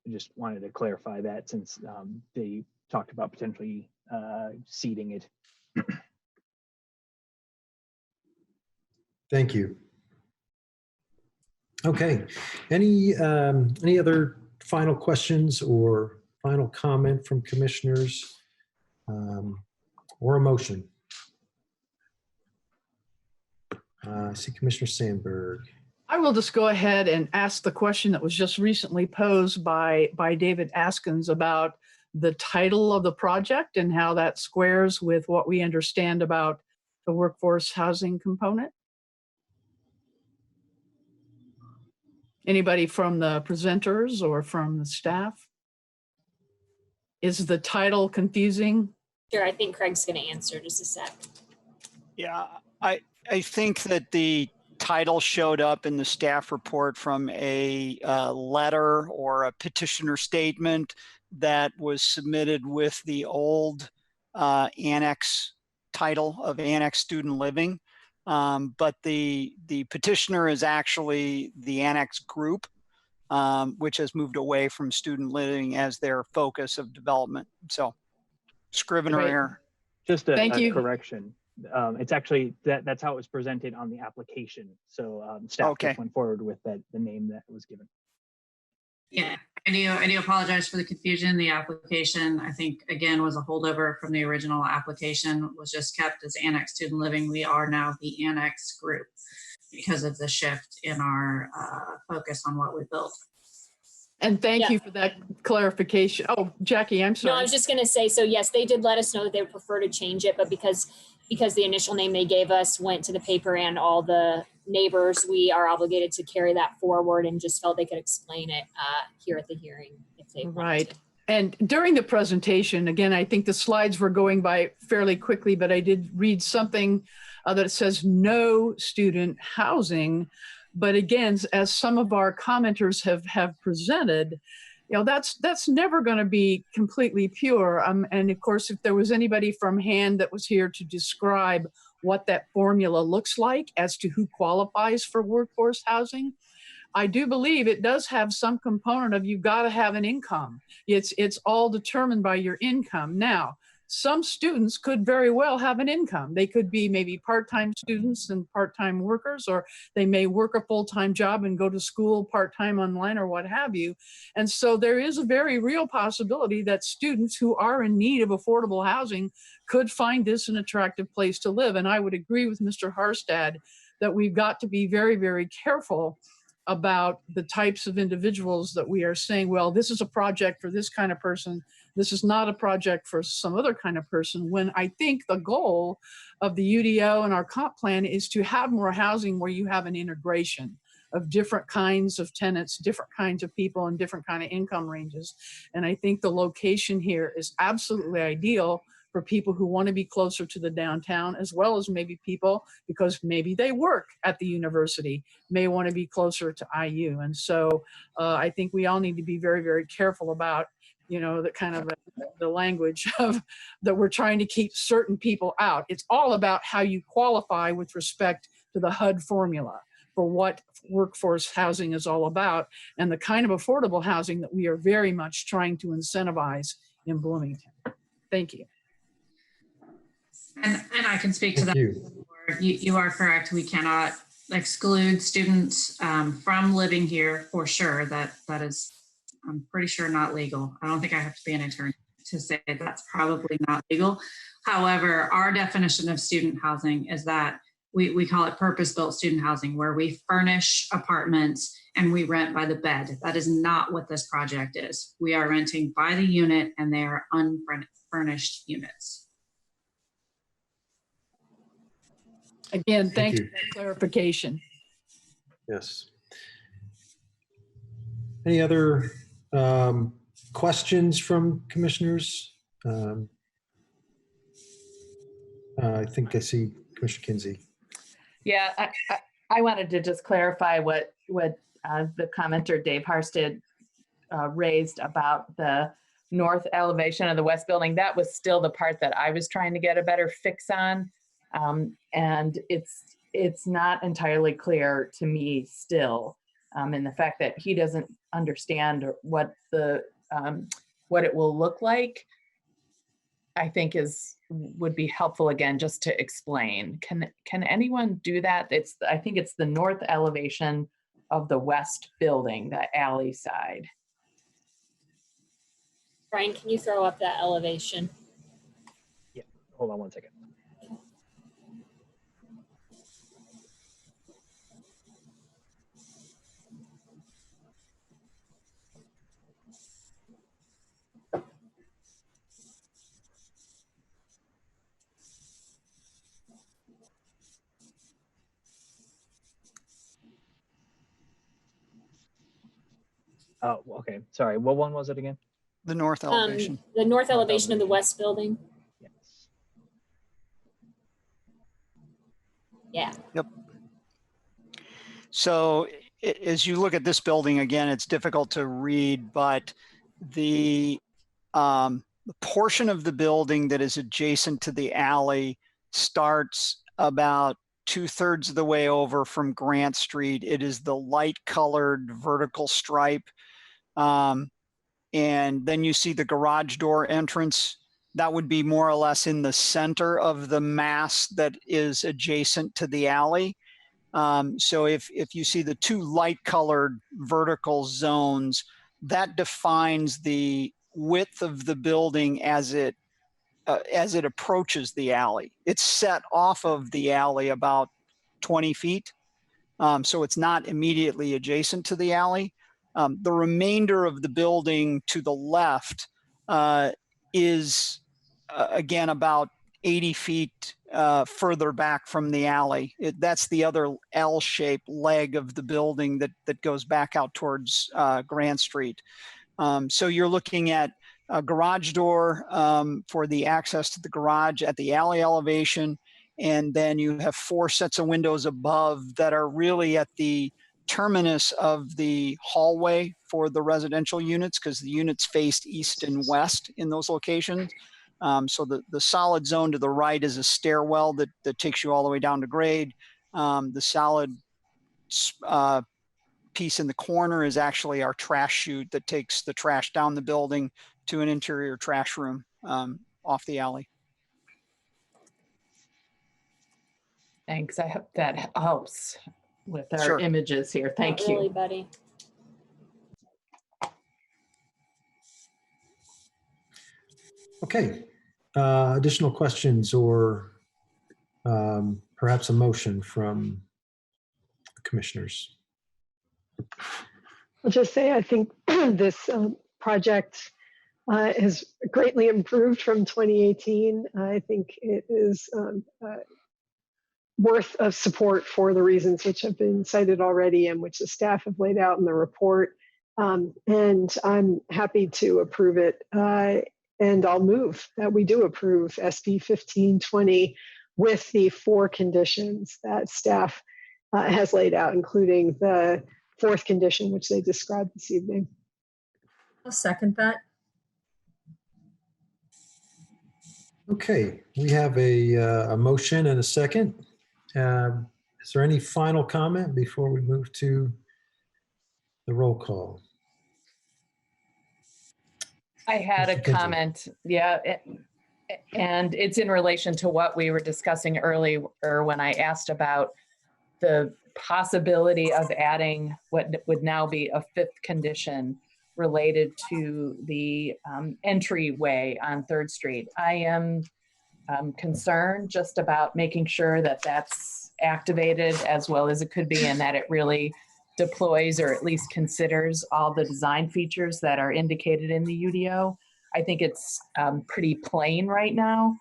I just wanted to clarify that, since they talked about potentially seeding it. Thank you. Okay, any other final questions or final comment from commissioners or a motion? I see Commissioner Sandberg. I will just go ahead and ask the question that was just recently posed by David Askins about the title of the project and how that squares with what we understand about the workforce housing component. Anybody from the presenters or from the staff? Is the title confusing? Sure, I think Craig's going to answer. Just a sec. Yeah, I think that the title showed up in the staff report from a letter or a petitioner statement that was submitted with the old annex title of Annex Student Living. But the petitioner is actually the Annex Group, which has moved away from student living as their focus of development. So Scrivener Right. error. Just a, Thank a you. correction. It's actually that's how it was presented on the application. So staff Okay. just went forward with the name that was given. Yeah, I do apologize for the confusion. The application, I think, again, was a holdover from the original application, was just kept as Annex Student Living. We are now the Annex Group because of the shift in our focus on what we built. And thank you for that clarification. Oh, Jackie, I'm sorry. No, I was just going to say, so yes, they did let us know that they would prefer to change it, but because the initial name they gave us went to the paper and all the neighbors, we are obligated to carry that forward and just felt they could explain it here at the hearing if they wanted Right. to. And during the presentation, again, I think the slides were going by fairly quickly, but I did read something that says no student housing. But again, as some of our commenters have presented, you know, that's never going to be completely pure. And of course, if there was anybody from hand that was here to describe what that formula looks like as to who qualifies for workforce housing, I do believe it does have some component of you've got to have an income. It's all determined by your income. Now, some students could very well have an income. They could be maybe part-time students and part-time workers, or they may work a full-time job and go to school part-time online or what have you. And so there is a very real possibility that students who are in need of affordable housing could find this an attractive place to live. And I would agree with Mr. Harstad that we've got to be very, very careful about the types of individuals that we are saying, well, this is a project for this kind of person. This is not a project for some other kind of person, when I think the goal of the UDO and our comp plan is to have more housing where you have an integration of different kinds of tenants, different kinds of people, and different kind of income ranges. And I think the location here is absolutely ideal for people who want to be closer to the downtown, as well as maybe people, because maybe they work at the university, may want to be closer to IU. And so I think we all need to be very, very careful about, you know, the kind of the language of that we're trying to keep certain people out. It's all about how you qualify with respect to the HUD formula for what workforce housing is all about, and the kind of affordable housing that we are very much trying to incentivize in Bloomington. Thank you. And I can speak to that. You are correct. We cannot exclude students from living here for sure. That is, I'm pretty sure, not legal. I don't think I have to be an attorney to say that's probably not legal. However, our definition of student housing is that we call it purpose-built student housing, where we furnish apartments and we rent by the bed. That is not what this project is. We are renting by the unit, and they are unfurnished units. Again, thank you for that clarification. Yes. Any other questions from commissioners? I think I see Commissioner Kinsey. Yeah, I wanted to just clarify what the commenter Dave Harstad raised about the north elevation of the west building. That was still the part that I was trying to get a better fix on. And it's not entirely clear to me still. And the fact that he doesn't understand what it will look like, I think would be helpful, again, just to explain. Can anyone do that? I think it's the north elevation of the west building, the alley side. Brian, can you throw up that elevation? Yeah, hold on one second. Oh, okay. Sorry. What one was it again? The north elevation. The north elevation of the west building. Yes. Yeah. Yep. So as you look at this building, again, it's difficult to read, but the portion of the building that is adjacent to the alley starts about 2/3 of the way over from Grant Street. It is the light colored vertical stripe. And then you see the garage door entrance. That would be more or less in the center of the mass that is adjacent to the alley. So if you see the two light colored vertical zones, that defines the width of the building as it approaches the alley. It's set off of the alley about 20 feet. So it's not immediately adjacent to the alley. The remainder of the building to the left is, again, about 80 feet further back from the alley. That's the other L-shaped leg of the building that goes back out towards Grant Street. So you're looking at a garage door for the access to the garage at the alley elevation. And then you have 4 sets of windows above that are really at the terminus of the hallway for the residential units, because the units faced east and west in those locations. So the solid zone to the right is a stairwell that takes you all the way down to grade. The solid piece in the corner is actually our trash chute that takes the trash down the building to an interior trash room off the alley. Thanks. I hope that helps with our Sure. images here. Thank Not you. really, buddy. Okay. Additional questions or perhaps a motion from the commissioners? I'll just say I think this project has greatly improved from 2018. I think it is worth of support for the reasons which have been cited already and which the staff have laid out in the report. And I'm happy to approve it. And I'll move that we do approve SB 1520 with the 4 conditions that staff has laid out, including the 4th condition, which they described this evening. I'll second that. Okay, we have a motion and a second. Is there any final comment before we move to the roll call? I had a comment, yeah, and it's in relation to what we were discussing earlier when I asked about the possibility of adding what would now be a 5th condition related to the entryway on 3rd Street. I am concerned just about making sure that that's activated as well as it could be, and that it really deploys or at least considers all the design features that are indicated in the UDO. I think it's pretty plain right now.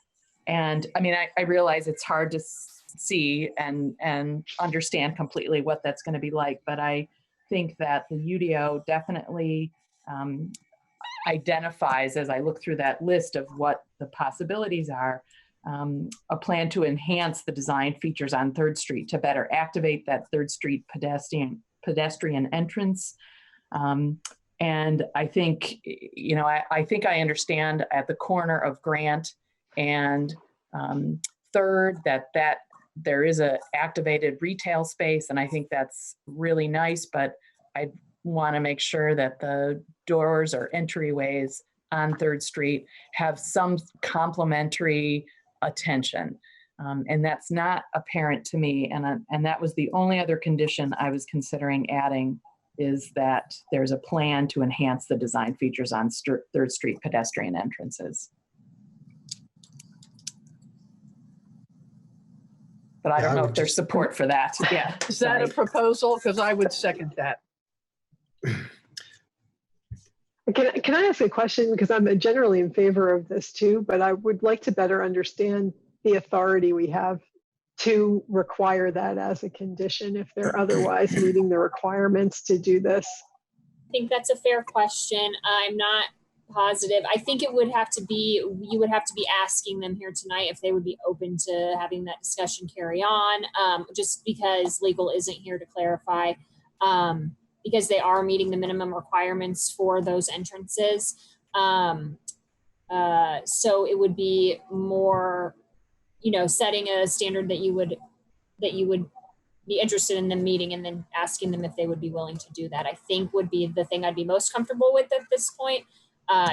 And I mean, I realize it's hard to see and understand completely what that's going to be like, but I think that the UDO definitely identifies, as I look through that list of what the possibilities are, a plan to enhance the design features on 3rd Street to better activate that 3rd Street pedestrian entrance. And I think, you know, I think I understand at the corner of Grant and 3rd that there is a activated retail space, and I think that's really nice, but I want to make sure that the doors or entryways on 3rd Street have some complementary attention. And that's not apparent to me. And that was the only other condition I was considering adding, is that there's a plan to enhance the design features on 3rd Street pedestrian entrances. But I don't know if there's support for that. Yeah. Is that a proposal? Because I would second that. Can I ask a question? Because I'm generally in favor of this too, but I would like to better understand the authority we have to require that as a condition if they're otherwise meeting the requirements to do this. I think that's a fair question. I'm not positive. I think it would have to be, you would have to be asking them here tonight if they would be open to having that discussion carry on, just because legal isn't here to clarify, because they are meeting the minimum requirements for those entrances. So it would be more, you know, setting a standard that you would be interested in them meeting, and then asking them if they would be willing to do that, I think would be the thing I'd be most comfortable with at this point,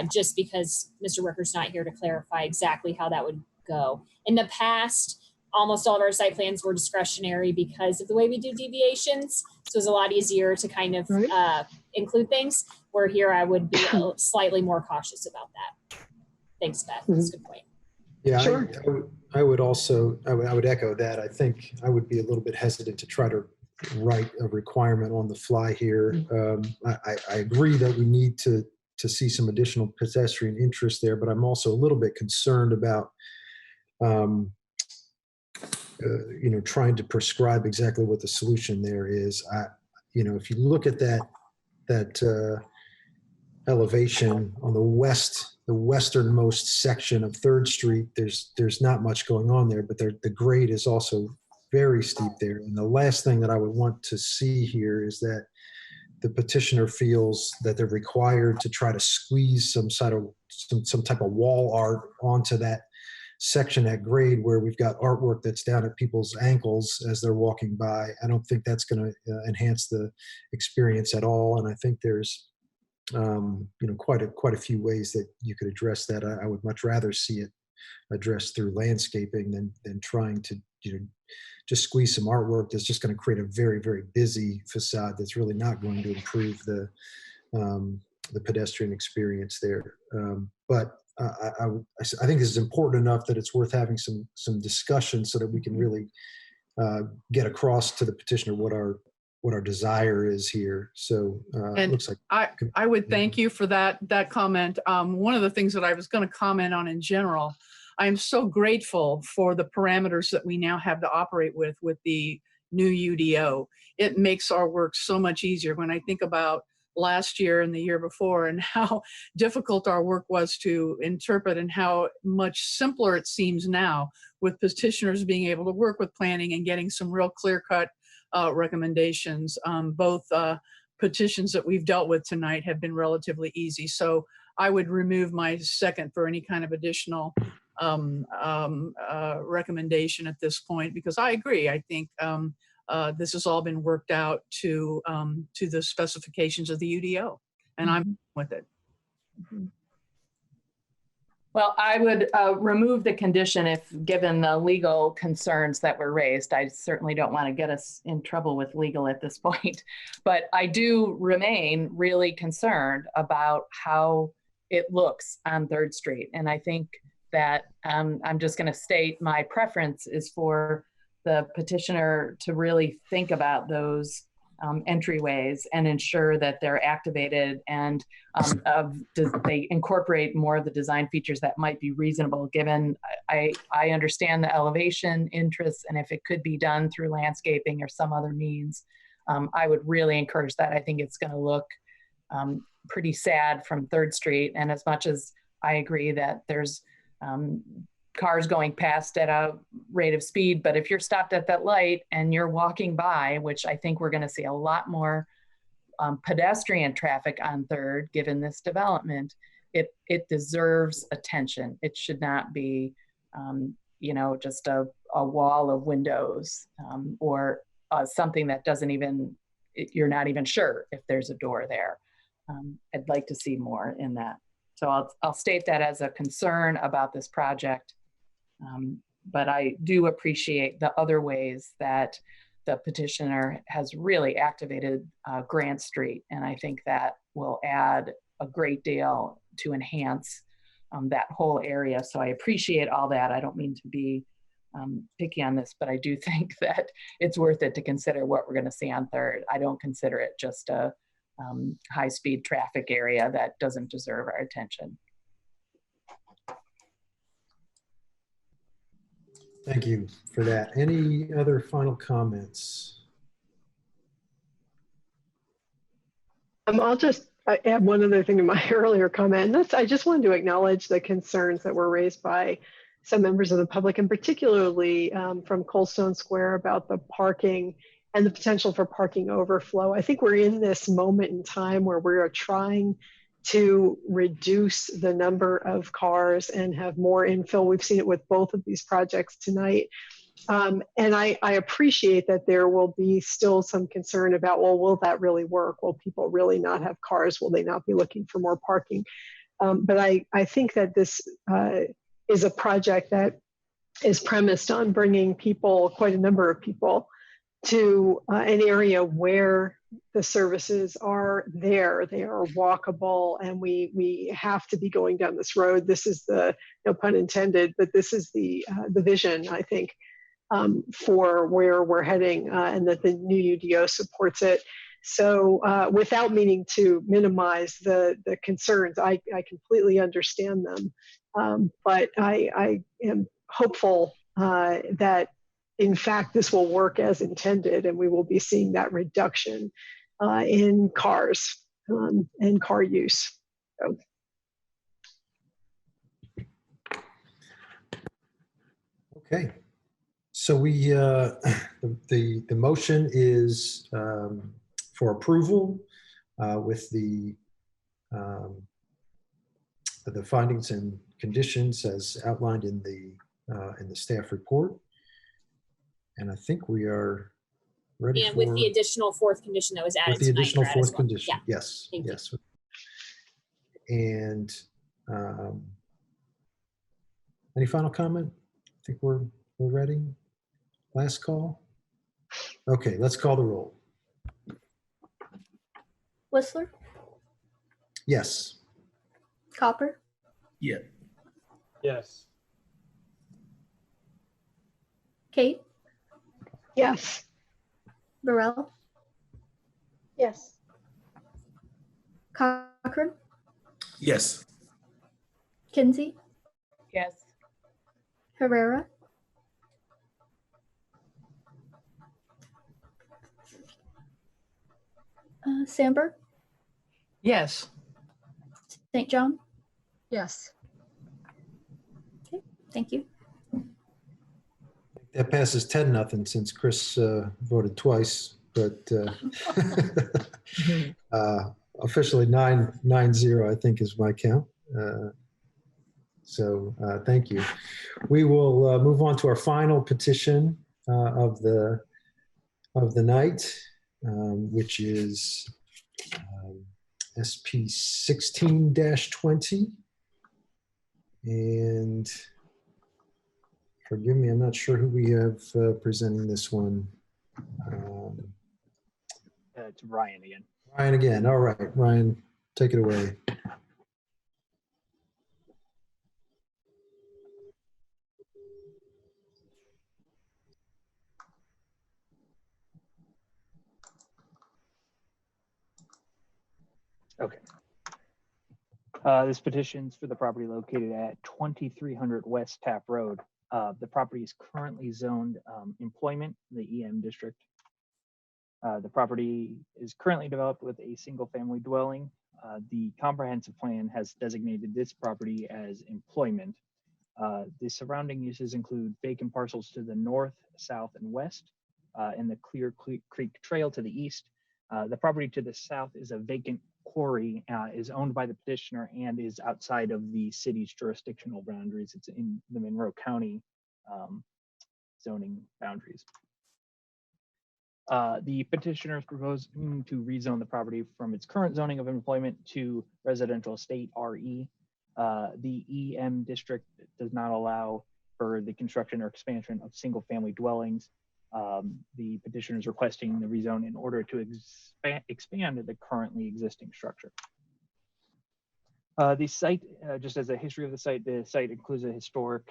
just because Mr. Ricker's not here to clarify exactly how that would go. In the past, almost all of our site plans were discretionary because of the way we do deviations. So it's a lot easier to kind of include things, where here I would be slightly more cautious about that. Thanks, Beth. That's a good point. Yeah, Sure. I would also, I would echo that. I think I would be a little bit hesitant to try to write a requirement on the fly here. I agree that we need to see some additional pedestrian interest there, but I'm also a little bit concerned about, you know, trying to prescribe exactly what the solution there is. You know, if you look at that elevation on the westernmost section of 3rd Street, there's not much going on there, but the grade is also very steep there. And the last thing that I would want to see here is that the petitioner feels that they're required to try to squeeze some type of wall art onto that section at grade where we've got artwork that's down at people's ankles as they're walking by. I don't think that's going to enhance the experience at all. And I think there's you know, quite a few ways that you could address that. I would much rather see it addressed through landscaping than trying to, you know, just squeeze some artwork that's just going to create a very, very busy facade that's really not going to improve the pedestrian experience there. But I think this is important enough that it's worth having some discussion so that we can really get across to the petitioner what our desire is here. So it looks like I would thank you for that comment. One of the things that I was going to comment on in general, I'm so grateful for the parameters that we now have to operate with the new UDO. It makes our work so much easier. When I think about last year and the year before and how difficult our work was to interpret, and how much simpler it seems now with petitioners being able to work with planning and getting some real clear-cut recommendations. Both petitions that we've dealt with tonight have been relatively easy. So I would remove my second for any kind of additional recommendation at this point, because I agree. I think this has all been worked out to the specifications of the UDO, and I'm with it. Well, I would remove the condition if given the legal concerns that were raised. I certainly don't want to get us in trouble with legal at this point, but I do remain really concerned about how it looks on 3rd Street. And I think that I'm just going to state my preference is for the petitioner to really think about those entryways and ensure that they're activated and they incorporate more of the design features that might be reasonable given I understand the elevation interests, and if it could be done through landscaping or some other means, I would really encourage that. I think it's going to look pretty sad from 3rd Street, and as much as I agree that there's cars going past at a rate of speed, but if you're stopped at that light and you're walking by, which I think we're going to see a lot more pedestrian traffic on 3rd given this development, it deserves attention. It should not be you know, just a wall of windows or something that doesn't even, you're not even sure if there's a door there. I'd like to see more in that. So I'll state that as a concern about this project. But I do appreciate the other ways that the petitioner has really activated Grant Street. And I think that will add a great deal to enhance that whole area. So I appreciate all that. I don't mean to be picky on this, but I do think that it's worth it to consider what we're going to see on 3rd. I don't consider it just a high-speed traffic area that doesn't deserve our attention. Thank you for that. Any other final comments? I'll just I add one other thing to my earlier comment, and that's I just wanted to acknowledge the concerns that were raised by some members of the public, and particularly from Coldstone Square about the parking and the potential for parking overflow. I think we're in this moment in time where we are trying to reduce the number of cars and have more infill. We've seen it with both of these projects tonight. And I appreciate that there will be still some concern about, well, will that really work? Will people really not have cars? Will they not be looking for more parking? But I think that this is a project that is premised on bringing people, quite a number of people, to an area where the services are there. They are walkable, and we have to be going down this road. This is the, no pun intended, but this is the vision, I think, for where we're heading, and that the new UDO supports it. So without meaning to minimize the concerns, I completely understand them. But I am hopeful that in fact this will work as intended, and we will be seeing that reduction in cars and car use. So. Okay. So we, the motion is for approval with the findings and conditions as outlined in the staff report. And I think we are ready and for, with the additional fourth condition that was added with the tonight, additional Brad, fourth as well. condition. Yeah. Yes, Thank you. yes. And any final comment? I think we're ready. Last call. Okay, let's call the roll. Whistler, Yes. Copper, Yeah. Yes. Kate, Yes. Burrell, Yes. Cochran, Yes. Kinsey, Yes. Herrera, Sandberg, Yes. St. John. Yes. Okay, thank you. That passes 10-0 since Chris voted twice, but officially 9-0, I think, is my count. So thank you. We will move on to our final petition of the night, which is SP 16-20. And forgive me, I'm not sure who we have presenting this one. It's Ryan again. Ryan again. All right, Ryan, take it away. Okay. This petition's for the property located at 2300 West Tap Road. The property is currently zoned employment in the EM district. The property is currently developed with a single family dwelling. The comprehensive plan has designated this property as employment. The surrounding uses include vacant parcels to the north, south, and west, and the Clear Creek Trail to the east. The property to the south is a vacant quarry, is owned by the petitioner and is outside of the city's jurisdictional boundaries. It's in the Monroe County zoning boundaries. The petitioner is proposing to rezone the property from its current zoning of employment to residential estate RE. The EM district does not allow for the construction or expansion of single family dwellings. The petitioner is requesting the rezone in order to expand the currently existing structure. The site, just as a history of the site includes a historic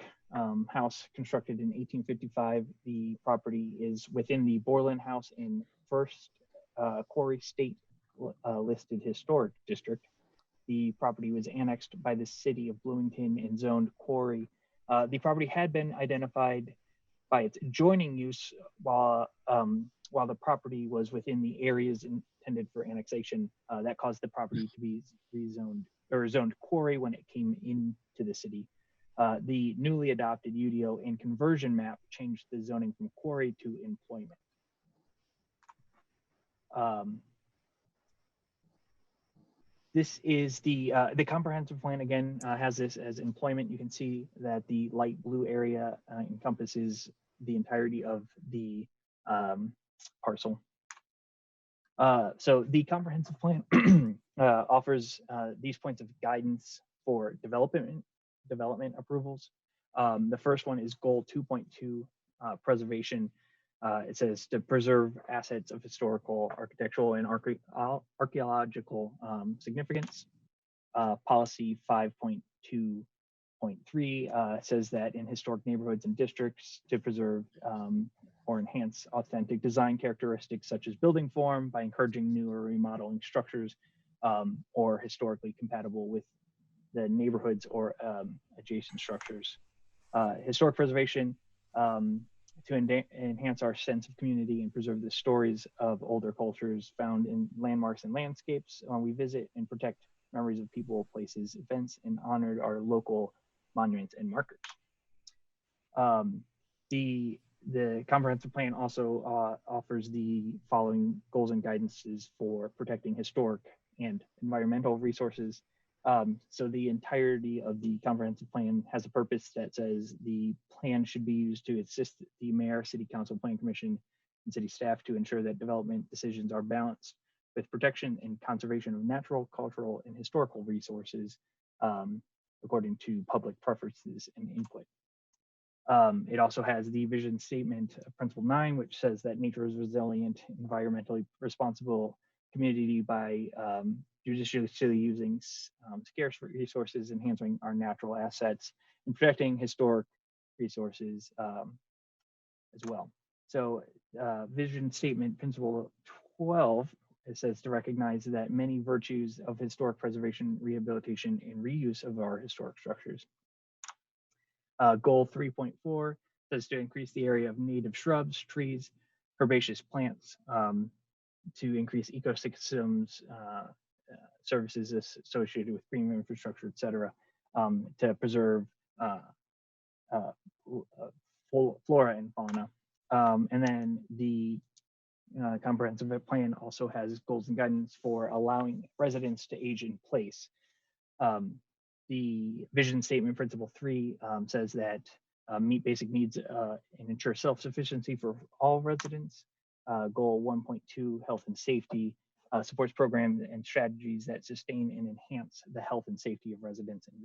house constructed in 1855. The property is within the Borland House in First Quarry State listed historic district. The property was annexed by the city of Bloomington and zoned quarry. The property had been identified by its adjoining use while while the property was within the areas intended for annexation, that caused the property to be rezoned or zoned quarry when it came into the city. The newly adopted UDO and conversion map changed the zoning from quarry to employment. This is the comprehensive plan again, has this as employment. You can see that the light blue area encompasses the entirety of the parcel. So the comprehensive plan offers these points of guidance for development approvals. The first one is goal 2.2, preservation. It says to preserve assets of historical, architectural, and archaeological significance. Policy 5.2.3 says that in historic neighborhoods and districts to preserve or enhance authentic design characteristics such as building form by encouraging new or remodeling structures or historically compatible with the neighborhoods or adjacent structures. Historic preservation to enhance our sense of community and preserve the stories of older cultures found in landmarks and landscapes when we visit, and protect memories of people, places, events, and honored our local monuments and markers. The comprehensive plan also offers the following goals and guidances for protecting historic and environmental resources. So the entirety of the comprehensive plan has a purpose that says the plan should be used to assist the mayor, city council, plan commission, and city staff to ensure that development decisions are balanced with protection and conservation of natural, cultural, and historical resources according to public preferences and input. It also has the vision statement, principle 9, which says that nature is resilient, environmentally responsible community by judiciously using scarce resources, enhancing our natural assets, and protecting historic resources as well. So vision statement principle 12, it says to recognize that many virtues of historic preservation, rehabilitation, and reuse of our historic structures. Goal 3.4 says to increase the area of native shrubs, trees, herbaceous plants to increase ecosystems, services associated with green infrastructure, et cetera, to preserve flora and fauna. And then the comprehensive plan also has goals and guidance for allowing residents to age in place. The vision statement principle 3 says that meet basic needs and ensure self-sufficiency for all residents. Goal 1.2, health and safety, supports programs and strategies that sustain and enhance the health and safety of residents and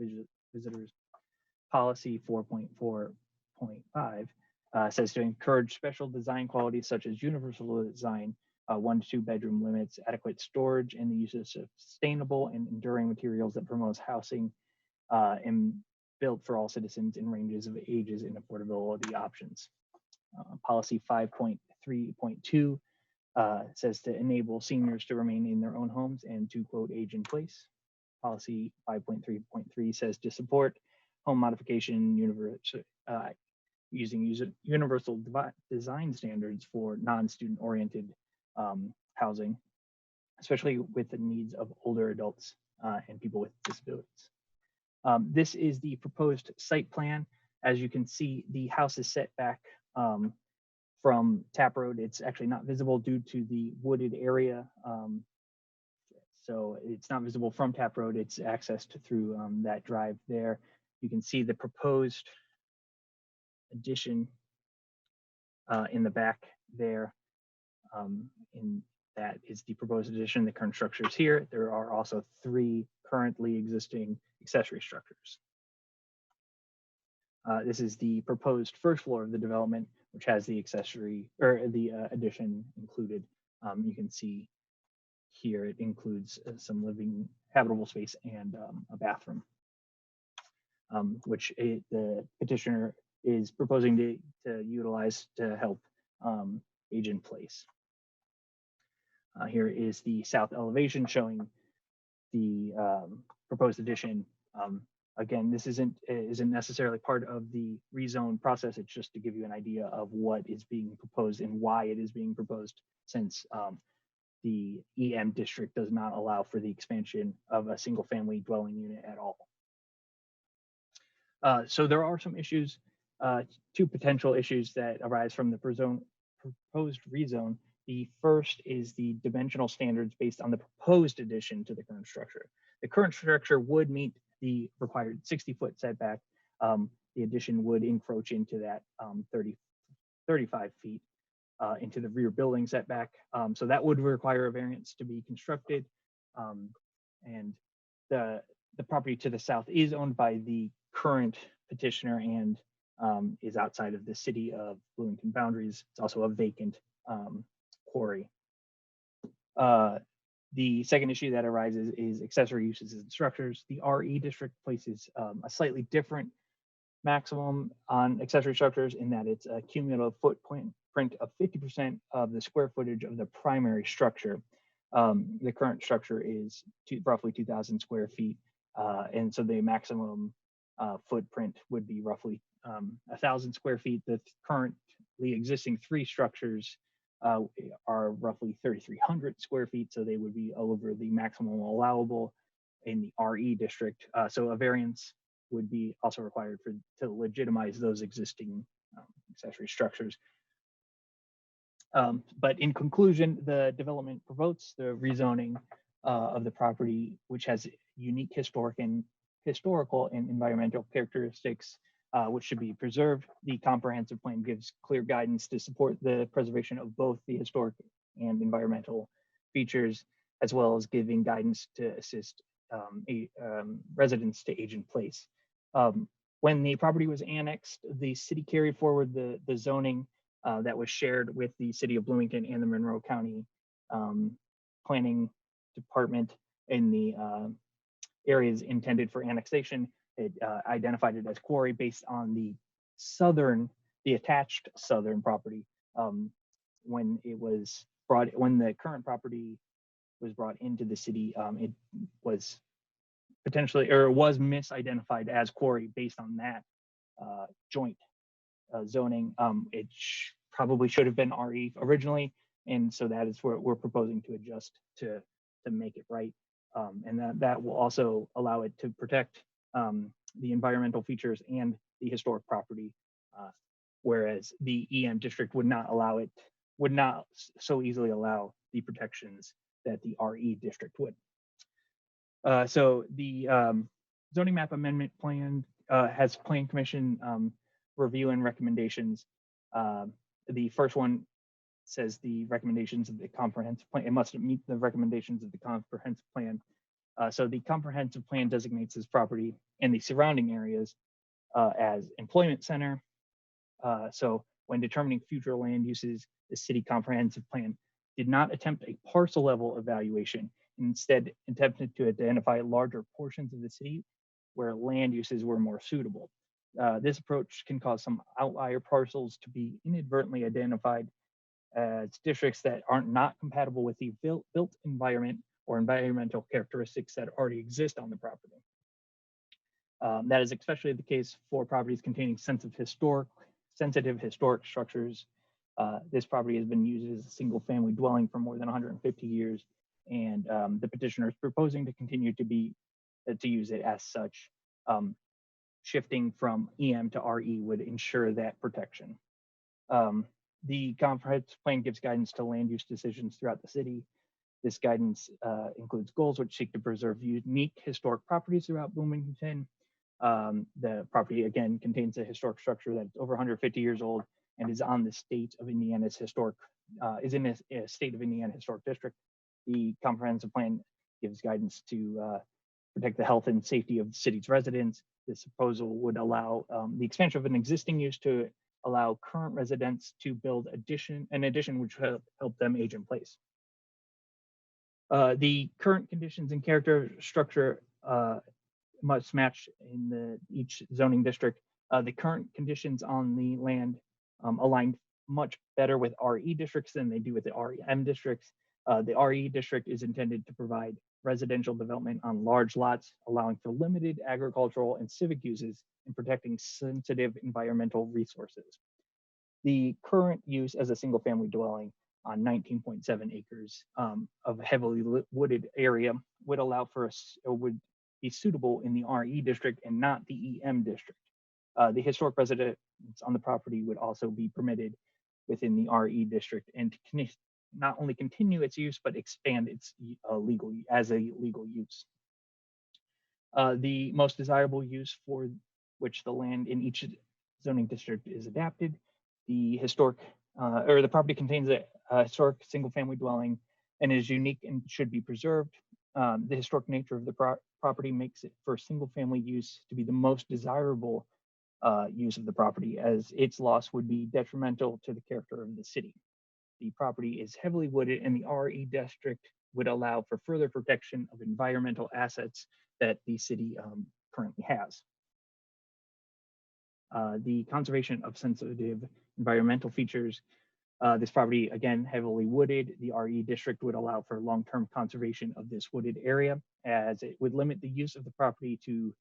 visitors. Policy 4.4.5 says to encourage special design qualities such as universal design, 1 to 2 bedroom limits, adequate storage, and the use of sustainable and enduring materials that promotes housing and built for all citizens in ranges of ages and affordability options. Policy 5.3.2 says to enable seniors to remain in their own homes and to, quote, age in place. Policy 5.3.3 says to support home modification using universal design standards for non-student oriented housing, especially with the needs of older adults and people with disabilities. This is the proposed site plan. As you can see, the house is set back from Tap Road. It's actually not visible due to the wooded area. So it's not visible from Tap Road. It's accessed through that drive there. You can see the proposed addition in the back there. And that is the proposed addition. The current structure is here. There are also 3 currently existing accessory structures. This is the proposed first floor of the development, which has the accessory or the addition included. You can see here it includes some living habitable space and a bathroom, which the petitioner is proposing to utilize to help age in place. Here is the south elevation showing the proposed addition Again, this isn't necessarily part of the rezone process. It's just to give you an idea of what is being proposed and why it is being proposed, since the EM district does not allow for the expansion of a single family dwelling unit at all. So there are some issues, two potential issues that arise from the proposed rezone. The first is the dimensional standards based on the proposed addition to the current structure. The current structure would meet the required 60-foot setback. The addition would encroach into that 35 feet into the rear building setback. So that would require a variance to be constructed. And the property to the south is owned by the current petitioner and is outside of the city of Bloomington boundaries. It's also a vacant quarry. The second issue that arises is accessory uses and structures. The RE district places a slightly different maximum on accessory structures in that it's a cumulative footprint of 50% of the square footage of the primary structure. The current structure is roughly 2,000 square feet. And so the maximum footprint would be roughly 1,000 square feet. The currently existing three structures are roughly 3,300 square feet, so they would be over the maximum allowable in the RE district. So a variance would be also required to legitimize those existing accessory structures. But in conclusion, the development promotes the rezoning of the property, which has unique historical and environmental characteristics, which should be preserved. The comprehensive plan gives clear guidance to support the preservation of both the historic and environmental features, as well as giving guidance to assist residents to age in place. When the property was annexed, the city carried forward the zoning that was shared with the city of Bloomington and the Monroe County Planning Department in the areas intended for annexation. It identified it as quarry based on the attached southern property. When the current property was brought into the city, it was was misidentified as quarry based on that joint zoning. It probably should have been RE originally, and so that is what we're proposing to adjust to make it right. And that will also allow it to protect the environmental features and the historic property, whereas the EM district would not so easily allow the protections that the RE district would. So the zoning map amendment plan has Plan Commission review and recommendations. The first one says the recommendations of the comprehensive plan. It must meet the recommendations of the comprehensive plan. So the comprehensive plan designates this property and the surrounding areas as employment center. So when determining future land uses, the city comprehensive plan did not attempt a parcel level evaluation, instead attempted to identify larger portions of the city where land uses were more suitable. This approach can cause some outlier parcels to be inadvertently identified as districts that aren't not compatible with the built environment or environmental characteristics that already exist on the property. That is especially the case for properties containing sensitive historic structures. This property has been used as a single family dwelling for more than 150 years, and the petitioner is proposing to continue to use it as such. Shifting from EM to RE would ensure that protection. The comprehensive plan gives guidance to land use decisions throughout the city. This guidance includes goals which seek to preserve unique historic properties throughout Bloomington. The property, again, contains a historic structure that's over 150 years old and is on the state of Indiana's is in a state of Indiana historic district. The comprehensive plan gives guidance to protect the health and safety of the city's residents. This proposal would allow the expansion of an existing use to allow current residents to build an addition which will help them age in place. The current conditions and character structure must match in each zoning district. The current conditions on the land align much better with RE districts than they do with the REM districts. The RE district is intended to provide residential development on large lots, allowing for limited agricultural and civic uses and protecting sensitive environmental resources. The current use as a single family dwelling on 19.7 acres of heavily wooded area would allow for would be suitable in the RE district and not the EM district. The historic residents on the property would also be permitted within the RE district and to not only continue its use, but expand its legal use. The most desirable use for which the land in each zoning district is adapted, the historic or the property contains a historic single family dwelling and is unique and should be preserved. The historic nature of the property makes it for single family use to be the most desirable use of the property, as its loss would be detrimental to the character of the city. The property is heavily wooded and the RE district would allow for further protection of environmental assets that the city currently has. The conservation of sensitive environmental features. This property, again, heavily wooded. The RE district would allow for long-term conservation of this wooded area, as it would limit the use of the property to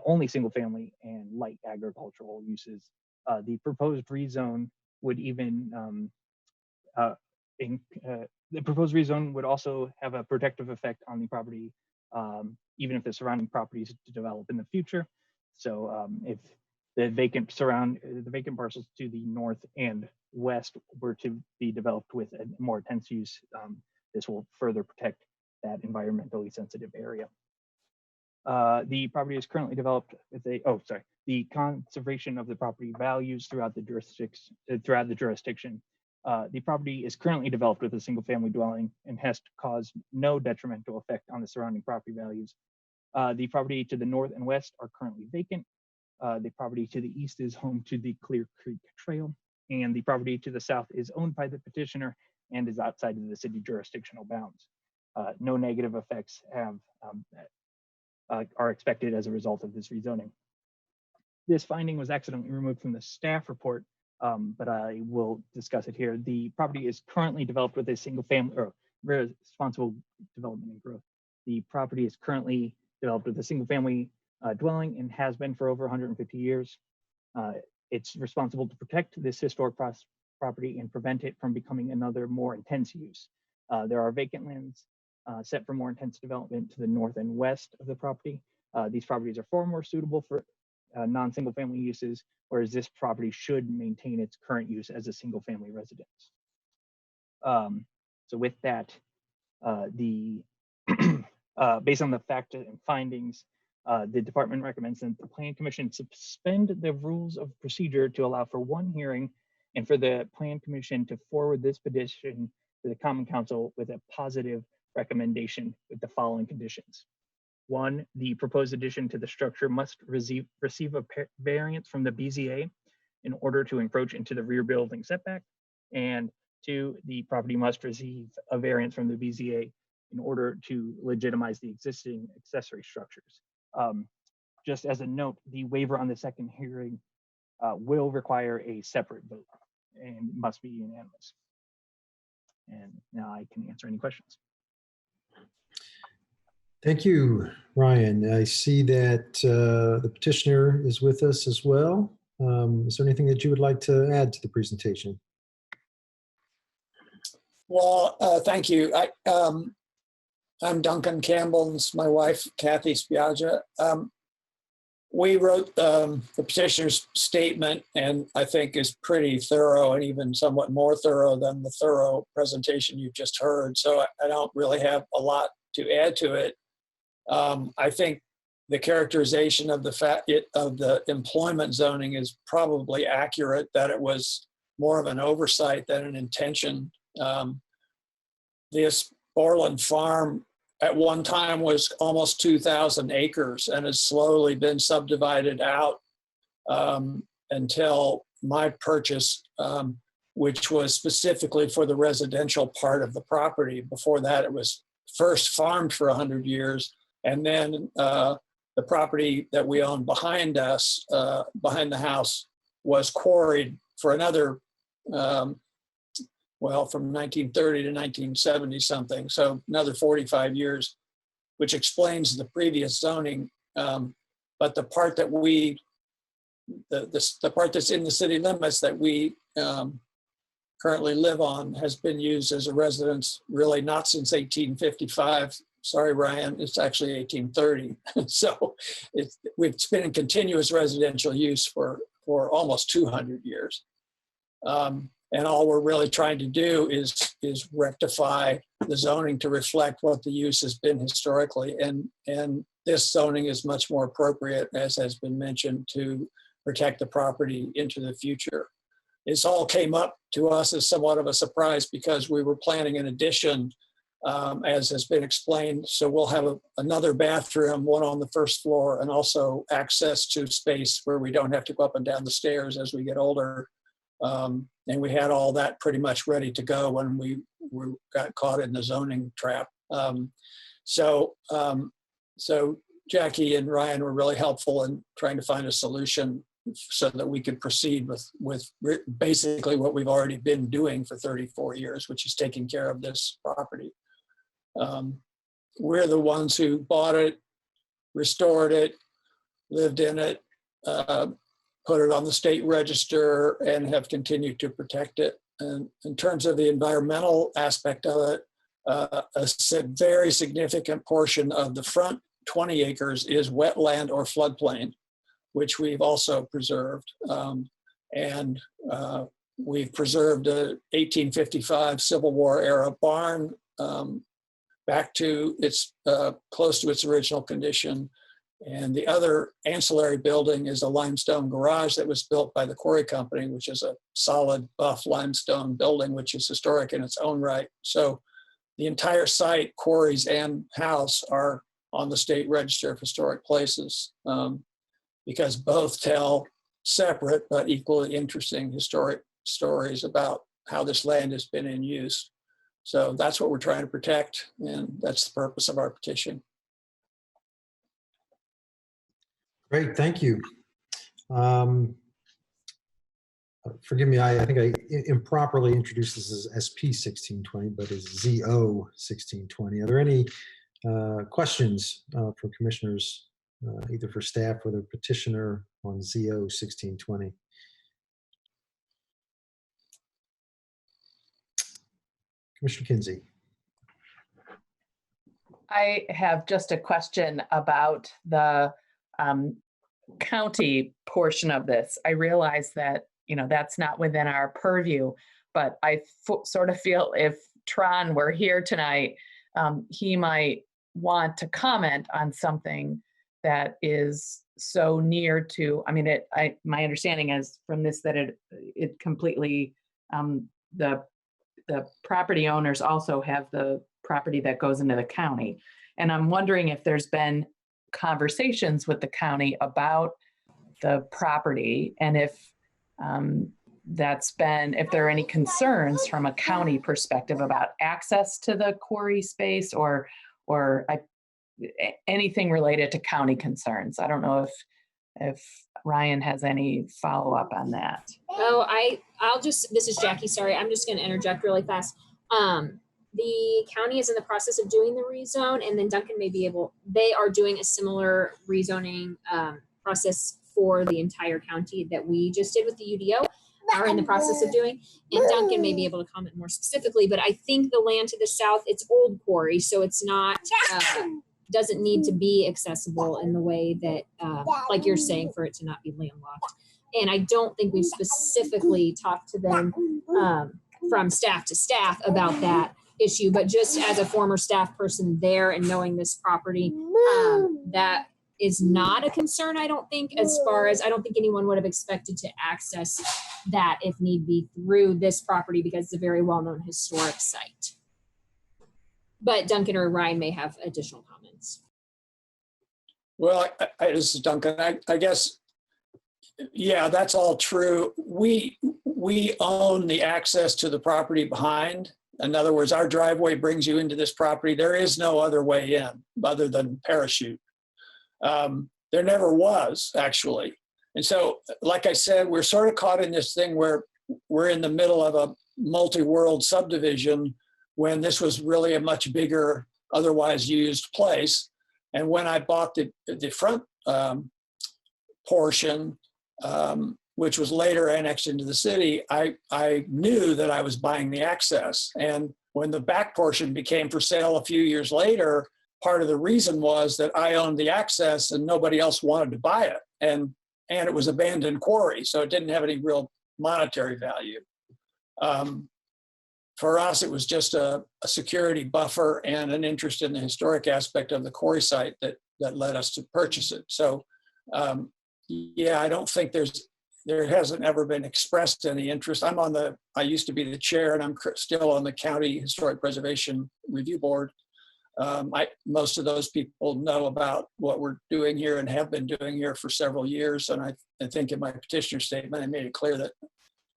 only single family and light agricultural uses. The proposed rezone would even, the proposed rezone would also have a protective effect on the property, even if the surrounding properties develop in the future. So if the vacant parcels to the north and west were to be developed with a more intense use, this will further protect that environmentally sensitive area. The property is currently developed with the conservation of the property values throughout the jurisdiction. The property is currently developed with a single family dwelling and has caused no detrimental effect on the surrounding property values. The property to the north and west are currently vacant. The property to the east is home to the Clear Creek Trail, and the property to the south is owned by the petitioner and is outside of the city jurisdictional bounds. No negative effects are expected as a result of this rezoning. This finding was accidentally removed from the staff report, but I will discuss it here. The property is currently developed with a single family or responsible development and growth. The property is currently developed with a single family dwelling and has been for over 150 years. It's responsible to protect this historic property and prevent it from becoming another more intense use. There are vacant lands set for more intense development to the north and west of the property. These properties are far more suitable for non-single family uses, whereas this property should maintain its current use as a single family residence. So with that, based on the facts and findings, the department recommends that the Plan Commission suspend the rules of procedure to allow for one hearing and for the Plan Commission to forward this petition to the Common Council with a positive recommendation with the following conditions. 1, the proposed addition to the structure must receive a variance from the BZA in order to encroach into the rear building setback. And 2, the property must receive a variance from the BZA in order to legitimize the existing accessory structures. Just as a note, the waiver on the second hearing will require a separate vote and must be unanimous. And now I can answer any questions. Thank you, Ryan. I see that the petitioner is with us as well. Is there anything that you would like to add to the presentation? Well, thank you. I'm Duncan Campbell, and this is my wife, Kathy Spiaggia. We wrote the petitioner's statement, and I think is pretty thorough and even somewhat more thorough than the thorough presentation you just heard. So I don't really have a lot to add to it. I think the characterization of the employment zoning is probably accurate, that it was more of an oversight than an intention. This Orland Farm at one time was almost 2,000 acres and has slowly been subdivided out until my purchase, which was specifically for the residential part of the property. Before that, it was first farmed for 100 years. And then the property that we own behind us, behind the house, was quarried for another, well, from 1930 to 1970 something, so another 45 years. which explains the previous zoning. But the part that the part that's in the city limits that we currently live on has been used as a residence really not since 1855. Sorry, Ryan, it's actually 1830. So it's been in continuous residential use for almost 200 years. And all we're really trying to do is rectify the zoning to reflect what the use has been historically. And this zoning is much more appropriate, as has been mentioned, to protect the property into the future. This all came up to us as somewhat of a surprise because we were planning an addition, as has been explained. So we'll have another bathroom, one on the first floor, and also access to space where we don't have to go up and down the stairs as we get older. And we had all that pretty much ready to go when we got caught in the zoning trap. So Jackie and Ryan were really helpful in trying to find a solution so that we could proceed with basically what we've already been doing for 34 years, which is taking care of this property. We're the ones who bought it, restored it, lived in it, put it on the state register, and have continued to protect it. And in terms of the environmental aspect of it, a very significant portion of the front 20 acres is wetland or floodplain, which we've also preserved. And we've preserved a 1855 Civil War era barn back to its close to its original condition. And the other ancillary building is a limestone garage that was built by the quarry company, which is a solid buff limestone building, which is historic in its own right. So the entire site, quarries and house, are on the state register of historic places, because both tell separate but equally interesting historic stories about how this land has been in use. So that's what we're trying to protect, and that's the purpose of our petition. Great, thank you. Forgive me, I think I improperly introduced this as SP 1620, but it's ZO 1620. Are there any questions from commissioners, either for staff or the petitioner on ZO 1620? Commissioner Kinsey. I have just a question about the county portion of this. I realize that, that's not within our purview, but I sort of feel if Tron were here tonight, he might want to comment on something that is so near to, my understanding is from this that it completely, the property owners also have the property that goes into the county. And I'm wondering if there's been conversations with the county about the property, and if if there are any concerns from a county perspective about access to the quarry space or anything related to county concerns. I don't know if Ryan has any follow-up on that. Oh, this is Jackie, sorry. I'm just going to interject really fast. The county is in the process of doing the rezone, and then Duncan they are doing a similar rezoning process for the entire county that we just did with the UDO, are in the process of doing. And Duncan may be able to comment more specifically, but I think the land to the south, it's old quarry, so it's not, doesn't need to be accessible in the way that, like you're saying, for it to not be landlocked. And I don't think we've specifically talked to them from staff to staff about that issue, but just as a former staff person there and knowing this property, that is not a concern, I don't think, as far as I don't think anyone would have expected to access that if need be through this property because it's a very well-known historic site. But Duncan or Ryan may have additional comments. Well, this is Duncan. I guess, yeah, that's all true. We own the access to the property behind. In other words, our driveway brings you into this property. There is no other way in other than parachute. There never was, actually. And so, like I said, we're sort of caught in this thing where we're in the middle of a multi-world subdivision when this was really a much bigger otherwise used place. And when I bought the front portion, which was later annexed into the city, I knew that I was buying the access. And when the back portion became for sale a few years later, part of the reason was that I owned the access and nobody else wanted to buy it. And it was abandoned quarry, so it didn't have any real monetary value. For us, it was just a security buffer and an interest in the historic aspect of the quarry site that led us to purchase it. So yeah, I don't think there hasn't ever been expressed any interest. I used to be the chair, and I'm still on the County Historic Preservation Review Board. Most of those people know about what we're doing here and have been doing here for several years. And I think in my petitioner statement, I made it clear that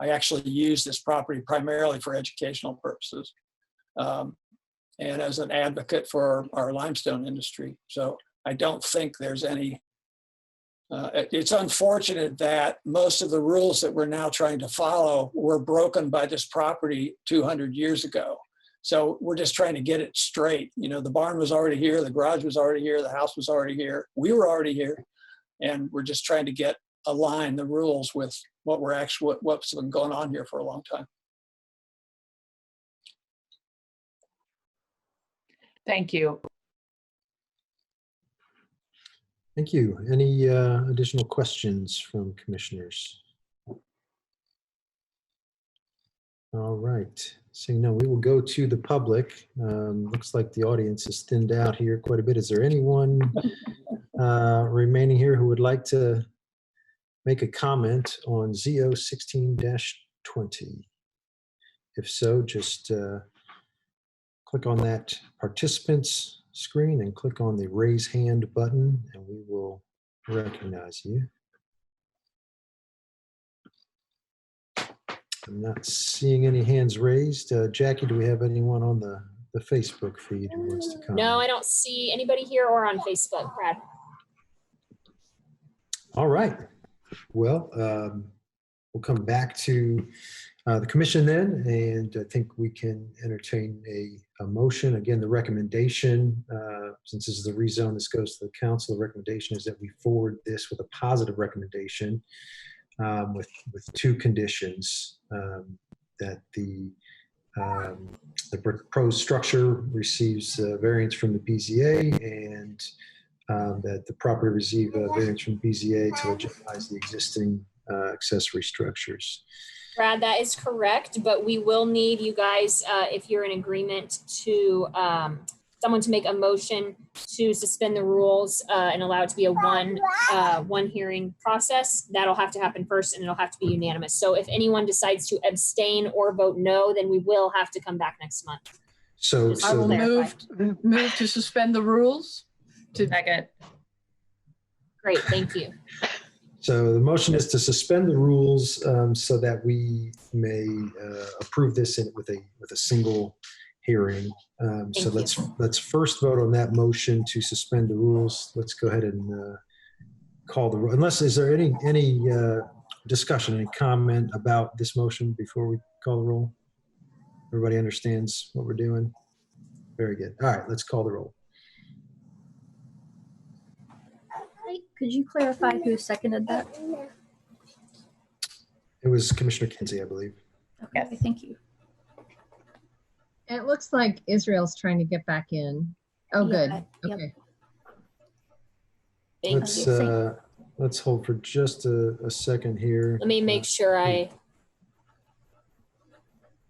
I actually use this property primarily for educational purposes and as an advocate for our limestone industry. So I don't think there's any, it's unfortunate that most of the rules that we're now trying to follow were broken by this property 200 years ago. So we're just trying to get it straight. You know, the barn was already here, the garage was already here, the house was already here, we were already here, and we're just trying to align the rules with what's been going on here for a long time. Thank you. Thank you. Any additional questions from commissioners? All right. Seeing none, we will go to the public. Looks like the audience is thinned out here quite a bit. Is there anyone remaining here who would like to make a comment on ZO 16-20? If so, just click on that participants screen and click on the raise hand button, and we will recognize you. I'm not seeing any hands raised. Jackie, do we have anyone on the Facebook feed who wants to comment? No, I don't see anybody here or on Facebook, Brad. All right. Well, we'll come back to the commission then, and I think we can entertain a motion. Again, the recommendation, since this is a rezone, this goes to the council. The recommendation is that we forward this with a positive recommendation with two conditions, that the proposed structure receives variance from the BZA, and that the property receive a variance from BZA to legitimize the existing accessory structures. Brad, that is correct, but we will need you guys, if you're in agreement, to someone to make a motion to suspend the rules and allow it to be a one hearing process. That'll have to happen first, and it'll have to be unanimous. So if anyone decides to abstain or vote no, then we will have to come back next month. So Just I will clarify. move to suspend the rules. Second. Great, thank you. So the motion is to suspend the rules so that we may approve this with a single hearing. So let's first vote on that motion to suspend the rules. Let's go ahead and call the roll. Unless, is there any discussion, any comment about this motion before we call the roll? Everybody understands what we're doing? Very good. All right, let's call the roll. Could you clarify who seconded that? It was Commissioner Kinsey, I believe. Okay, thank you. It looks like Israel's trying to get back in. Oh, good. Okay. Thank Let's hold for just a second here. Let me make sure I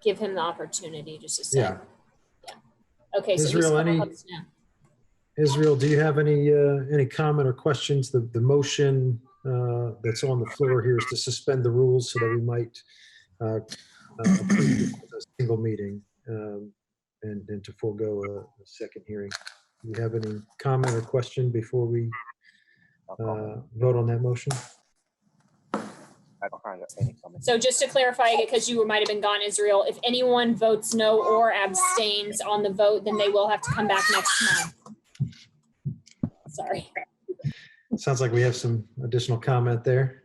give him the opportunity just a second. Yeah. Okay, so Israel, Israel, do you have any comment or questions? The motion that's on the floor here is to suspend the rules so that we might approve a single meeting and to forego a second hearing. Do you have any comment or question before we vote on that motion? So just to clarify, because you might have been gone, Israel, if anyone votes no or abstains on the vote, then they will have to come back next month. Sorry. Sounds like we have some additional comment there.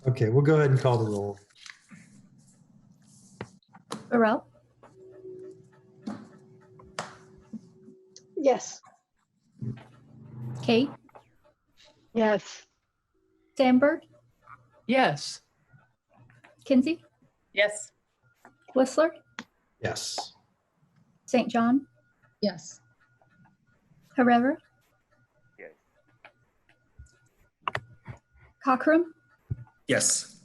Okay, we'll go ahead and call the roll. Burrell? Yes. Kate, Yes. Sandberg, Yes. Kinsey, Yes. Whistler, Yes. St. John, Yes. Herrera, Yes. Cockrum, Yes.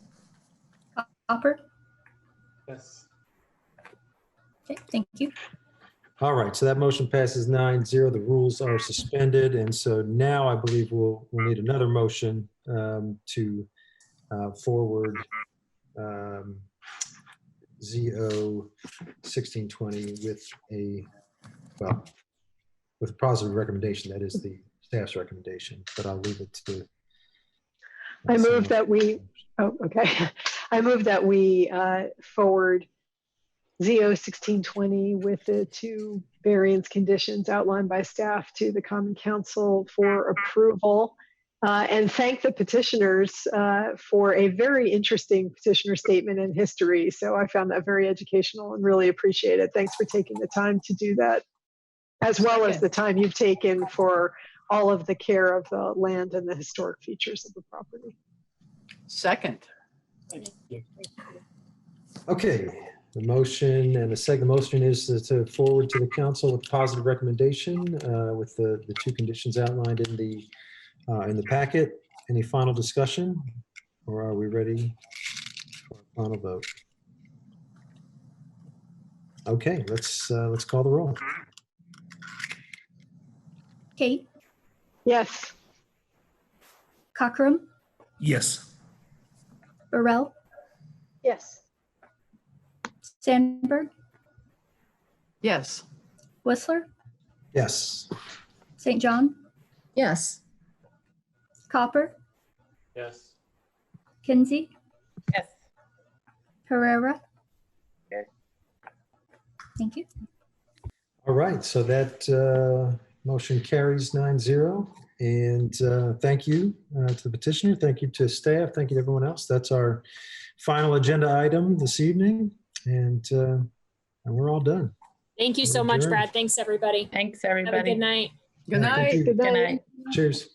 Hopper. Yes. Okay, thank you. All right, so that motion passes 9-0. The rules are suspended, and so now I believe we'll need another motion to forward ZO 1620 with a positive recommendation. That is the staff's recommendation, but I'll leave it to. I move that we, oh, okay. I move that we forward ZO 1620 with the 2 variance conditions outlined by staff to the Common Council for approval. And thank the petitioners for a very interesting petitioner statement and history. So I found that very educational and really appreciate it. Thanks for taking the time to do that, as well as the time you've taken for all of the care of the land and the historic features of the property. Second. Okay, the motion and the second motion is to forward to the council with positive recommendation with the 2 conditions outlined in the packet. Any final discussion, or are we ready for a final vote? Okay, let's call the roll. Kate, Yes. Cockrum, Yes. Burrell, Yes. Sandberg, Yes. Whistler, Yes. St. John, Yes. Copper, Yes. Kinsey, Yes. Herrera. Yes. Thank you. All right, so that motion carries 9-0. And thank you to the petitioner. Thank you to staff. Thank you to everyone else. That's our final agenda item this evening. And we're all done. Thank you so much, Brad. Thanks, everybody. Thanks, Have a everybody. good night. Good Thank night. you. Good night. Good night. Cheers.